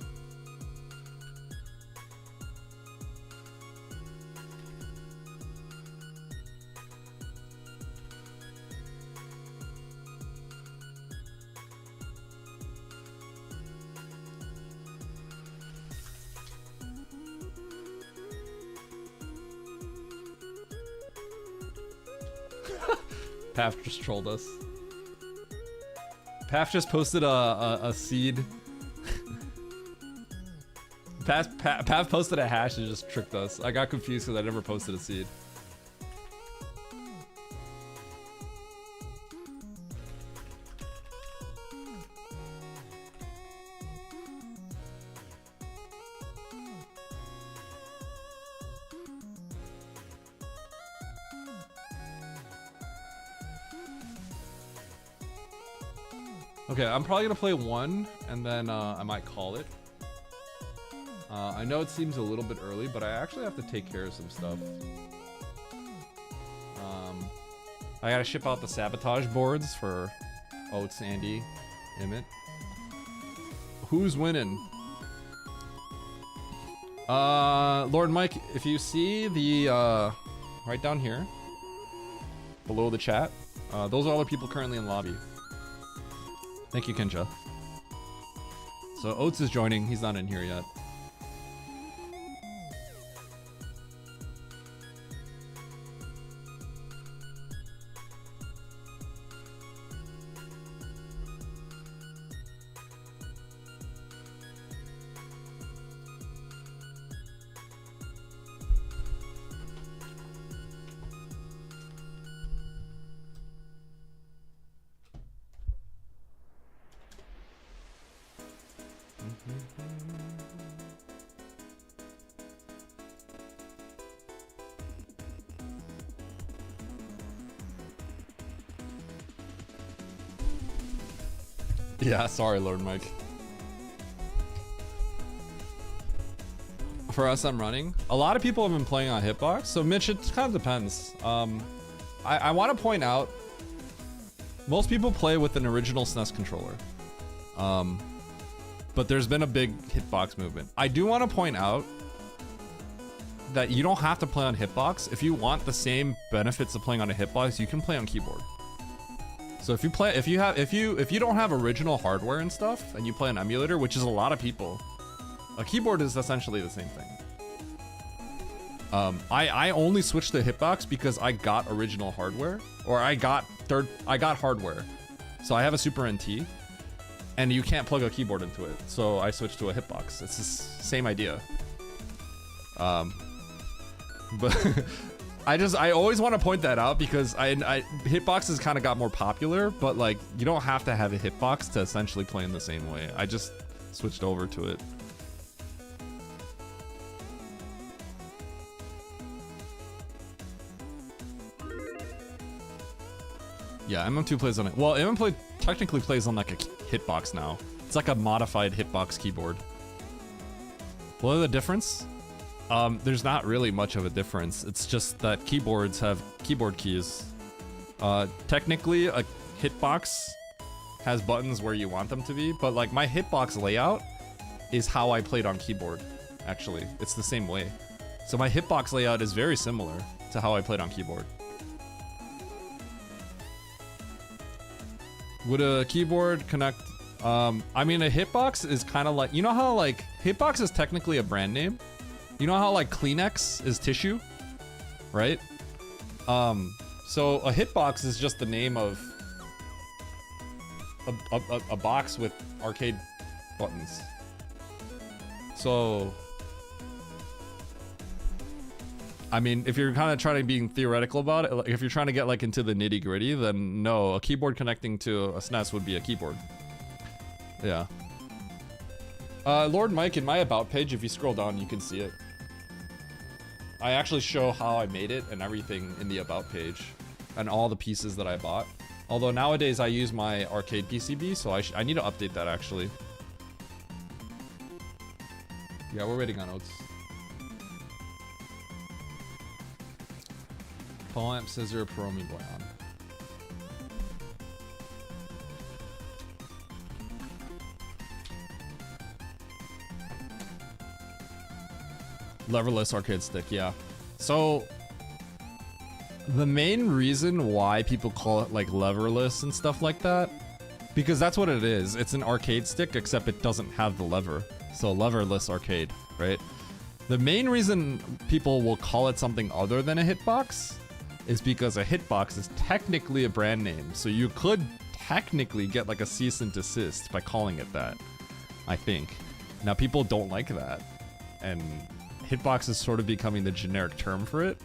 Paf just trolled us. Paf just posted a seed. Paf posted a hash and just tricked us. I got confused because I never posted a seed. Okay, I'm probably gonna play one, and then I might call it. I know it seems a little bit early, but I actually have to take care of some stuff. I gotta ship out the sabotage boards for Oats, Andy, Emmett. Who's winning? Lord Mike, if you see the right down here, below the chat, those are all the people currently in lobby. Thank you, Kinja. So Oats is joining. He's not in here yet. Yeah, sorry, Lord Mike. For us, I'm running. A lot of people have been playing on Hitbox, so Mitch, it kind of depends. I want to point out, most people play with an original SNES controller. But there's been a big Hitbox movement. I do want to point out that you don't have to play on Hitbox. If you want the same benefits of playing on a Hitbox, you can play on keyboard. So if you don't have original hardware and stuff, and you play an emulator, which is a lot of people, a keyboard is essentially the same thing. I only switched to Hitbox because I got original hardware, or I got hardware. So I have a Super NT, and you can't plug a keyboard into it. So I switched to a Hitbox. It's the same idea. But I always want to point that out because Hitbox has kind of got more popular, but like you don't have to have a Hitbox to essentially play in the same way. I just switched over to it. Yeah, MM2 plays on it. Well, MM2 technically plays on like a Hitbox now. It's like a modified Hitbox keyboard. What are the difference? There's not really much of a difference. It's just that keyboards have keyboard keys. Technically, a Hitbox has buttons where you want them to be, but like my Hitbox layout is how I played on keyboard, actually. It's the same way. So my Hitbox layout is very similar to how I played on keyboard. Would a keyboard connect? I mean, a Hitbox is kind of like, you know how like Hitbox is technically a brand name? You know how like Kleenex is tissue, right? So a Hitbox is just the name of a box with arcade buttons. So, I mean, if you're kind of trying to be theoretical about it, like if you're trying to get like into the nitty gritty, then no, a keyboard connecting to a SNES would be a keyboard. Yeah. Lord Mike, in my about page, if you scroll down, you can see it. I actually show how I made it and everything in the about page and all the pieces that I bought. Although nowadays I use my arcade PCB, so I need to update that actually. Yeah, we're waiting on Oats. Paul Amp Scissor Paromi Boyan. Leverless arcade stick, yeah. So the main reason why people call it like leverless and stuff like that, because that's what it is. It's an arcade stick, except it doesn't have the lever. So leverless arcade, right? The main reason people will call it something other than a Hitbox is because a Hitbox is technically a brand name. So you could technically get like a cease and desist by calling it that, I think. Now people don't like that, and Hitbox is sort of becoming the generic term for it.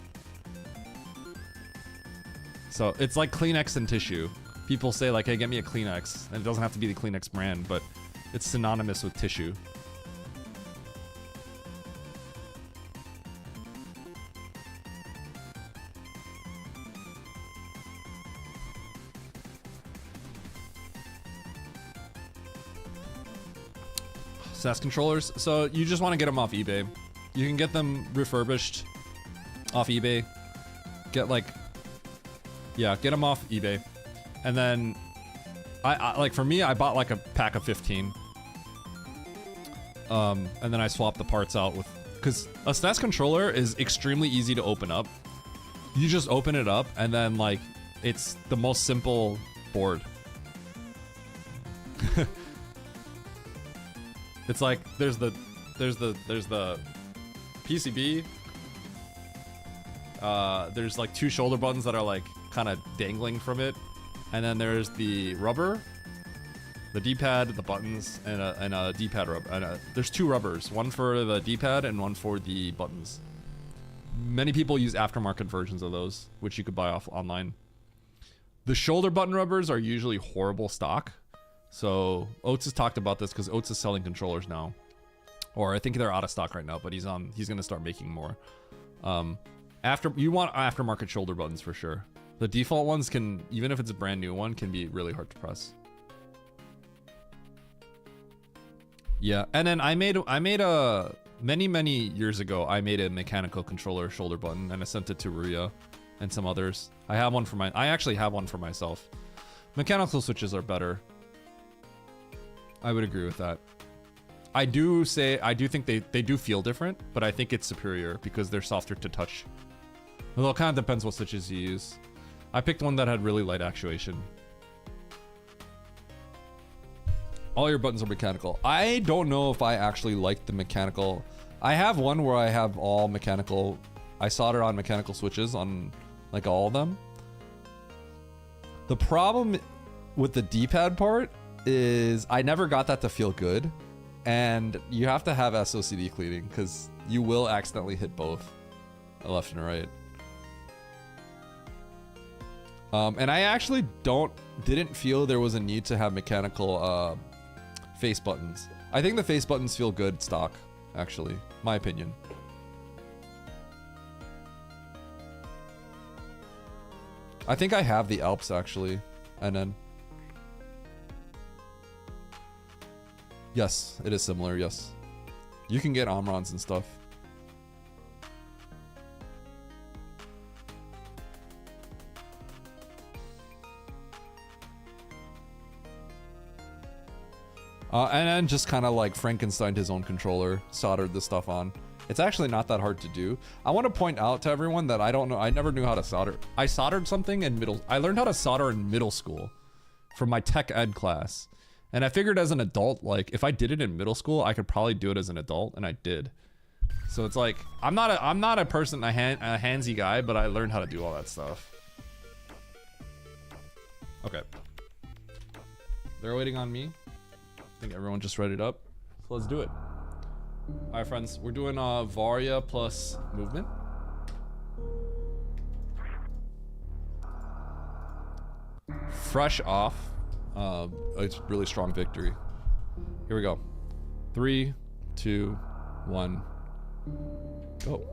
So it's like Kleenex and tissue. People say like, hey, get me a Kleenex. And it doesn't have to be the Kleenex brand, but it's synonymous with tissue. SNES controllers. So you just want to get them off eBay. You can get them refurbished off eBay. Get them off eBay. And then I like, for me, I bought like a pack of 15. And then I swapped the parts out with, because a SNES controller is extremely easy to open up. You just open it up and then like it's the most simple board. It's like there's the PCB. There's like two shoulder buttons that are like kind of dangling from it, and then there's the rubber, the D-pad, the buttons, and a D-pad rubber. And there's two rubbers, one for the D-pad and one for the buttons. Many people use aftermarket versions of those, which you could buy off online. The shoulder button rubbers are usually horrible stock, So Oates has talked about this because Oates is selling controllers now, or I think they're out of stock right now. But he's gonna start making more. You want aftermarket shoulder buttons for sure. The default ones can, even if it's a brand new one, can be really hard to press. Yeah, and then I made a many years ago. I made a mechanical controller shoulder button, and I sent it to Ruya and some others. I actually have one for myself. Mechanical switches are better. I would agree with that. I do think they do feel different, but I think it's superior because they're softer to touch. Well, it kind of depends what switches you use. I picked one that had really light actuation. All your buttons are mechanical. I don't know if I actually like the mechanical. I have one where I have all mechanical. I solder on mechanical switches on like all of them. The problem with the D-pad part is I never got that to feel good. And you have to have SOCD cleaning because you will accidentally hit both left and right. And I actually didn't feel there was a need to have mechanical face buttons. I think the face buttons feel good stock, actually, my opinion. I think I have the Alps actually, and then yes, it is similar. Yes, you can get Omrons and stuff. And then just kind of like Frankensteined his own controller, soldered the stuff on. It's actually not that hard to do. I want to point out to everyone that I never knew how to solder. I soldered something I learned how to solder in middle school from my tech ed class. And I figured as an adult, like if I did it in middle school, I could probably do it as an adult, and I did. So it's like, I'm not a handsy guy, but I learned how to do all that stuff. Okay. They're waiting on me. I think everyone just read it up. So let's do it. All right, friends, we're doing Varia plus movement. Fresh off. It's really strong victory. Here we go. 3, 2, 1, go.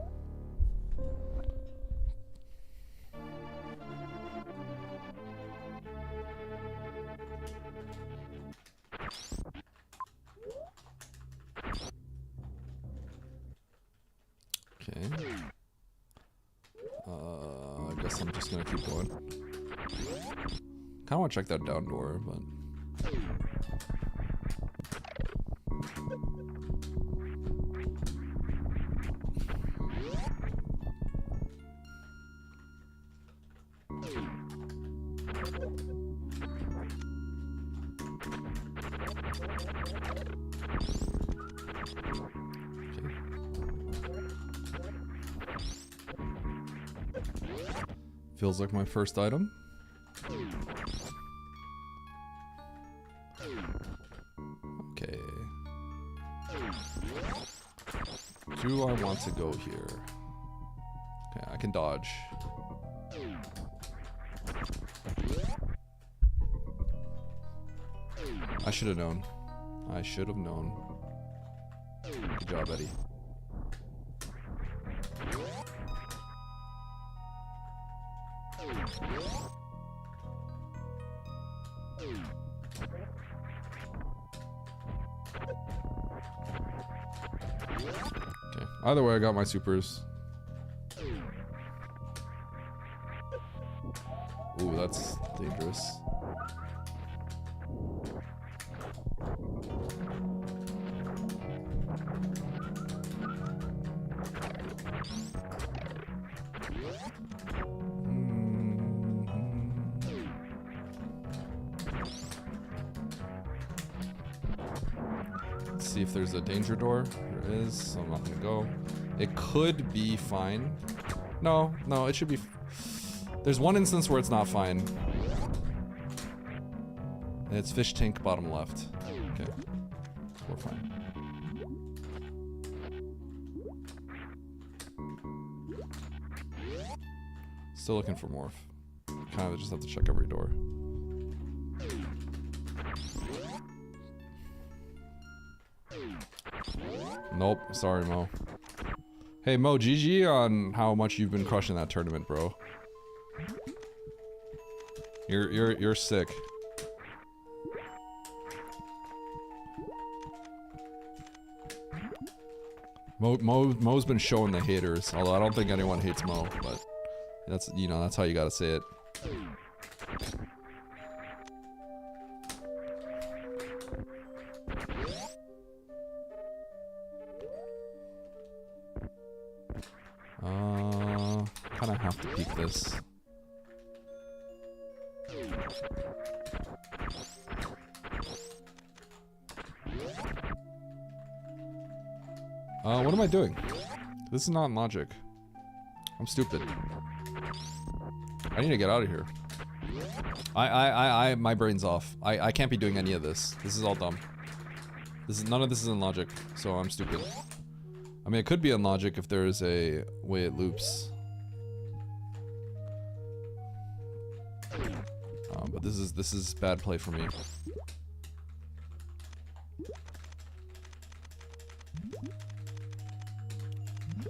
Okay. I guess I'm just gonna keep going. Kinda wanna check that down door, but... Feels like my first item. Okay. Do I want to go here? Okay, I can dodge. I should have known. I should have known. Good job, Eddie. Okay. Either way, I got my supers. Ooh, that's dangerous. See if there's a danger door. There is, so I'm not gonna go. It could be fine. No, it should be. There's one instance where it's not fine. And it's fish tank bottom left. Okay, we're fine. Still looking for morph. Kind of just have to check every door. Nope. Sorry, Mo. Hey, Mo, GG on how much you've been crushing that tournament, bro. You're sick. Mo's been showing the haters, although I don't think anyone hates Mo, but that's, you know, that's how you gotta say it. Kinda have to peek this. What am I doing? This is not logic. I'm stupid. I need to get out of here. My brain's off. I can't be doing any of this. This is all dumb. None of this is in logic, so I'm stupid. I mean, it could be in logic if there is a way it loops. But this is bad play for me.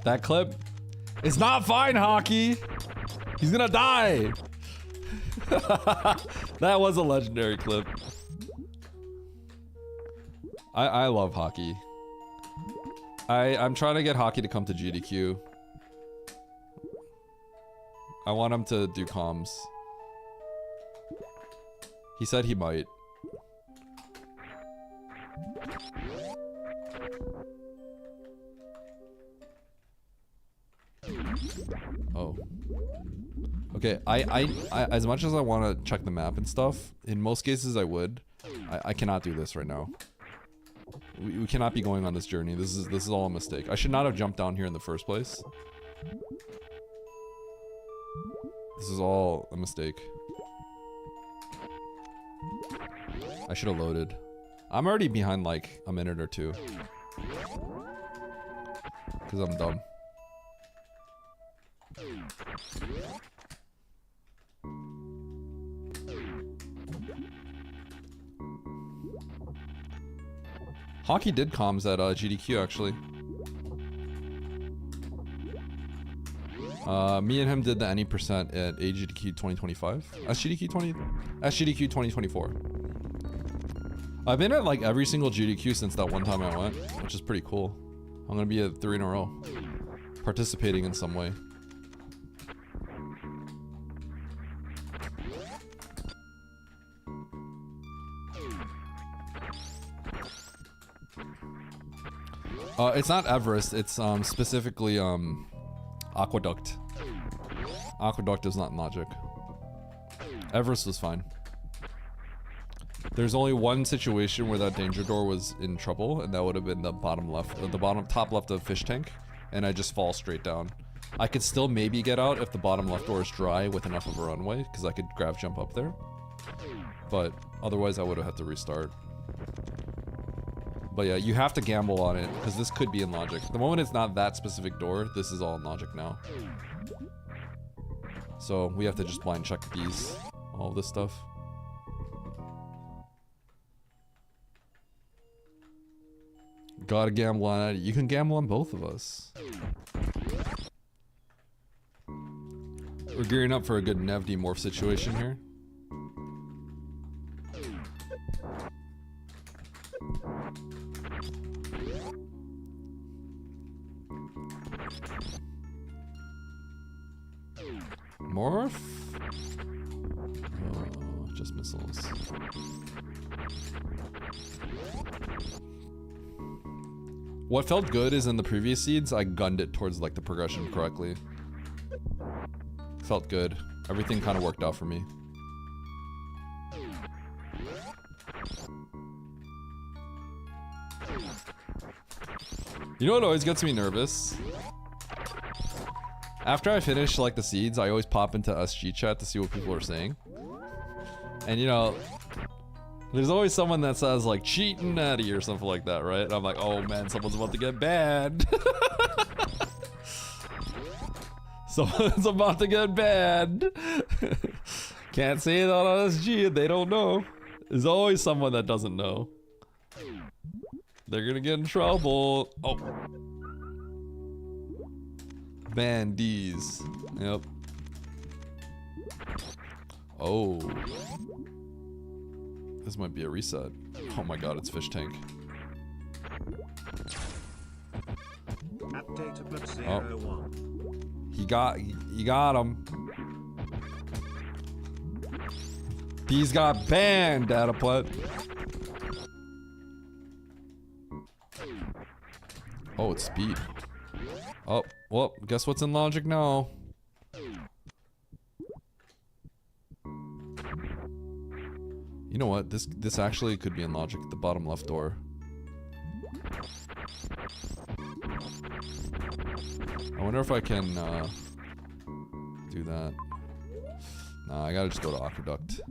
That clip is not fine, Hockey. He's gonna die. That was a legendary clip. I love Hockey. I'm trying to get Hockey to come to GDQ. I want him to do comms. He said he might. Oh. Okay, I as much as I want to check the map and stuff, in most cases I would. I cannot do this right now. We cannot be going on this journey. This is all a mistake. I should not have jumped down here in the first place. This is all a mistake. I should have loaded. I'm already behind like a minute or two. Because I'm dumb. Hockey did comms at GDQ actually. Me and him did the any percent at AGDQ 2025. SGDQ 2024. I've been at like every single GDQ since that one time I went, which is pretty cool. I'm gonna be at 3 in a row, participating in some way. It's not Everest, it's specifically Aqueduct. Aqueduct is not in logic. Everest was fine. There's only one situation where that danger door was in trouble, and that would have been the bottom left, top left of fish tank, and I just fall straight down. I could still maybe get out if the bottom left door is dry with enough of a runway, because I could grav jump up there. But otherwise I would have had to restart. But yeah, you have to gamble on it, because this could be in logic. The moment it's not that specific door, this is all in logic now. So we have to just blind check these, all this stuff. Gotta gamble on it. You can gamble on both of us. We're gearing up for a good Nev demorph situation here. Morph? Oh, just missiles. What felt good is in the previous seeds, I gunned it towards like the progression correctly. Felt good. Everything kind of worked out for me. You know what always gets me nervous? After I finish like the seeds, I always pop into SG chat to see what people are saying. And you know, there's always someone that says like cheating Natty or something like that, right? And I'm like, oh man, someone's about to get banned. Someone's about to get banned. Can't say that on SG, they don't know. There's always someone that doesn't know. They're gonna get in trouble. Oh. Bandies. Yep. Oh. This might be a reset. Oh my god, it's Fish Tank. At data but Oh. 01. You got him. He's got banned, Dataplet. Oh, it's speed. Oh, well, guess what's in logic now? You know what? This actually could be in logic. The bottom left door. I wonder if I can do that. Nah, I gotta just go to Aqueduct.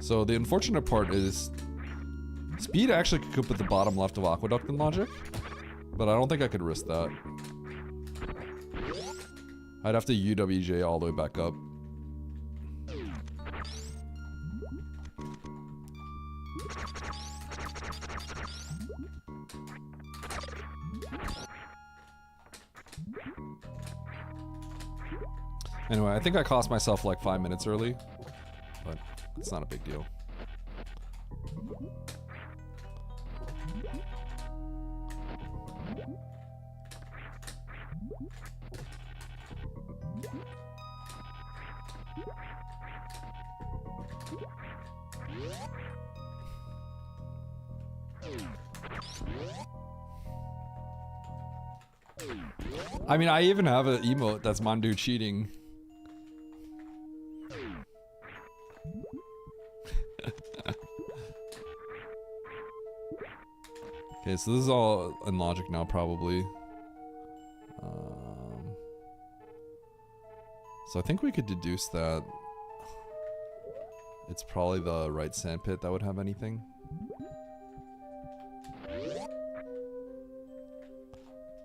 So the unfortunate part is speed actually could put the bottom left of Aqueduct in logic, but I don't think I could risk that. I'd have to UWJ all the way back up. Anyway, I think I cost myself like 5 minutes early, but it's not a big deal. I mean, I even have an emote that's Mandu cheating. Okay, so this is all in logic now, probably. So I think we could deduce that it's probably the right sandpit that would have anything.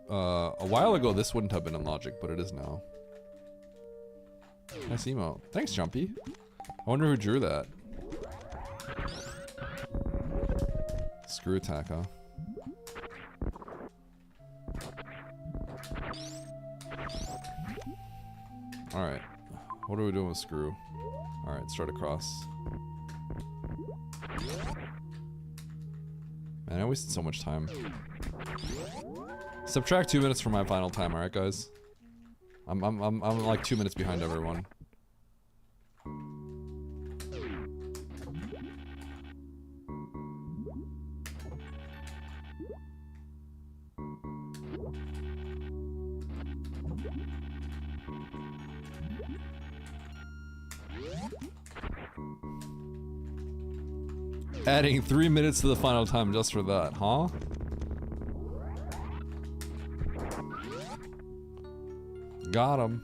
A while ago, this wouldn't have been in logic, but it is now. Nice emote. Thanks, Jumpy. I wonder who drew that. Screw attack, huh? Alright. What are we doing with screw? Alright, start across. Man, I wasted so much time. Subtract 2 minutes from my final time, alright guys? I'm like 2 minutes behind everyone. Adding 3 minutes to the final time just for that, huh? Got him.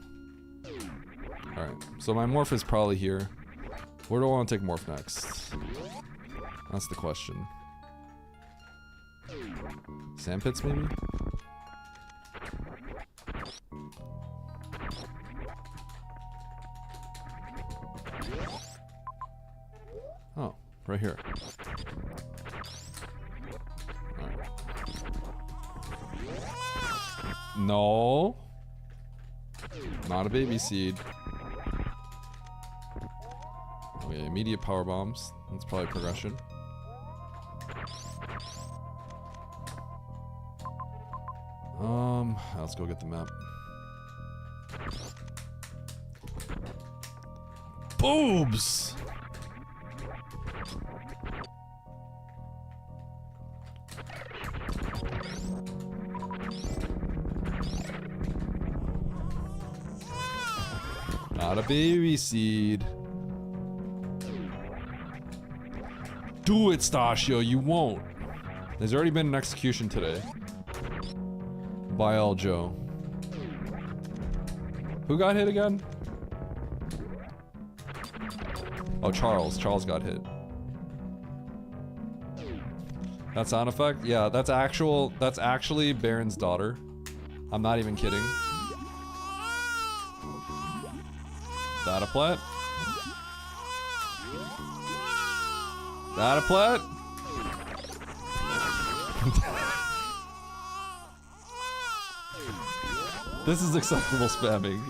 Alright, so my morph is probably here. Where do I want to take morph next? That's the question. Sandpits, maybe? Oh, right here. Alright. No. Not a baby seed. Okay, immediate power bombs. That's probably progression. Let's go get the map. Boobs! Not a baby seed. Do it, Stasio, you won't. There's already been an execution today. By L. Joe. Who got hit again? Oh, Charles. Charles got hit. That sound effect? Yeah, that's actually Baron's daughter. I'm not even kidding. Dataplet? Dataplet? This is acceptable spamming.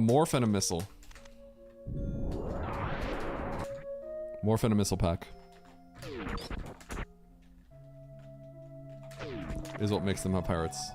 Morph and a missile. Morph and a missile pack. Is what makes them have pirates.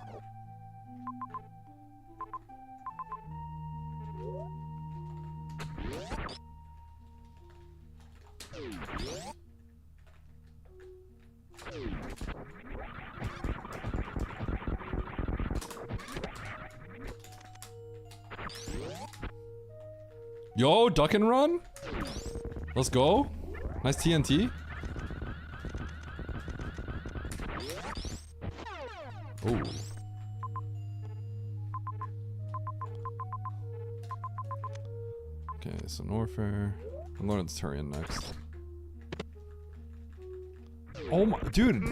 Yo, duck and run? Let's go. Nice TNT. Oh. Okay, so Norfair. I'm going to Turian next. Oh my, dude.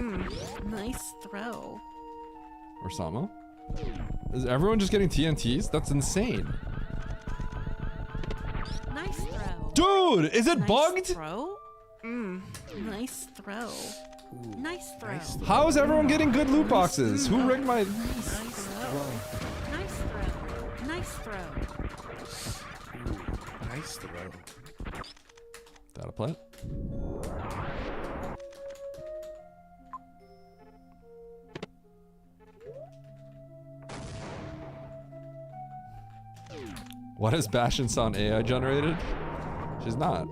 Nice throw. Osama? Is everyone just getting TNTs? That's insane. Nice throw. Dude, is it Nice bugged? Throw? Nice throw. Nice throw. How is everyone getting good loot boxes? Who rigged my... Nice throw. Nice throw. Nice throw. Nice throw. Data plant? Why does Bastion sound AI generated? She's not.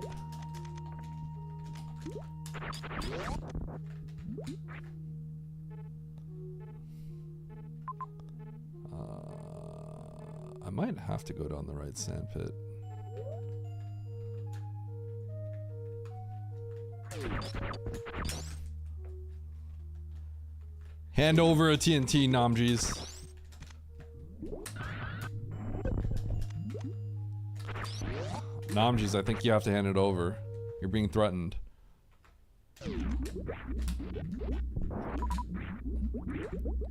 I might have to go down the right sandpit. Hand over a TNT, Namjis. Namjis, I think you have to hand it over. You're being threatened.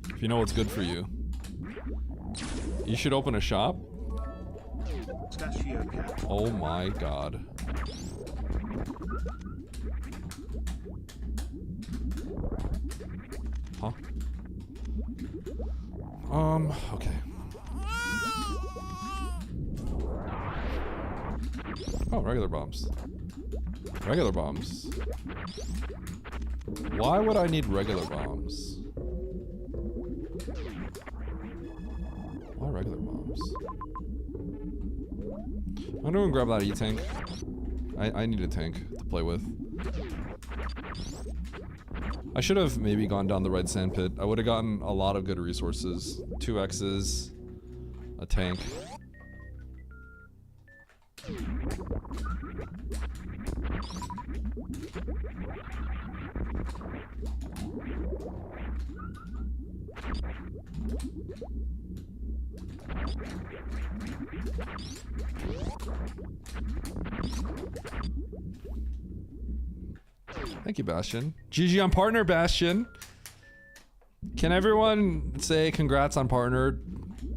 If you know what's good for you. You should open a shop? Oh my god. Huh? Okay. Oh, regular bombs. Regular bombs. Why would I need regular bombs? Why regular bombs? I'm gonna grab that E-tank. I need a tank to play with. I should have maybe gone down the red sand pit. I would have gotten a lot of good resources. 2 X's, a tank. Thank you, Bastion. GG on partner, Bastion. Can everyone say congrats on partner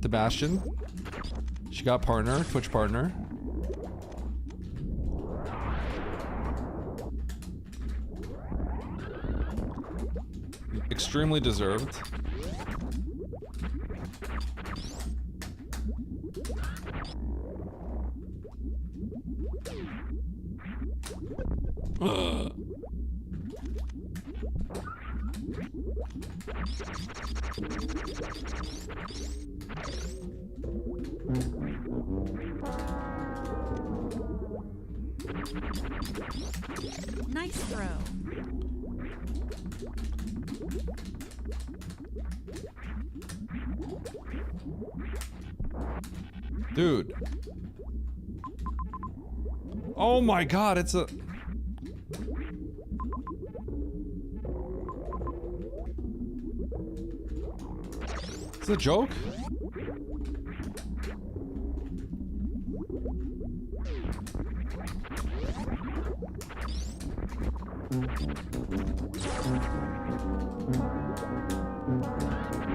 to Bastion? She got partner, Twitch partner. Extremely deserved. Ugh. Nice throw. Dude. Oh my god, it's a... Is it a joke?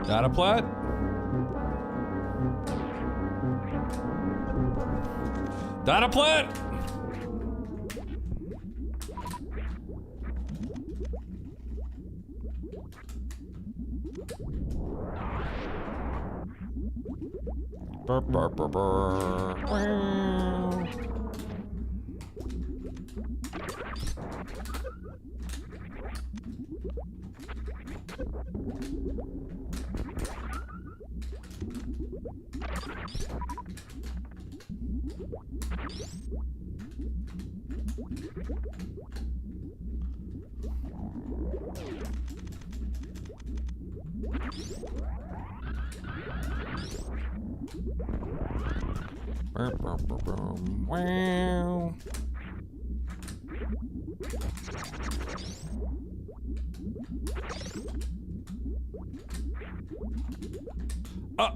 Data plat? Data plat? Burr, burr, burr, burr. Wow. Burr, burr, burr, burr. Wow. Ah.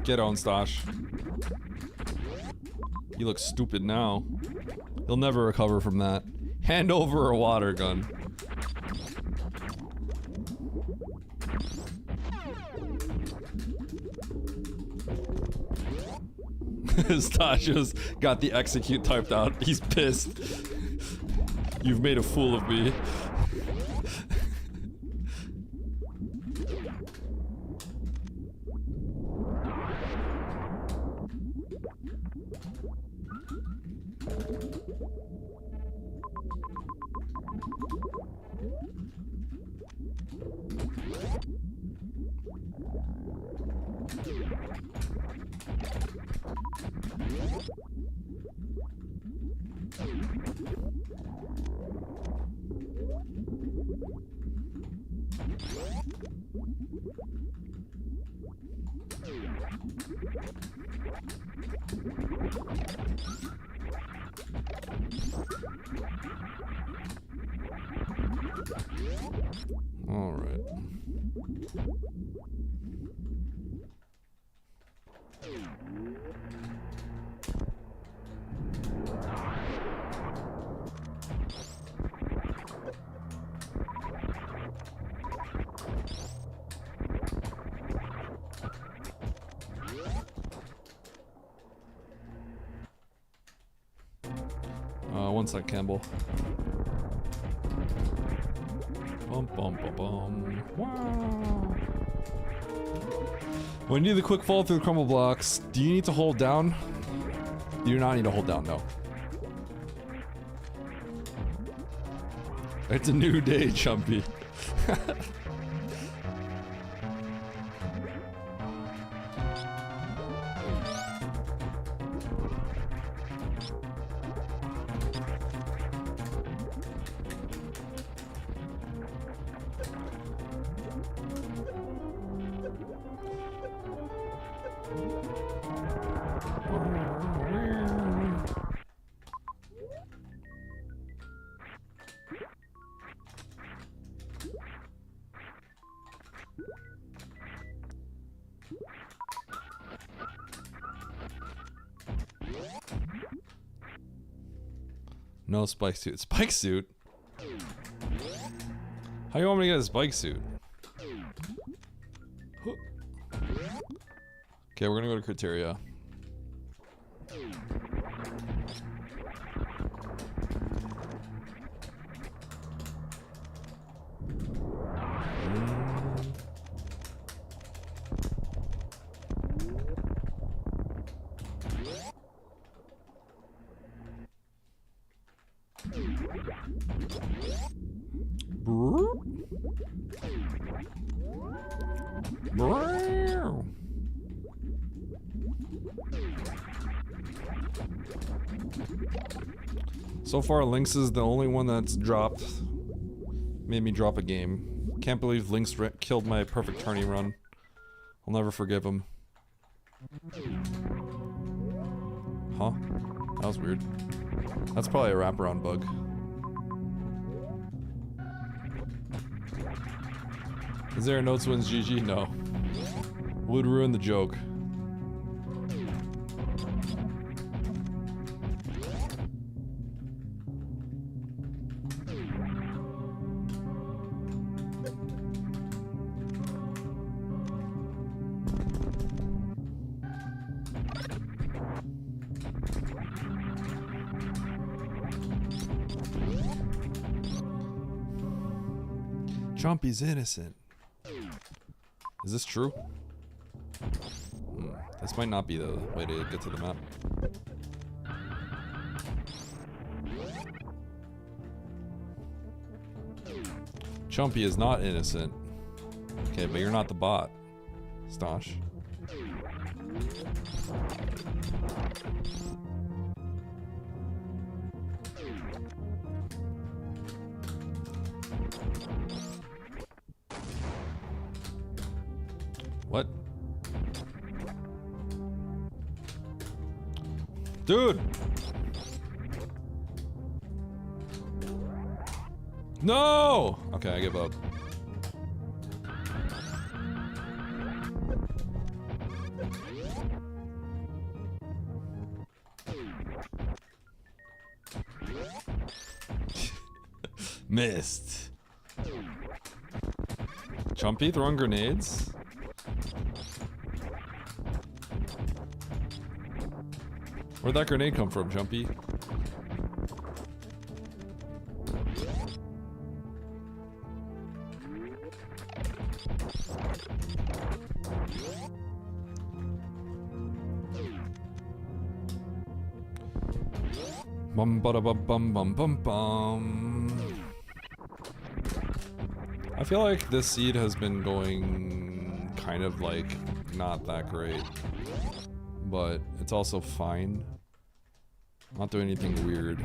Get on, Stash. You look stupid now. You'll never recover from that. Hand over a water gun. Stasha's got the execute typed out. He's pissed. You've made a fool of me. All right. One sec, Campbell. Bum, bum, bum, bum. Wow. When you do the quick fall through the crumble blocks, do you need to hold down? You do not need to hold down, no. It's a new day, Chumpy. No spike suit. Spike suit? How you want me to get a spike suit? Okay, we're gonna go to criteria. So far, Lynx is the only one that's dropped. Made me drop a game. Can't believe Lynx killed my perfect turning run. I'll never forgive him. Huh? That was weird. That's probably a wraparound bug. Is there a notes wins GG? No. Would ruin the joke. Chompy's innocent. Is this true? This might not be the way to get to the map. Chompy is not innocent. Okay, but you're not the bot, Stosh. What? Dude! No! Okay, I give up. Missed. Chompy throwing grenades? Where'd that grenade come from, Jumpy? Bum bada bum bum bum bum bum. I feel like this seed has been going kind of like not that great, but it's also fine. Not doing anything weird.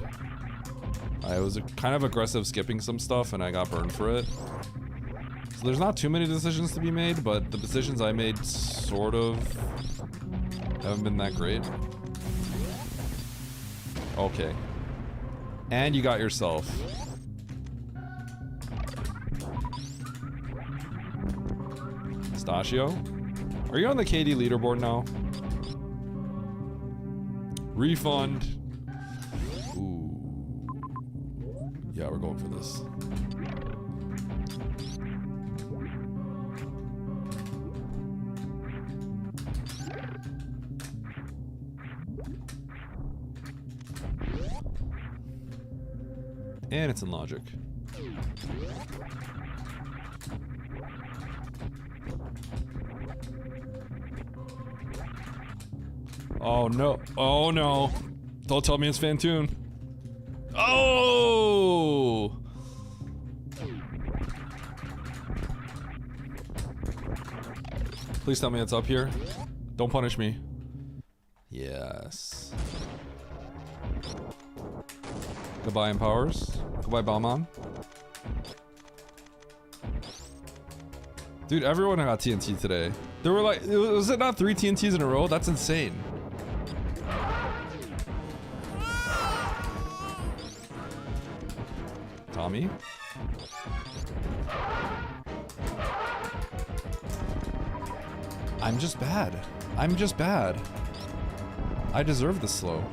I was kind of aggressive skipping some stuff and I got burned for it. So there's not too many decisions to be made, but the decisions I made sort of haven't been that great. Okay. And you got yourself. Pistachio? Are you on the KD leaderboard now? Refund. Ooh. Yeah, we're going for this. And it's in logic. Oh no. Oh no. Don't tell me it's Fantoon. Oh! Please tell me it's up here. Don't punish me. Yes. Goodbye, Empowers. Goodbye, Balmon. Dude, everyone got TNT today. There were like, was it not 3 TNTs in a row? That's insane. Tommy? I'm just bad. I'm just bad. I deserve this slow.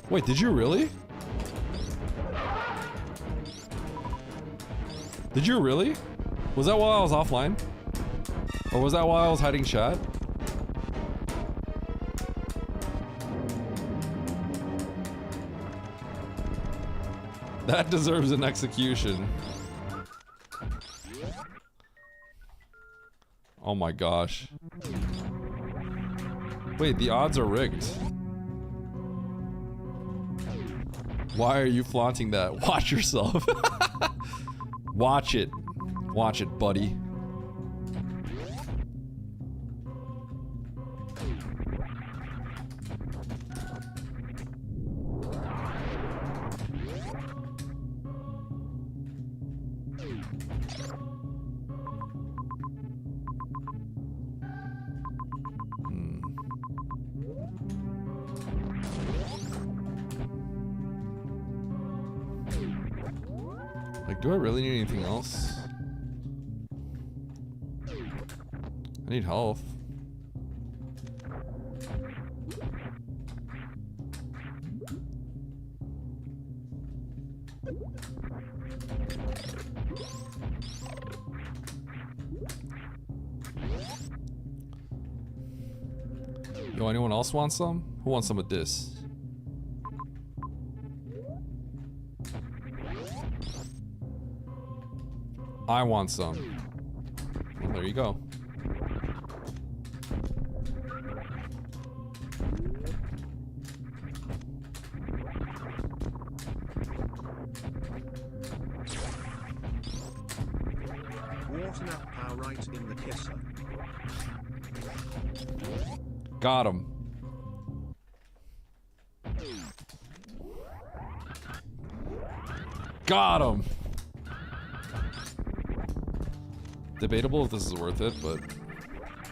Wait, did you really? Did you really? Was that while I was offline? Or was that while I was hiding chat? That deserves an execution. Oh my gosh. Wait, the odds are rigged. Why are you flaunting that? Watch yourself. Watch it. Watch it, buddy. Like, do I really need anything else? I need health. Yo, anyone else want some? Who wants some of this? I want some. Well, there you go. Water nap power right in the kisser. Got him. Got him. Debatable if this is worth it, but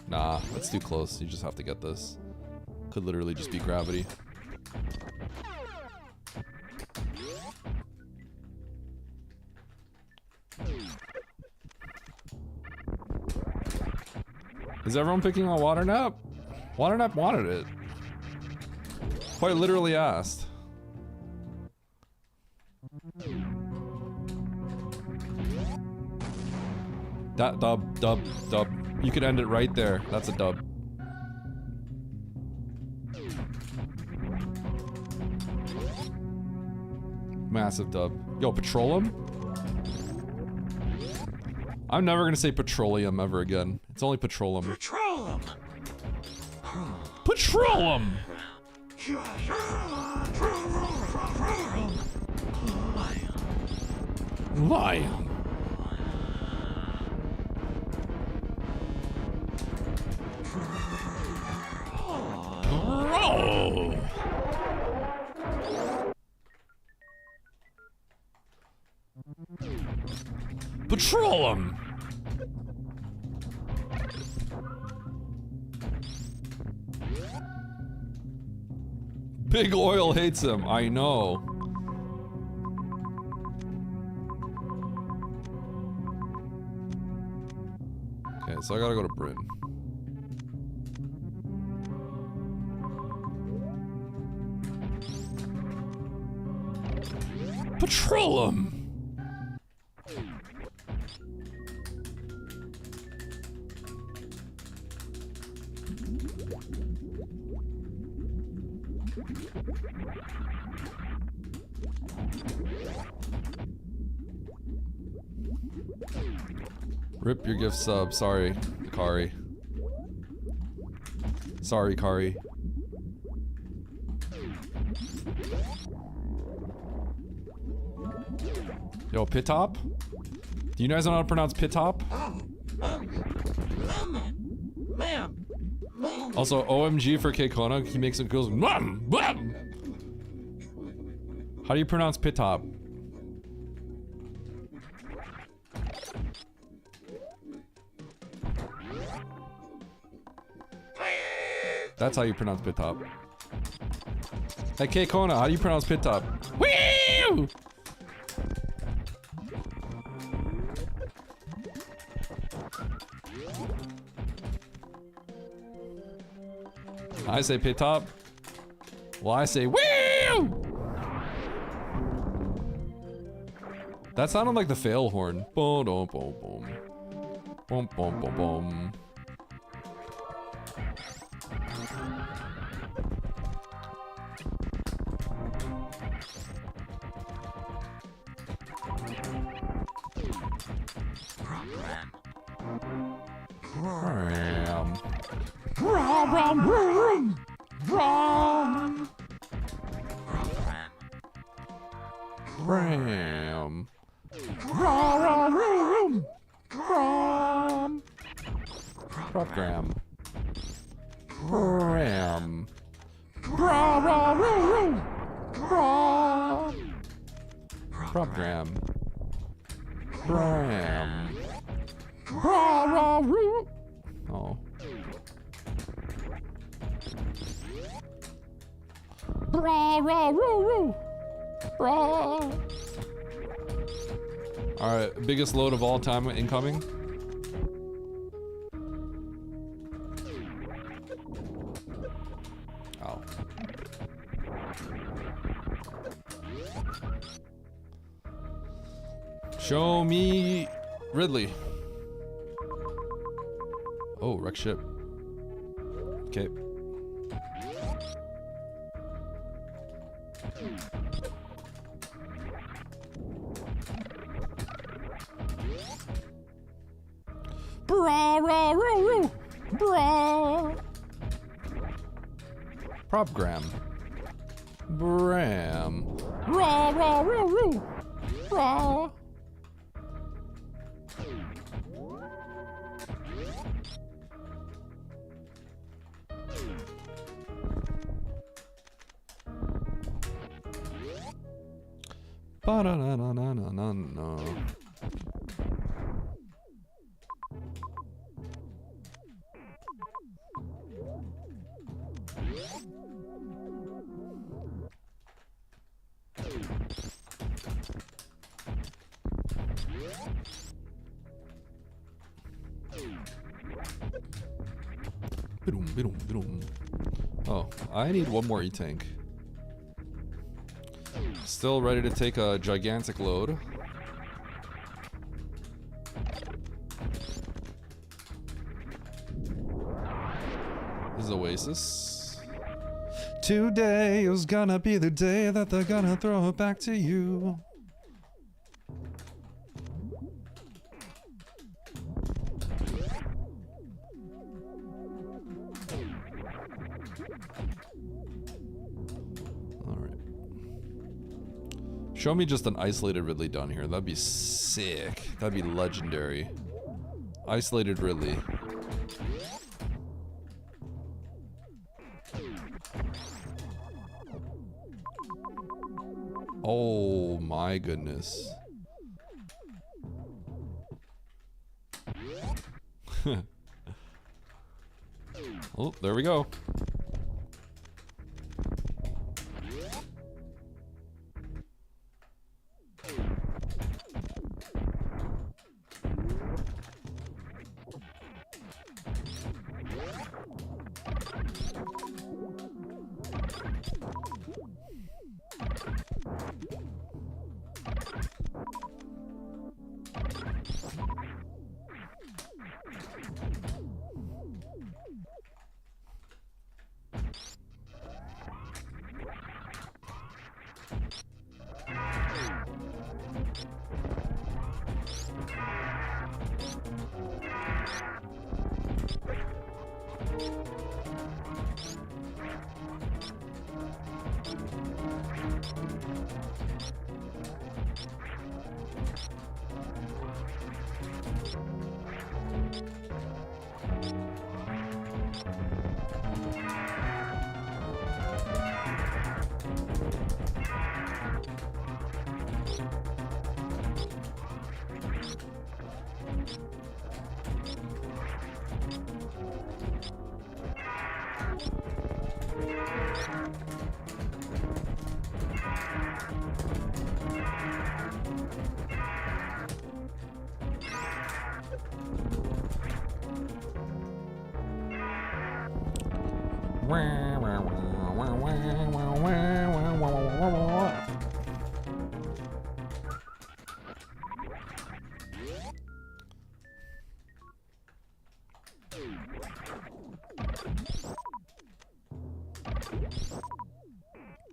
nah, that's too close. You just have to get this. Could literally just be gravity. Is everyone picking on Water Nap? Water Nap wanted it. Quite literally asked. That dub. You could end it right there. That's a dub. Massive dub. Yo, petroleum? I'm never gonna say petroleum ever again. It's only petroleum. Petroleum! Petroleum! Lion. Bro. Petroleum. Big Oil hates him. I know. Okay, so I gotta go to Bryn. Petroleum! Rip your gift sub. Sorry, Kari. Sorry, Kari. Yo, Pitop? Do you guys know how to pronounce Pitop? Also, OMG for Keikona. He makes it goes. How do you pronounce Pitop? That's how you pronounce Pitop. Hey, Keikona, how do you pronounce Pitop? Woo! I say Pitop. Well, I say woo! That sounded like the fail horn. Boom, boom, boom, boom. Boom, boom, boom, boom. Ram. Program. Ram. Program. Ram. Oh. Alright, biggest load of all time incoming. Oh. Show me Ridley. Oh, wreck ship. Okay. Bra, rah, rah, rah. Bra. Propgram. Bram. Rah, rah, rah, rah. Bra. Ba-da-da-da-da-da-da. Ba-dum, ba-dum, ba-dum. Oh, I need one more E-tank. Still ready to take a gigantic load. This is Oasis. Today is gonna be the day that they're gonna throw it back to you. Show me just an isolated Ridley down here. That'd be sick. That'd be legendary. Isolated Ridley. Oh my goodness. Oh, there we go.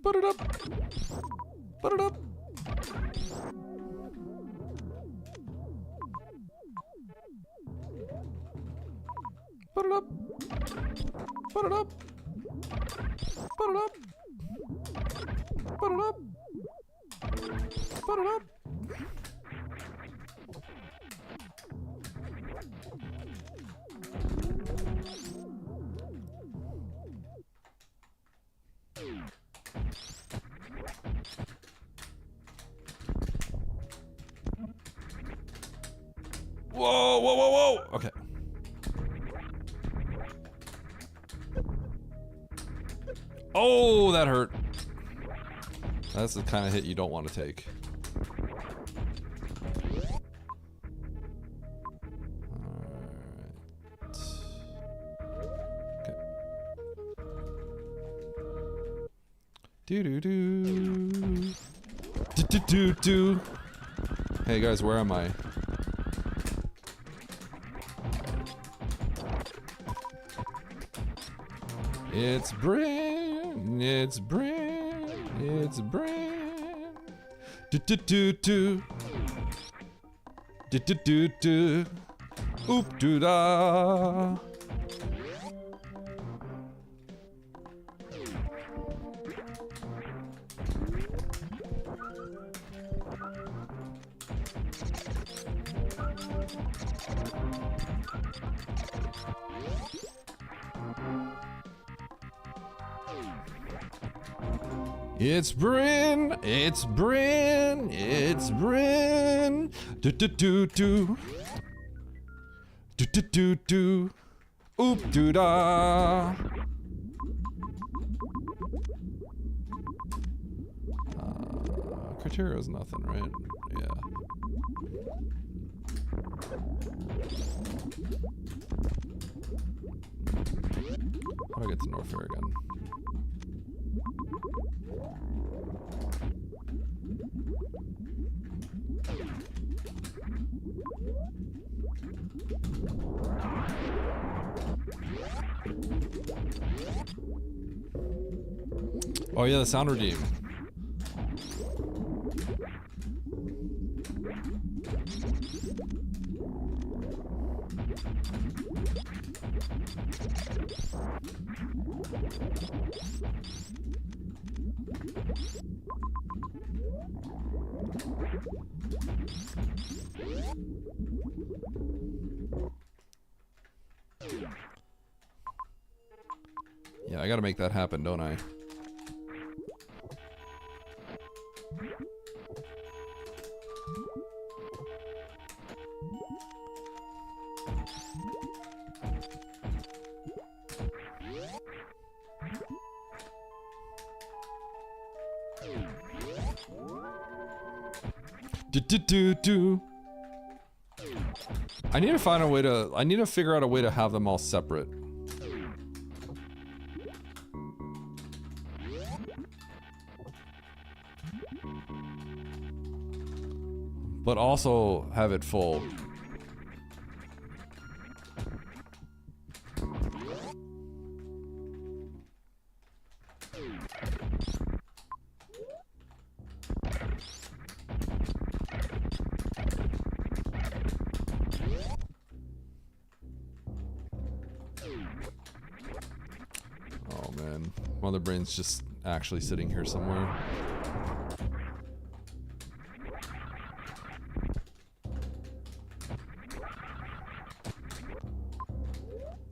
Put it up. Put it up. Put it up. Put it up. Put it up. Put it up. Put it up. Whoa, whoa, whoa, whoa. Okay. Oh, that hurt. That's the kind of hit you don't want to take. Do do do. Do do do do. Hey guys, where am I? It's Bryn, it's Bryn, it's Bryn. Do do do do. Do do do do. Oop doo da. It's Bryn, it's Bryn, it's Bryn. Do do do do. Do do do do. Oop doo da. Criteria is nothing, right? Yeah. How do I get to Norfair again? Oh yeah, the sound redeem. Yeah, I gotta make that happen, don't I? Do. I need to find a way to. I need to figure out a way to have them all separate. But also have it full. Oh man, Mother Brain's just actually sitting here somewhere.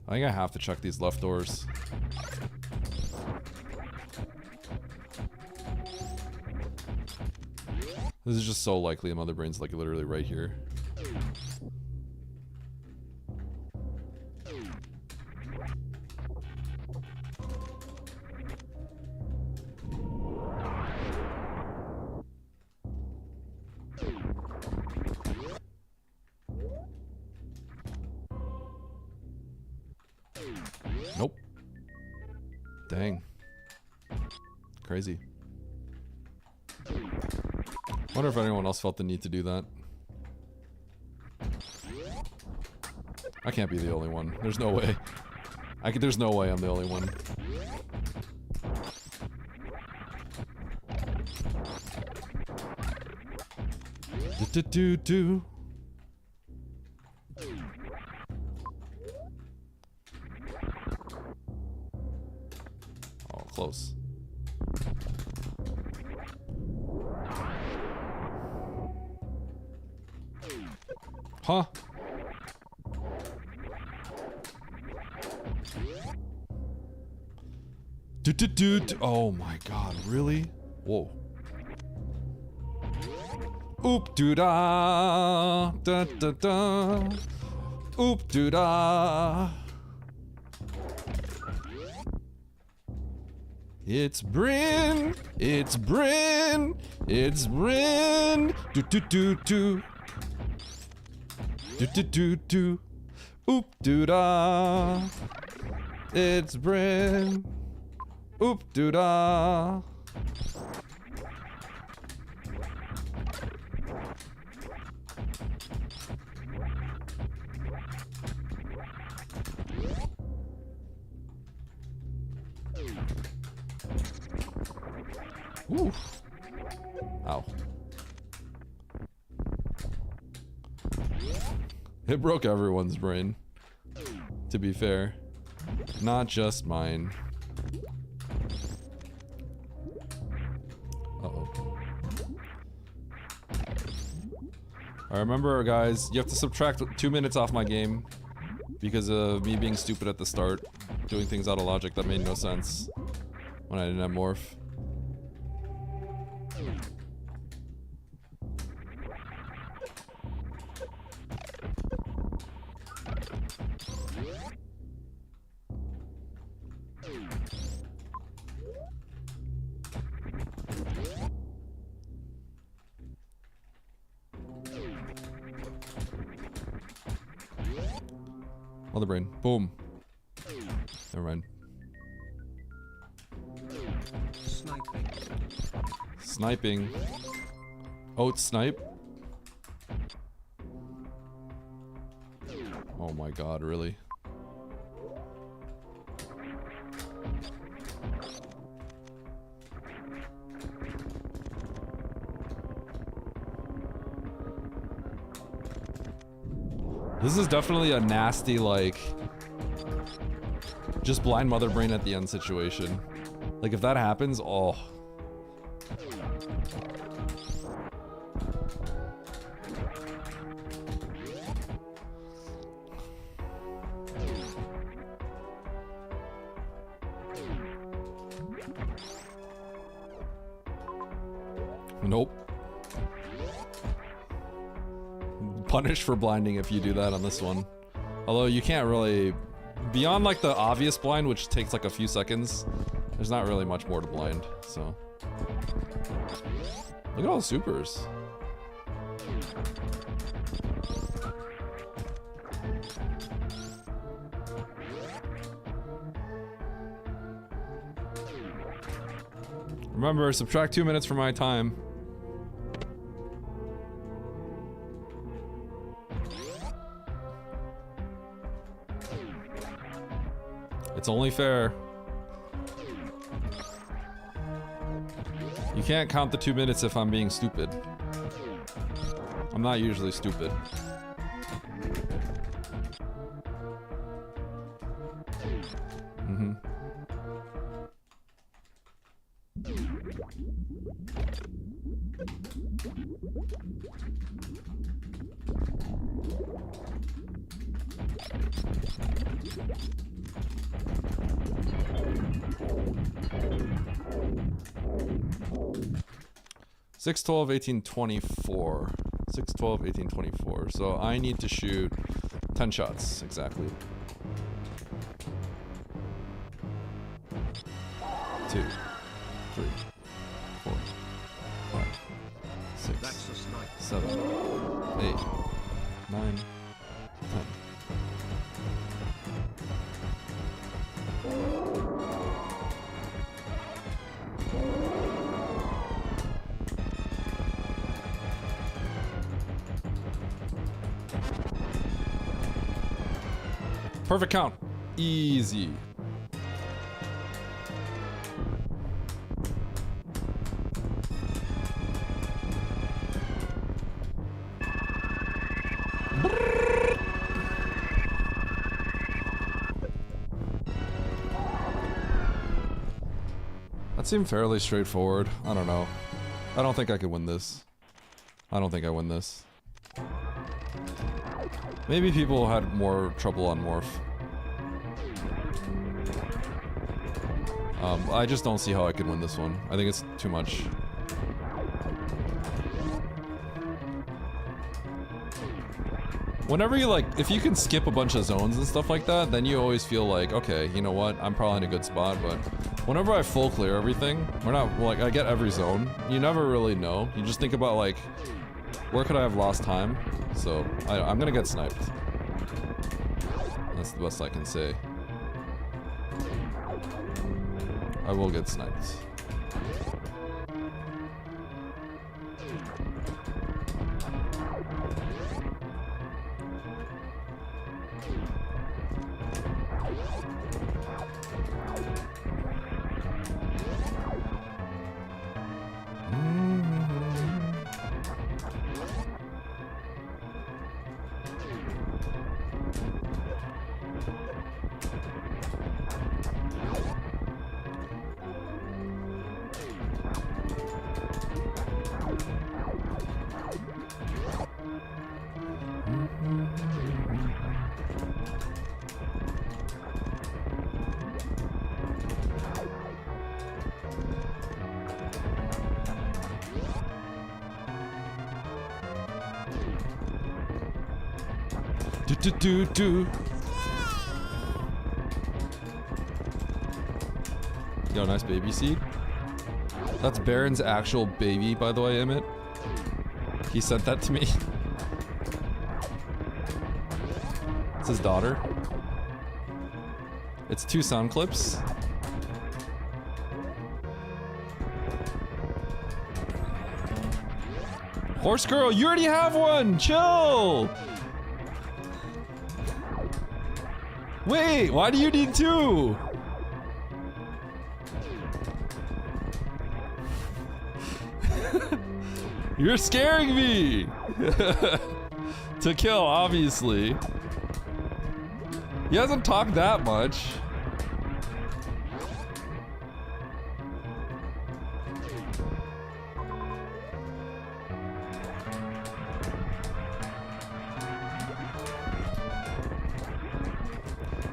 I think I have to check these left doors. This is just so likely a Mother Brain's like literally right here. Nope. Dang. Crazy. Wonder if anyone else felt the need to do that. I can't be the only one. There's no way. There's no way I'm the only one. Do. Oh, close. Huh? Do. Oh my god, really? Whoa. Oop doo da da da da. Oop doo da. It's Bryn. It's Bryn. It's Bryn. Do. Do. Oop doo da. It's Bryn. Oop doo da. Ooh. Ow. It broke everyone's brain, to be fair. Not just mine. Uh-oh. I remember, guys, you have to subtract 2 minutes off my game because of me being stupid at the start, doing things out of logic that made no sense when I didn't have morph. Other brain. Boom. Never mind. Sniping. Sniping. Oh, it's snipe? Oh my god, really? This is definitely a nasty, like, just blind mother brain at the end situation. Like, if that happens, oh. Nope. Punished for blinding if you do that on this one. Although you can't really... Beyond like the obvious blind, which takes like a few seconds, there's not really much more to blind, so... Look at all the supers. Remember, subtract 2 minutes from my time. It's only fair. You can't count the 2 minutes if I'm being stupid. I'm not usually stupid. Mm-hmm. Six, 12, 18, 24. 6, 12, 18, 24. So I need to shoot 10 shots, exactly. 2, 3, 4, 5, 6, 7, 8, 9, 10. Perfect count. Easy. That seemed fairly straightforward. I don't know. I don't think I could win this. I don't think I win this. Maybe people had more trouble on morph. I just don't see how I could win this one. I think it's too much. Whenever you like, if you can skip a bunch of zones and stuff like that, then you always feel like, okay, you know what, I'm probably in a good spot, but whenever I full clear everything, like, I get every zone, you never really know. You just think about, like, where could I have lost time? So, I'm gonna get sniped. That's the best I can say. I will get sniped. Do. Yo, nice baby seed. That's Baron's actual baby, by the way, Emmett. He sent that to me. It's his daughter. It's 2 sound clips. Horse girl, you already have one! Chill! Wait, why do you need 2? You're scaring me! To kill, obviously. He hasn't talked that much.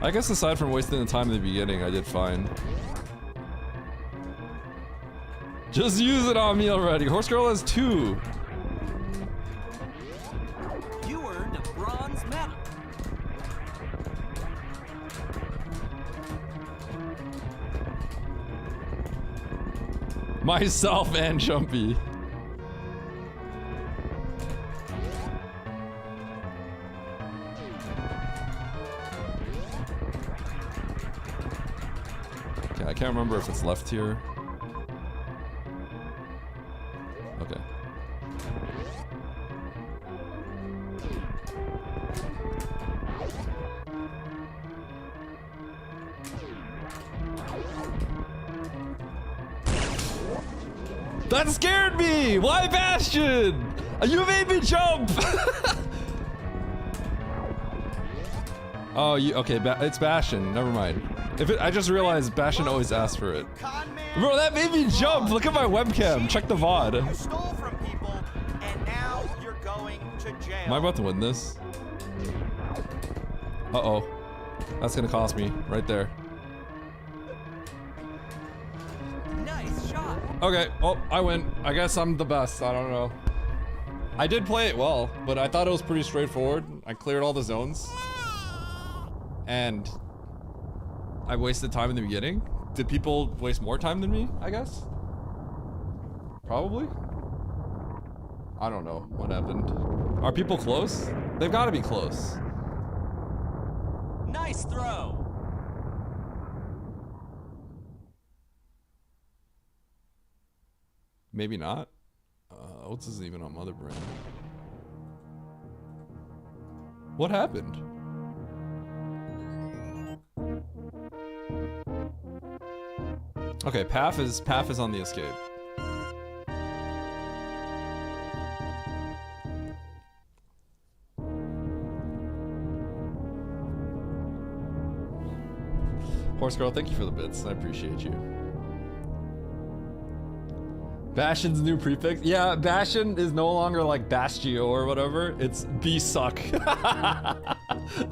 I guess aside from wasting the time in the beginning, I did fine. Just use it on me already. Horse girl has 2. You earned a bronze medal. Myself and Jumpy. Okay, I can't remember if it's left here. Okay. That scared me! Why Bastion? You made me jump! Oh, okay, it's Bastion. Never mind. I just realized Bastion always asks for it. Bro, that made me jump! Look at my webcam. Check the VOD. You stole from people, and now you're going to jail. Am I about to win this? Uh-oh. That's gonna cost me. Right there. Nice shot. Okay, well, I win. I guess I'm the best. I don't know. I did play it well, but I thought it was pretty straightforward. I cleared all the zones. And I wasted time in the beginning. Did people waste more time than me, I guess? Probably? I don't know what happened. Are people close? They've got to be close. Nice throw. Maybe not. Oats isn't even on Mother Brand. What happened? Okay, Path is on the escape. Horse Girl, thank you for the bits. I appreciate you. Bastion's new prefix? Yeah, Bastion is no longer like Bastio or whatever. It's B-Suck.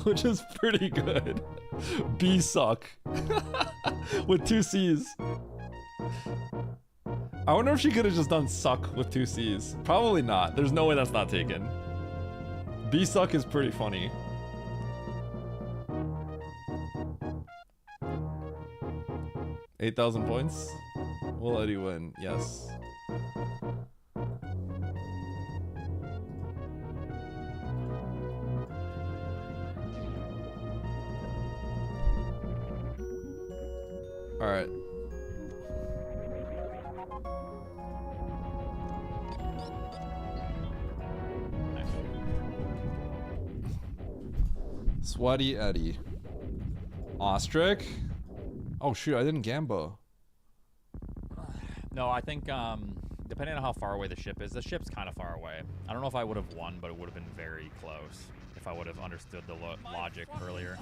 Which is pretty good. B-Suck. With 2 C's. I wonder if she could have just done suck with 2 C's. Probably not. There's no way that's not taken. B-Suck is pretty funny. $8,000 points? Will Eddie win? Yes. Alright. Sweaty Eddie. Ostrich? Oh shoot, I didn't gambo. No, I think depending on how far away the ship's kind of far away. I don't know if I would have won, but it would have been very close if I would have understood the logic earlier.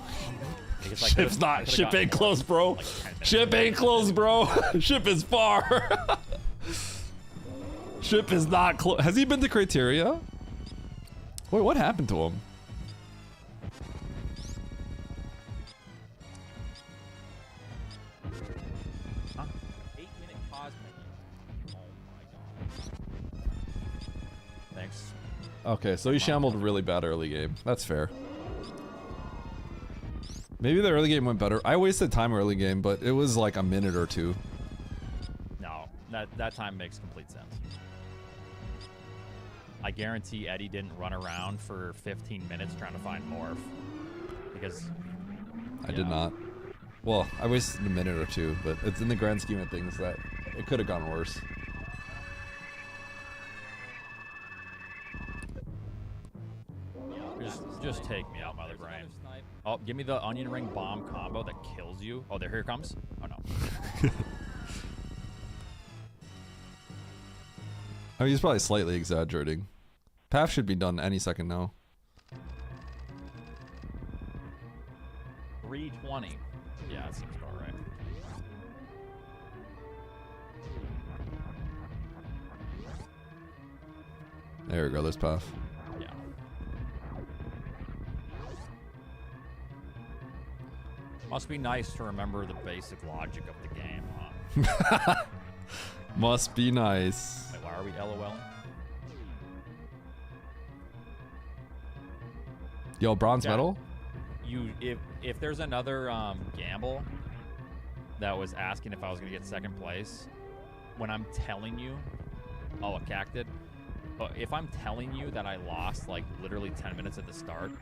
Because Ship ain't close, bro. Like 10 minutes Ship ain't close, bro. Ship is far. Ship is not close. Has he been to Criteria? Wait, what happened to him? Huh? 8-minute cosmic. Oh my god. Thanks. Okay, so he shambled really bad early game. That's fair. Maybe the early game went better. I wasted time early game, but it was like a minute or two. No, that time makes complete sense. I guarantee Eddie didn't run around for 15 minutes trying to find Morph. Because... I did not. Well, I wasted a minute or two, but it's in the grand scheme of things that it could have gone worse. Just take me out, mother brain. Oh, give me the onion ring bomb combo that kills you. Oh, here it comes. Oh no. I mean, he's probably slightly exaggerating. Path should be done any second now. 320. Yeah, that seems about right. There we go, there's Path. Yeah. Must be nice to remember the basic logic of the game, huh? Must be nice. Wait, why are we LOLing? Yo, bronze Yeah. medal? If there's another gamble that was asking if I was gonna get second place, when I'm telling you, oh, a cacted. But if I'm telling you that I lost like literally 10 minutes at the start,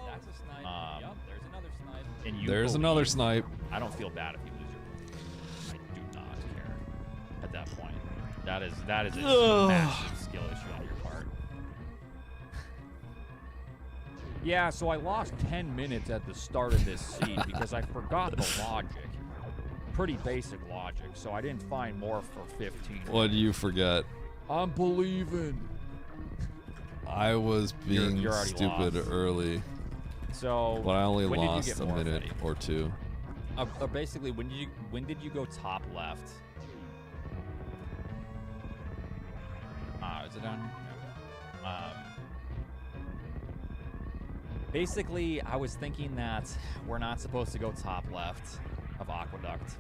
That's a snipe. Yup, there's another snipe. and you There's believe, another snipe. I don't feel bad if you lose your point. I do not care at that point. That is a Ugh. massive skill issue on your part. Yeah, so I lost 10 minutes at the start of this seed because I forgot the logic. Pretty basic logic, so I didn't find more for 15. What do you forget? I'm believing. I was being You're already stupid lost. early. So But I only when did you lost get a more, minute Freddy? or two. Basically, when did you go top left? Is it done? Basically, I was thinking that we're not supposed to go top left of Aqueduct.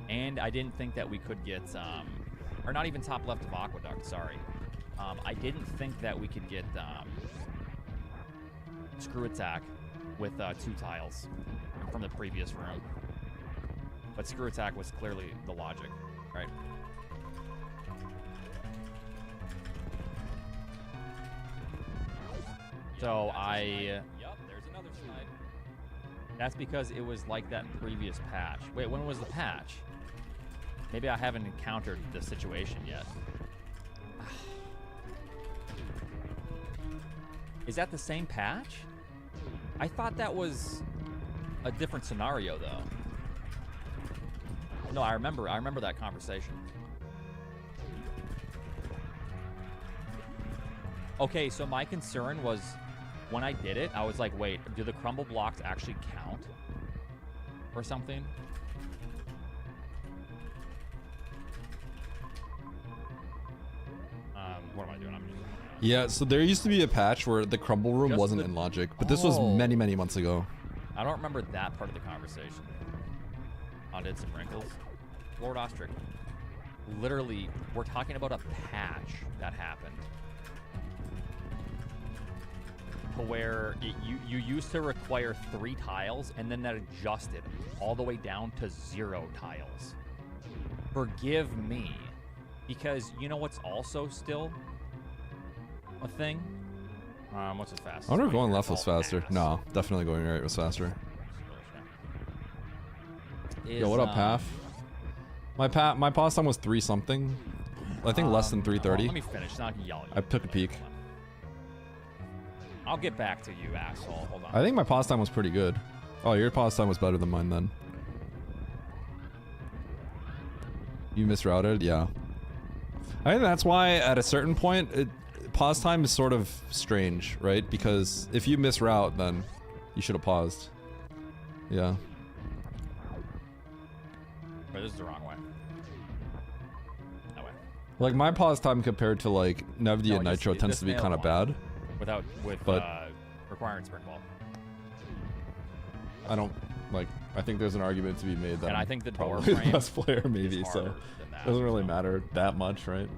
And I didn't think that we could get, or not even top left of Aqueduct, sorry. I didn't think that we could get Screw Attack with 2 tiles from the previous room. But Screw Attack was clearly the logic, right? So Yep, there's another snipe. That's because it was like that previous patch. Wait, when was the patch? Maybe I haven't encountered the situation yet. Is that the same patch? I thought that was a different scenario, though. No, I remember that conversation. Okay, so my concern was when I did it, I was like, wait, do the crumble blocks actually count? Or something? What am I doing? Yeah, so there used to be a patch where the crumble room Just wasn't the- in logic, but this was Oh. many, many months ago. I don't remember that part of the conversation. I did some wrinkles. Lord Ostrich. Literally, we're talking about a patch that happened. To where you used to require 3 tiles, and then that adjusted all the way down to 0 tiles. Forgive me. Because you know what's also still a thing? What's the fastest? I wonder if way going here? left was Oh, faster. ass. No, definitely going right was faster. Is, Yo, what up, Path? My pause time was 3 something. I think less than 3:30. Let me finish, so I can yell at you. I took a peek. I'll get back to you, asshole. Hold on. I think my pause time was pretty good. Oh, your pause time was better than mine then. You misrouted? Yeah. I think that's why at a certain point, pause time is sort of strange, right? Because if you misroute, then you should have paused. Yeah. But this is the wrong way. That way. Like my pause time compared to like Nevdi and No, Nitro just tends to be nail kind of one. bad. With But- requiring spring ball. I don't like. I think there's an argument to be made that And I I'm think the door probably the frame best player maybe, is so harder than that, doesn't really so. matter that much, right?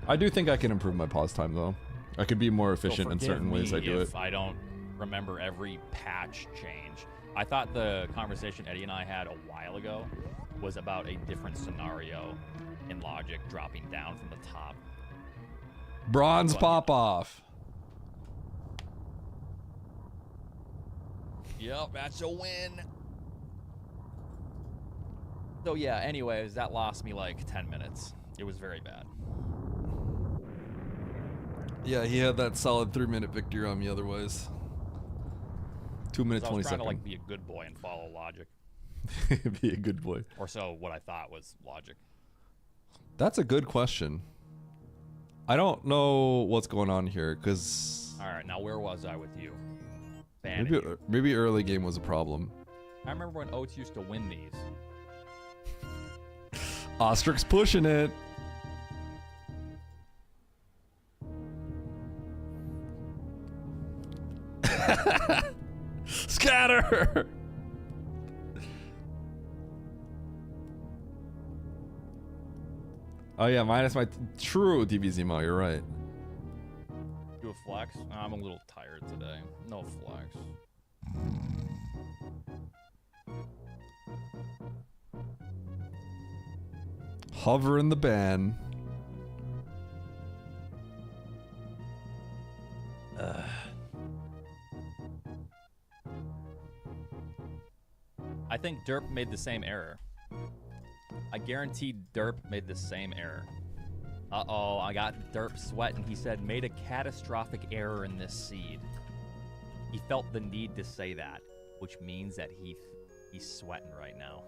I do think I can improve my pause time though. I could be more So efficient in forgive certain ways me I do it. if I don't remember every patch change. I thought the conversation Eddie and I had a while ago was about a different scenario in Logic dropping down from the top. Bronze But- pop off. Yep, that's a win. So yeah, anyways, that lost me like 10 minutes. It was very bad. Yeah, he had that solid 3-minute victory on me otherwise. 2 minutes, I was 20 trying seconds. to like be a good boy and follow logic. Be a good boy. Or so what I thought was logic. That's a good question. I don't know what's going on here, because Alright, now where was I with you? Banning you. maybe early game was a problem. I remember when Oates used to win these. Ostrix pushing it. Scatter! Oh yeah, minus my true DBZ mo, you're right. Do a flex? I'm a little tired today. No flex. Hover in the ban. I think Derp made the same error. I guarantee Derp made the same error. Uh-oh, I got Derp sweating. He said, made a catastrophic error in this seed. He felt the need to say that, which means that he's sweating right now.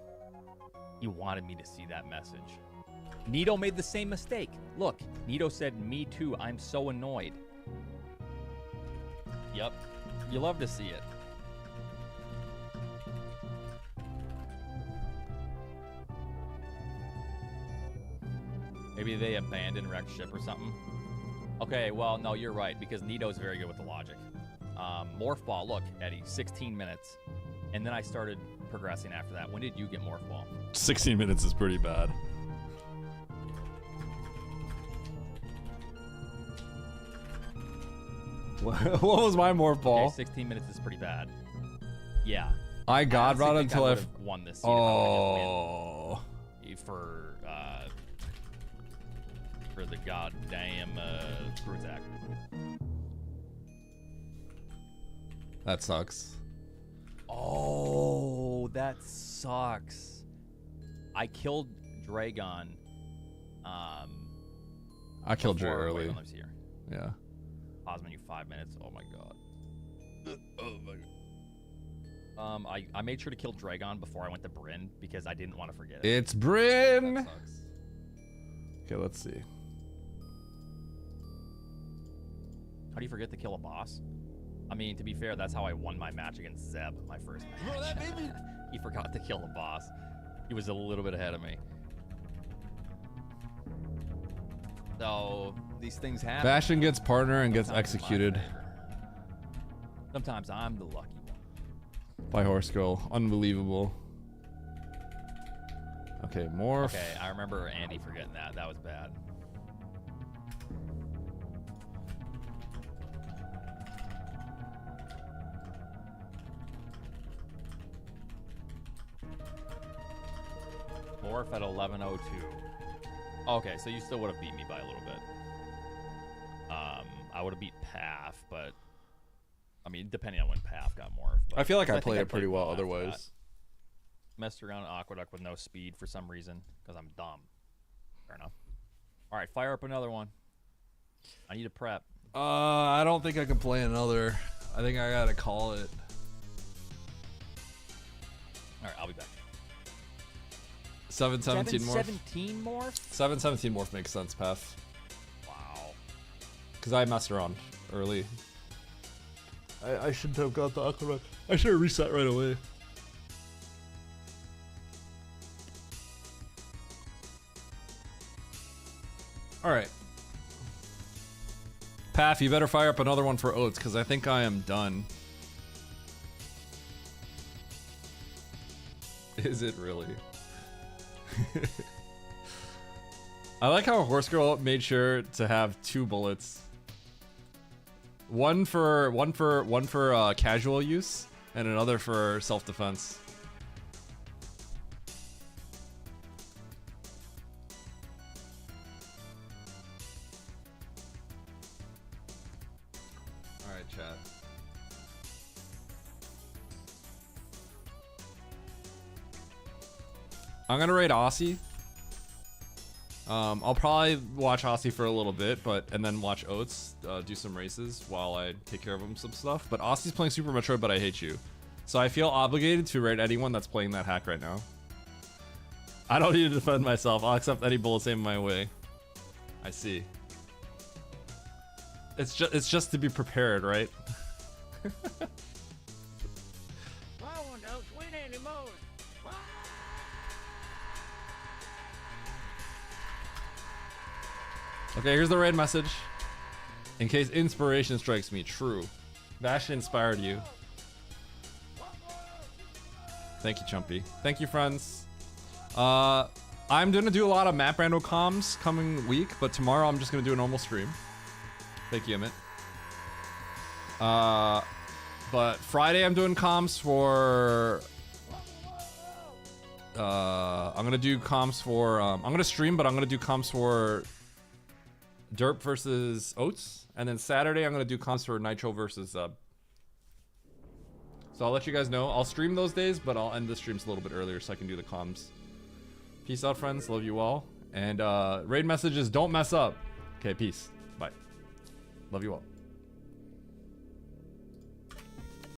He wanted me to see that message. Nito made the same mistake. Look, Nito said, me too, I'm so annoyed. Yep, you love to see it. Maybe they abandoned wreck ship or something. Okay, well, no, you're right, because Nito's very good with the logic. Morph Ball, look, Eddie, 16 minutes. And then I started progressing after that. When did you get Morph Ball? 16 minutes is pretty bad. What was my morph ball? Okay, 16 minutes is pretty bad. Yeah. I god honestly brought think until I would've won this seed if I Oh. would've hit for the goddamn screw attack. That sucks. Oh, that sucks. I killed Dragon. I killed Dre before- early. Wait, let me see here. Yeah. Pause menu 5 minutes. Oh my god. Oh my god. I made sure to kill Dragon before I went to Bryn because I didn't want to forget it. It's Bryn. That sucks. Okay, let's see. How do you forget to kill a boss? I mean, to be fair, that's how I won my match against Zeb, my first match. He forgot to kill the boss. He was a little bit ahead of me. So, these things happen. Bastion gets partner and gets Sometimes it's my executed favor. Sometimes I'm the lucky one. by Horse Girl. Unbelievable. Okay, morph. Okay, I remember Andy forgetting that. That was bad. Morph at 11:02. Okay, so you still would have beat me by a little bit. I would have beat Path, but I mean, depending on when Path got morphed. But I feel like I think played it pretty played well after that. otherwise. Messed around in Aqueduct with no speed for some reason because I'm dumb. Fair enough. All right, fire up another one. I need to prep. I don't think I can play another. I think I gotta call it. All right, I'll be back. 717 morph. 717 morph? 717 morph makes sense, Path. Wow. Because I messed around early. I shouldn't have got the Aqua. I should have reset right away. Alright. Path, you better fire up another one for Oats, because I think I am done. Is it really? I like how Horse Girl made sure to have 2 bullets. One for casual use, and another for self-defense. All right, chat. I'm gonna raid Aussie. I'll probably watch Aussie for a little bit, and then watch Oats do some races while I take care of him some stuff. But Aussie's playing Super Metroid, but I hate you. So I feel obligated to raid anyone that's playing that hack right now. I don't need to defend myself. I'll accept any bullets aimed my way. I see. It's just to be prepared, right? Okay, here's the raid message. In case inspiration strikes me, true. Vash inspired you. Thank you, Chumpy. Thank you, friends. I'm gonna do a lot of map rando comms coming week, but tomorrow I'm just gonna do a normal stream. Thank you, Emmett. But Friday I'm doing comms for... I'm gonna do comms for... I'm gonna stream, but I'm gonna do comms for... Derp versus Oats, and then Saturday I'm gonna do comps for Nitro versus Zub. So I'll let you guys know. I'll stream those days, but I'll end the streams a little bit earlier so I can do the comms. Peace out, friends. Love you all. And raid messages, don't mess up. Okay, peace. Bye. Love you all.